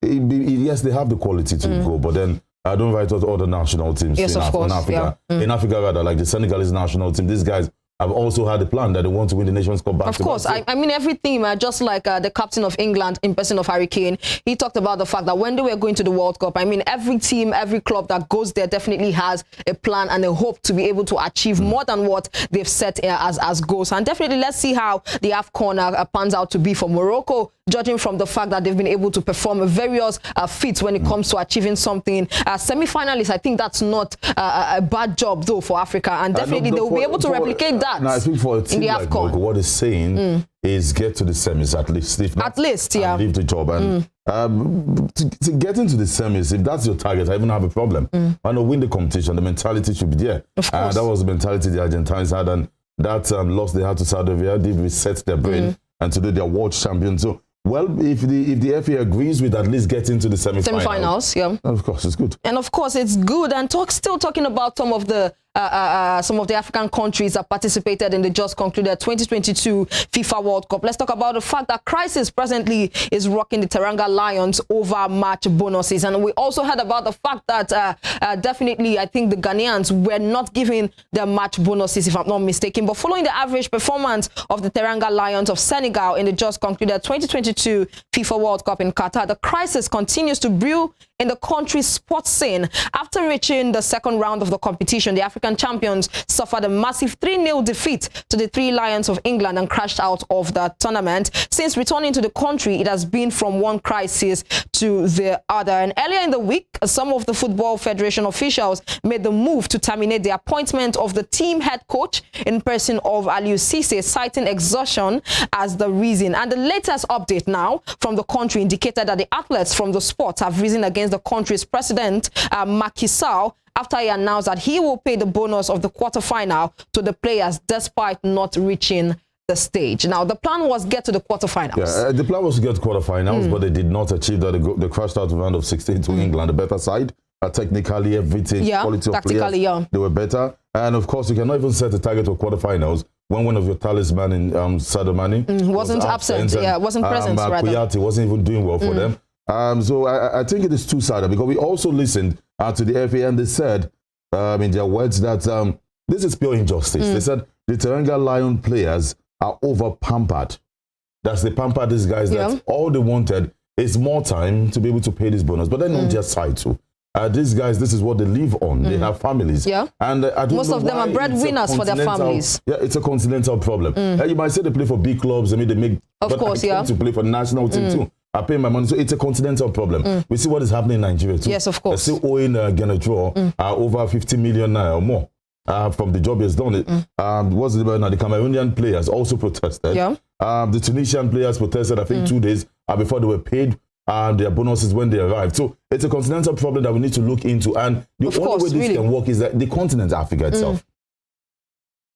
yes, they have the quality to go. But then, I don't write out all the national teams in Africa. In Africa, rather, like the Senegalese national team, these guys have also had a plan that they want to win the Nations Cup back to back. Of course, I mean, every team, just like the captain of England in person of Harry Kane, he talked about the fact that when they were going to the World Cup, I mean, every team, every club that goes there definitely has a plan and a hope to be able to achieve more than what they've set as goals. And definitely, let's see how the AFCON pans out to be for Morocco. judging from the fact that they've been able to perform various feats when it comes to achieving something. Semi-finalists, I think that's not a bad job, though, for Africa. And definitely they will be able to replicate that I think for a team like Morocco, what it's saying is get to the semis at least. If not, at least, yeah. Leave the job. And to get into the semis, if that's your target, I even have a problem. Why not win the competition? The mentality should be there. Of course. That was the mentality the Argentines had. And that loss they had to Saudi Arabia did reset their brain. And today they're world champions. So, well, if the FA agrees with at least getting to the semi-finals, yeah, of course it's good. And of course it's good. And still talking about some of the African countries that participated in the just concluded 2022 FIFA World Cup. Let's talk about the fact that crisis presently is rocking the Teranga Lions over match bonuses. And we also heard about the fact that definitely I think the Ghanaians were not given their match bonuses, if I'm not mistaken. But following the average performance of the Teranga Lions of Senegal in the just concluded 2022 FIFA World Cup in Qatar, the crisis continues to brew in the country's sports scene. After reaching the second round of the competition, the African champions suffered a massive 3-0 defeat to the Three Lions of England and crashed out of the tournament. Since returning to the country, it has been from one crisis to the other. And earlier in the week, some of the Football Federation officials made the move to terminate the appointment of the team head coach in person of Aliou Cissé, citing exhaustion as the reason. And the latest update now from the country indicated that the athletes from the sport have risen against the country's president, Macky Sall, after he announced that he will pay the bonus of the quarterfinal to the players despite not reaching the stage. Now, the plan was get to the quarterfinals. Yeah, the plan was to get to quarterfinals, but they did not achieve that. They crashed out of round of 16 to England, the better side. Technically, everything, quality of players, they were better. And of course, you cannot even set a target for quarterfinals when one of your talisman in Sadio Mane wasn't absent. Wasn't present. Kouyaté wasn't even doing well for them. So I think it is two-sided, because we also listened to the FA and they said, in their words, that this is pure injustice. They said the Teranga Lion players are over-pampered. That's they pampered these guys that all they wanted is more time to be able to pay this bonus. But then on their side too. These guys, this is what they live on. They have families. And I don't Most know of them are breadwinners for their families. Yeah, it's a continental problem. You might say they play for big clubs. I mean, they make... Of course, I to play for the national team too. I pay my money. So it's a continental problem. We see what is happening in Nigeria too. Yes, of course. They're still owing Genedraw over 50 million naira or more from the job he has done it. What's it about now? The Cameroonian players also protested. The Tunisian players protested, I think, 2 days before they were paid their bonuses when they arrived. So it's a continental problem that we need to look into. And the only way this can work is that the continent, Africa itself.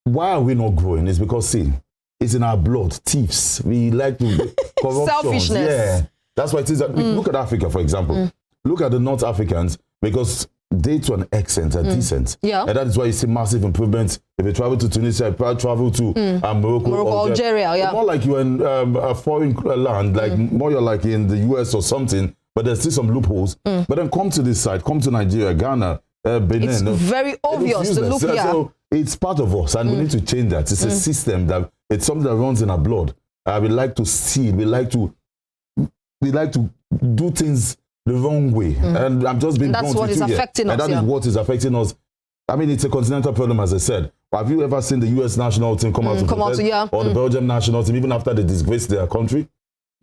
Why are we not growing? It's because, see, it's in our blood, thieves. We like to selfishness. Yeah, that's why it is. Look at Africa, for example. Look at the North Africans, because they to an extent are decent. And that is why you see massive improvements. If you travel to Tunisia, you probably travel to Morocco, Algeria. More like you're in a foreign land, like more you're like in the US or something, but there's still some loopholes. But then come to this side, come to Nigeria, Ghana, Benin. It's very obvious, the loop here. So it's part of us, and we need to change that. It's a system that it's something that runs in our blood. We like to steal. We like to do things the wrong way. And I'm just being that's what is affecting us. And that is what is affecting us. I mean, it's a continental problem, as I said. Have you ever seen the U.S. national team come out to protest? Or the Belgium national team, even after they disgrace their country?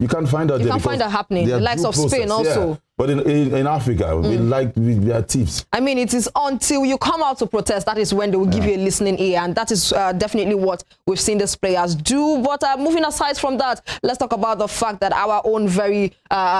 You can't find that. You can't find that happening. The likes of Spain also. But in Africa, we are thieves. I mean, it is until you come out to protest, that is when they will give you a listening ear. And that is definitely what we've seen these players do. But moving aside from that, let's talk about the fact that our own very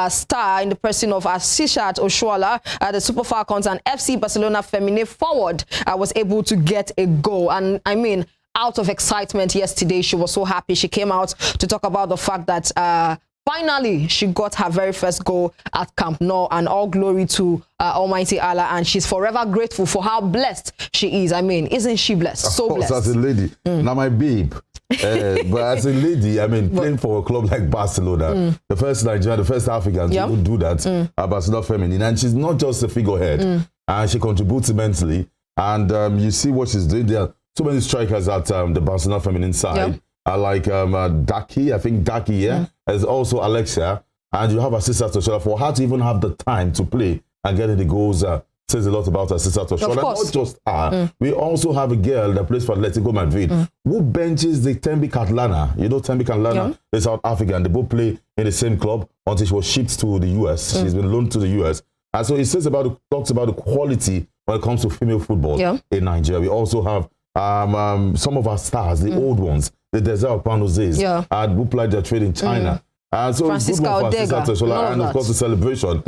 star in the person of Asishat Oshoala, the Super Falcons and FC Barcelona Feminine forward, was able to get a goal. And I mean, out of excitement yesterday, she was so happy. She came out to talk about the fact that finally, she got her very first goal at Camp Nou, and all glory to Almighty Allah, and she's forever grateful for how blessed she is. I mean, isn't she blessed? So blessed. As a lady, now my babe. But as a lady, I mean, playing for a club like Barcelona, the first Nigerian, the first Africans who would do that at Barcelona Feminine, and she's not just a figurehead, and she contributes immensely. And you see what she's doing there. So many strikers at the Barcelona Feminine side. Like Daki, I think Daki, There's also Alexia, and you have Asisat Oshoala for her to even have the time to play and get the goals says a lot about her sister Toshola. Not just her. We also have a girl that plays for Atletico Madrid who benches the Tembi Catlana. You know Tembi Catlana is South Africa, and they both play in the same club until she was shipped to the US. She's been loaned to the US. And so it talks about the quality when it comes to female football in Nigeria. We also have some of our stars, the old ones, the Desire Panozes, who played their trade in China. So Francisca good one for Odega, Toshola, and of course the celebration,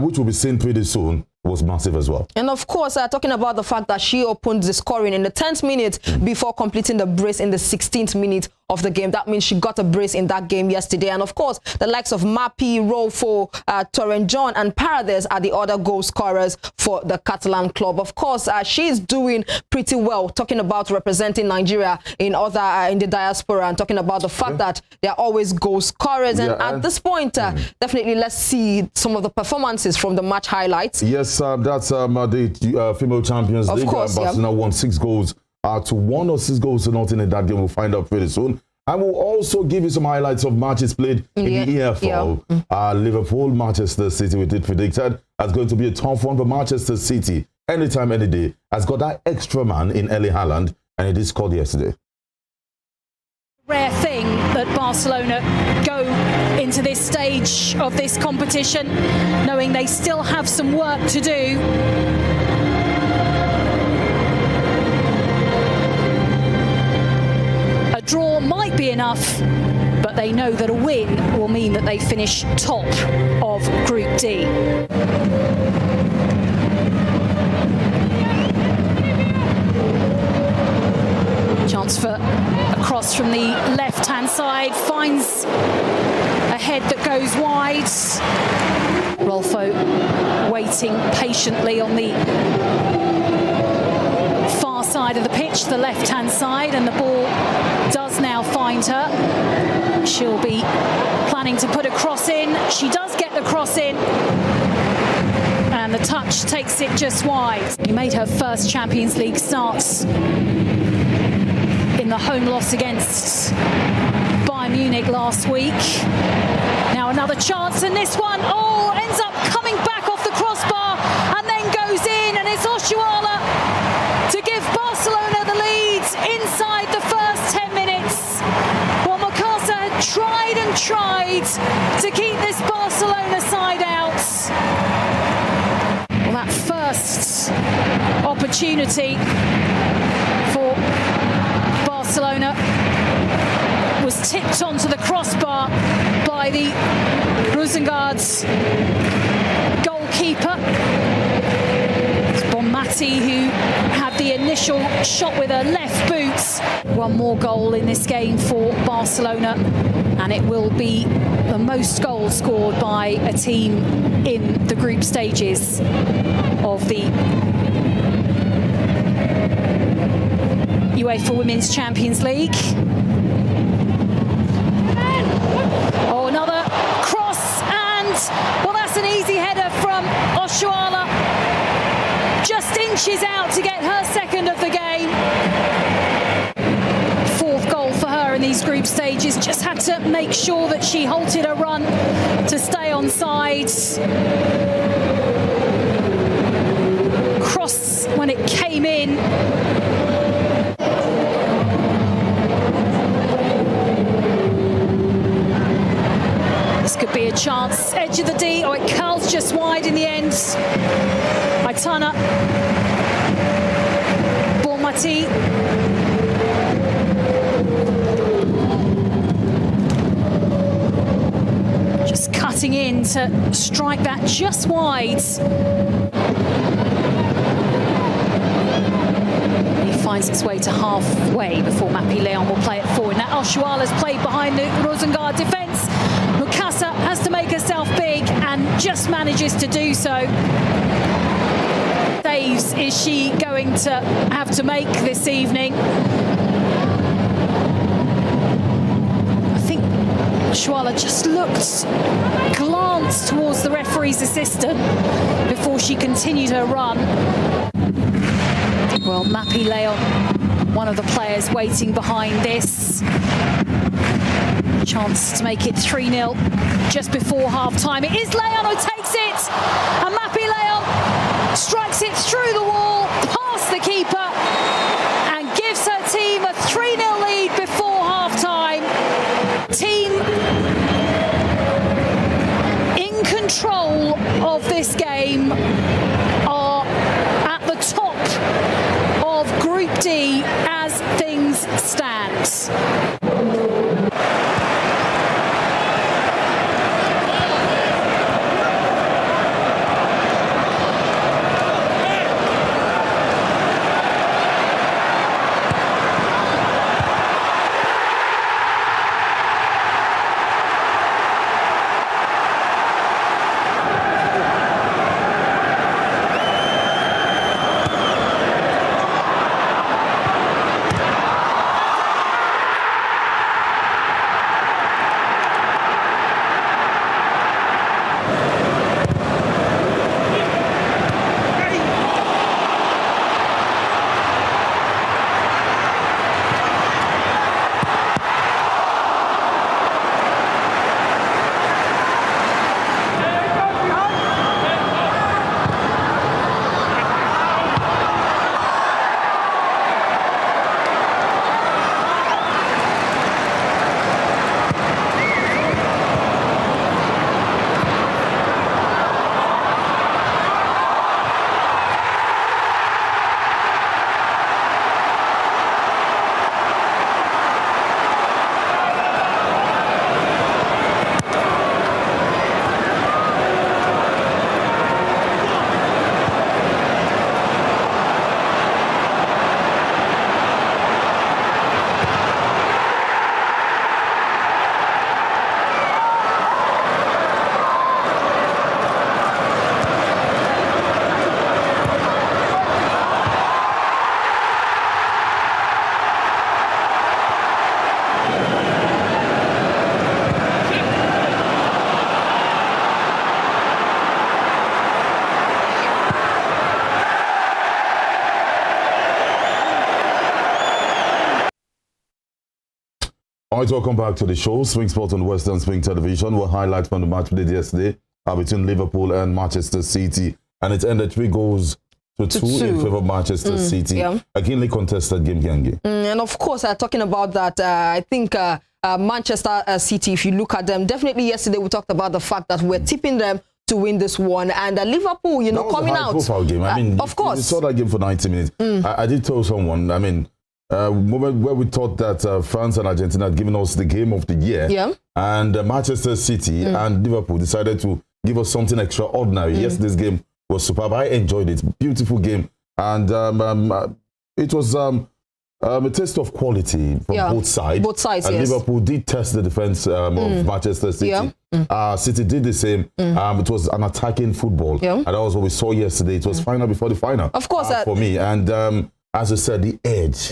which will be seen pretty soon, was massive as well. And of course, talking about the fact that she opened the scoring in the 10th minute before completing the brace in the 16th minute of the game. That means she got a brace in that game yesterday. And of course, the likes of Mappy, Rolfo, Torrenjon and Paredes are the other goal scorers for the Catalan club. Of course, she's doing pretty well, talking about representing Nigeria in the diaspora, and talking about the fact that they're always goal scorers. And at this point, definitely let's see some of the performances from the match highlights. Yes, that's the female Champions League. Of course, Barcelona won 6 goals to 1 or 6 goals to nothing in that game. We'll find out pretty soon. And we'll also give you some highlights of matches played in the EFL. Liverpool, Manchester City, we did predicted, that's going to be a tough one, but Manchester City, anytime, any day, has got that extra man in Erling Haaland, and it is scored yesterday. Rare thing that Barcelona go into this stage of this competition knowing they still have some work to do. A draw might be enough, but they know that a win will mean that they finish top of Group D. Chance for a cross from the left-hand side, finds a head that goes wide. Rolfo waiting patiently on the far side of the pitch, the left-hand side, and the ball does now find her. She'll be planning to put a cross in. She does get the cross in, and the touch takes it just wide. She made her first Champions League starts in the home loss against Bayern Munich last week. Now another chance, and this one, ends up coming back off the crossbar and then goes in, and it's Oshuala to give Barcelona the lead inside the first 10 minutes. Well, Mikasa had tried and tried to keep this Barcelona side out. Well, that first opportunity for Barcelona was tipped onto the crossbar by the Rosengard's goalkeeper. It's Bonmati who had the initial shot with her left boot. One more goal in this game for Barcelona, and it will be the most goals scored by a team in the group stages of the UEFA Women's Champions League. Another cross, and well, that's an easy header from Oshuala. Just inches out to get her second of the game. 4th goal for her in these group stages. Just had to make sure that she halted her run to stay on side. Cross when it came in. Could be a chance. Edge of the D. It curls just wide in the end. Aitana Bonmati. Just cutting in to strike that just wide. He finds its way to halfway before Mappy Leon will play it forward. Now Oshuala's played behind the Rosengard defence. Mukasa has to make herself big and just manages to do so. Saves is she going to have to make this evening? I think Oshuala just glanced towards the referee's assistant before she continued her run. Well, Mappy Leon, one of the players waiting behind this. Chance to make it 3-0 just before half-time. It is Leon who takes it, and Mappy Leon strikes it game are at the top of Group D as things stand. All right, welcome back to the show. Swing Sports on Western Swing Television. We'll highlight from the match we did yesterday between Liverpool and Manchester City. And it ended 3-2 in favor of Manchester City. Yeah. A keenly contested game, Gengi. And of course, talking about that, I think Manchester City, if you look at them, definitely yesterday we talked about the fact that we're tipping them to win this one. And Liverpool, you know, coming out. That was a high-profile game. I mean, of course. You saw that game for 90 minutes. I did tell someone, I mean, moment where we thought that France and Argentina had given us the game of the year, and Manchester City and Liverpool decided to give us something extraordinary. Yes, this game was superb. I enjoyed it. Beautiful game. And it was a test of quality from both sides. Both sides, and yes. Liverpool did test the defense of Manchester City. City did the same. It was an attacking football. And that was what we saw yesterday. It was final before the final. Of course. For me. And as I said, the edge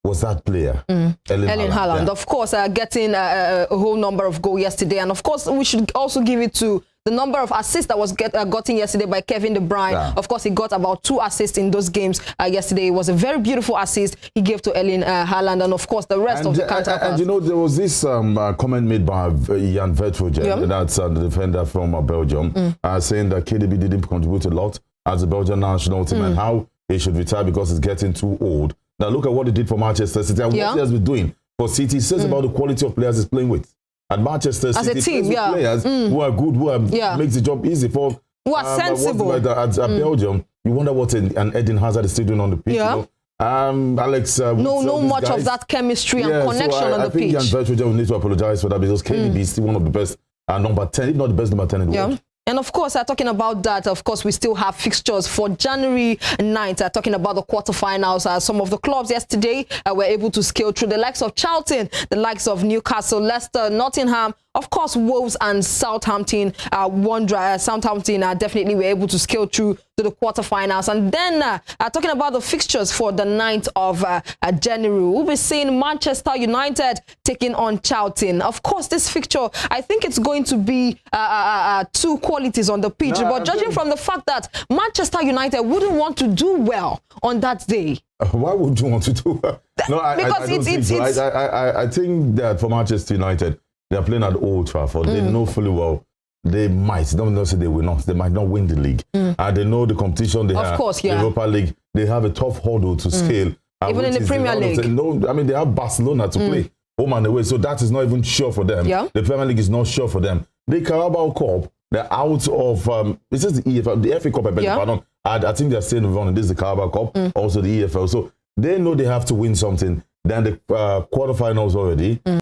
was that player, Erling Haaland. Of course, getting a whole number of goals yesterday. And of course, we should also give it to the number of assists that was gotten yesterday by Kevin De Bruyne. Of course, he got about 2 assists in those games yesterday. It was a very beautiful assist he gave to Erling Haaland. And of course, the rest of the counterpart. And you know, there was this comment made by Jan Vertonghen, that's the defender from Belgium, saying that KDB didn't contribute a lot as the Belgian national team and how he should retire because he's getting too old. Now look at what he did for Manchester City and what he has been doing for City. It says about the quality of players he's playing with. And Manchester City as a team, players who are good, who makes the job easy for who are sensible. At Belgium, you wonder what an Eden Hazard is still doing on the pitch. You know? Alex, no much of that chemistry and connection on the pitch. I think Jan Vertonghen will need to apologize for that because KDB is still one of the best number 10, if not the best number 10 in the world. And of course, talking about that, of course, we still have fixtures for January 9th. Talking about the quarterfinals, some of the clubs yesterday were able to scale through the likes of Charlton, the likes of Newcastle, Leicester, Nottingham. Of course, Wolves and Southampton Southampton definitely were able to scale through to the quarterfinals. And then talking about the fixtures for the 9th of January, we'll be seeing Manchester United taking on Charlton. Of course, this fixture, I think it's going to be 2 qualities on the pitch. But judging from the fact that Manchester United wouldn't want to do well on that day. Why would you want to do well? No, because I think that for Manchester United, they are playing at Old Trafford. They know fully well they might. Don't say they will not. They might not win the league. They know the competition they have. Of course, the Europa League. They have a tough hurdle to scale. Even in the Premier League. No, I mean, they have Barcelona to play home and away. So that is not even sure for them. The Premier League is not sure for them. The Carabao Cup, They're out of, this is the EFL, the FA Cup, I beg your pardon. I think they're staying on. This is the Carabao Cup, also the EFL. So they know they have to win something. Then the quarterfinals already.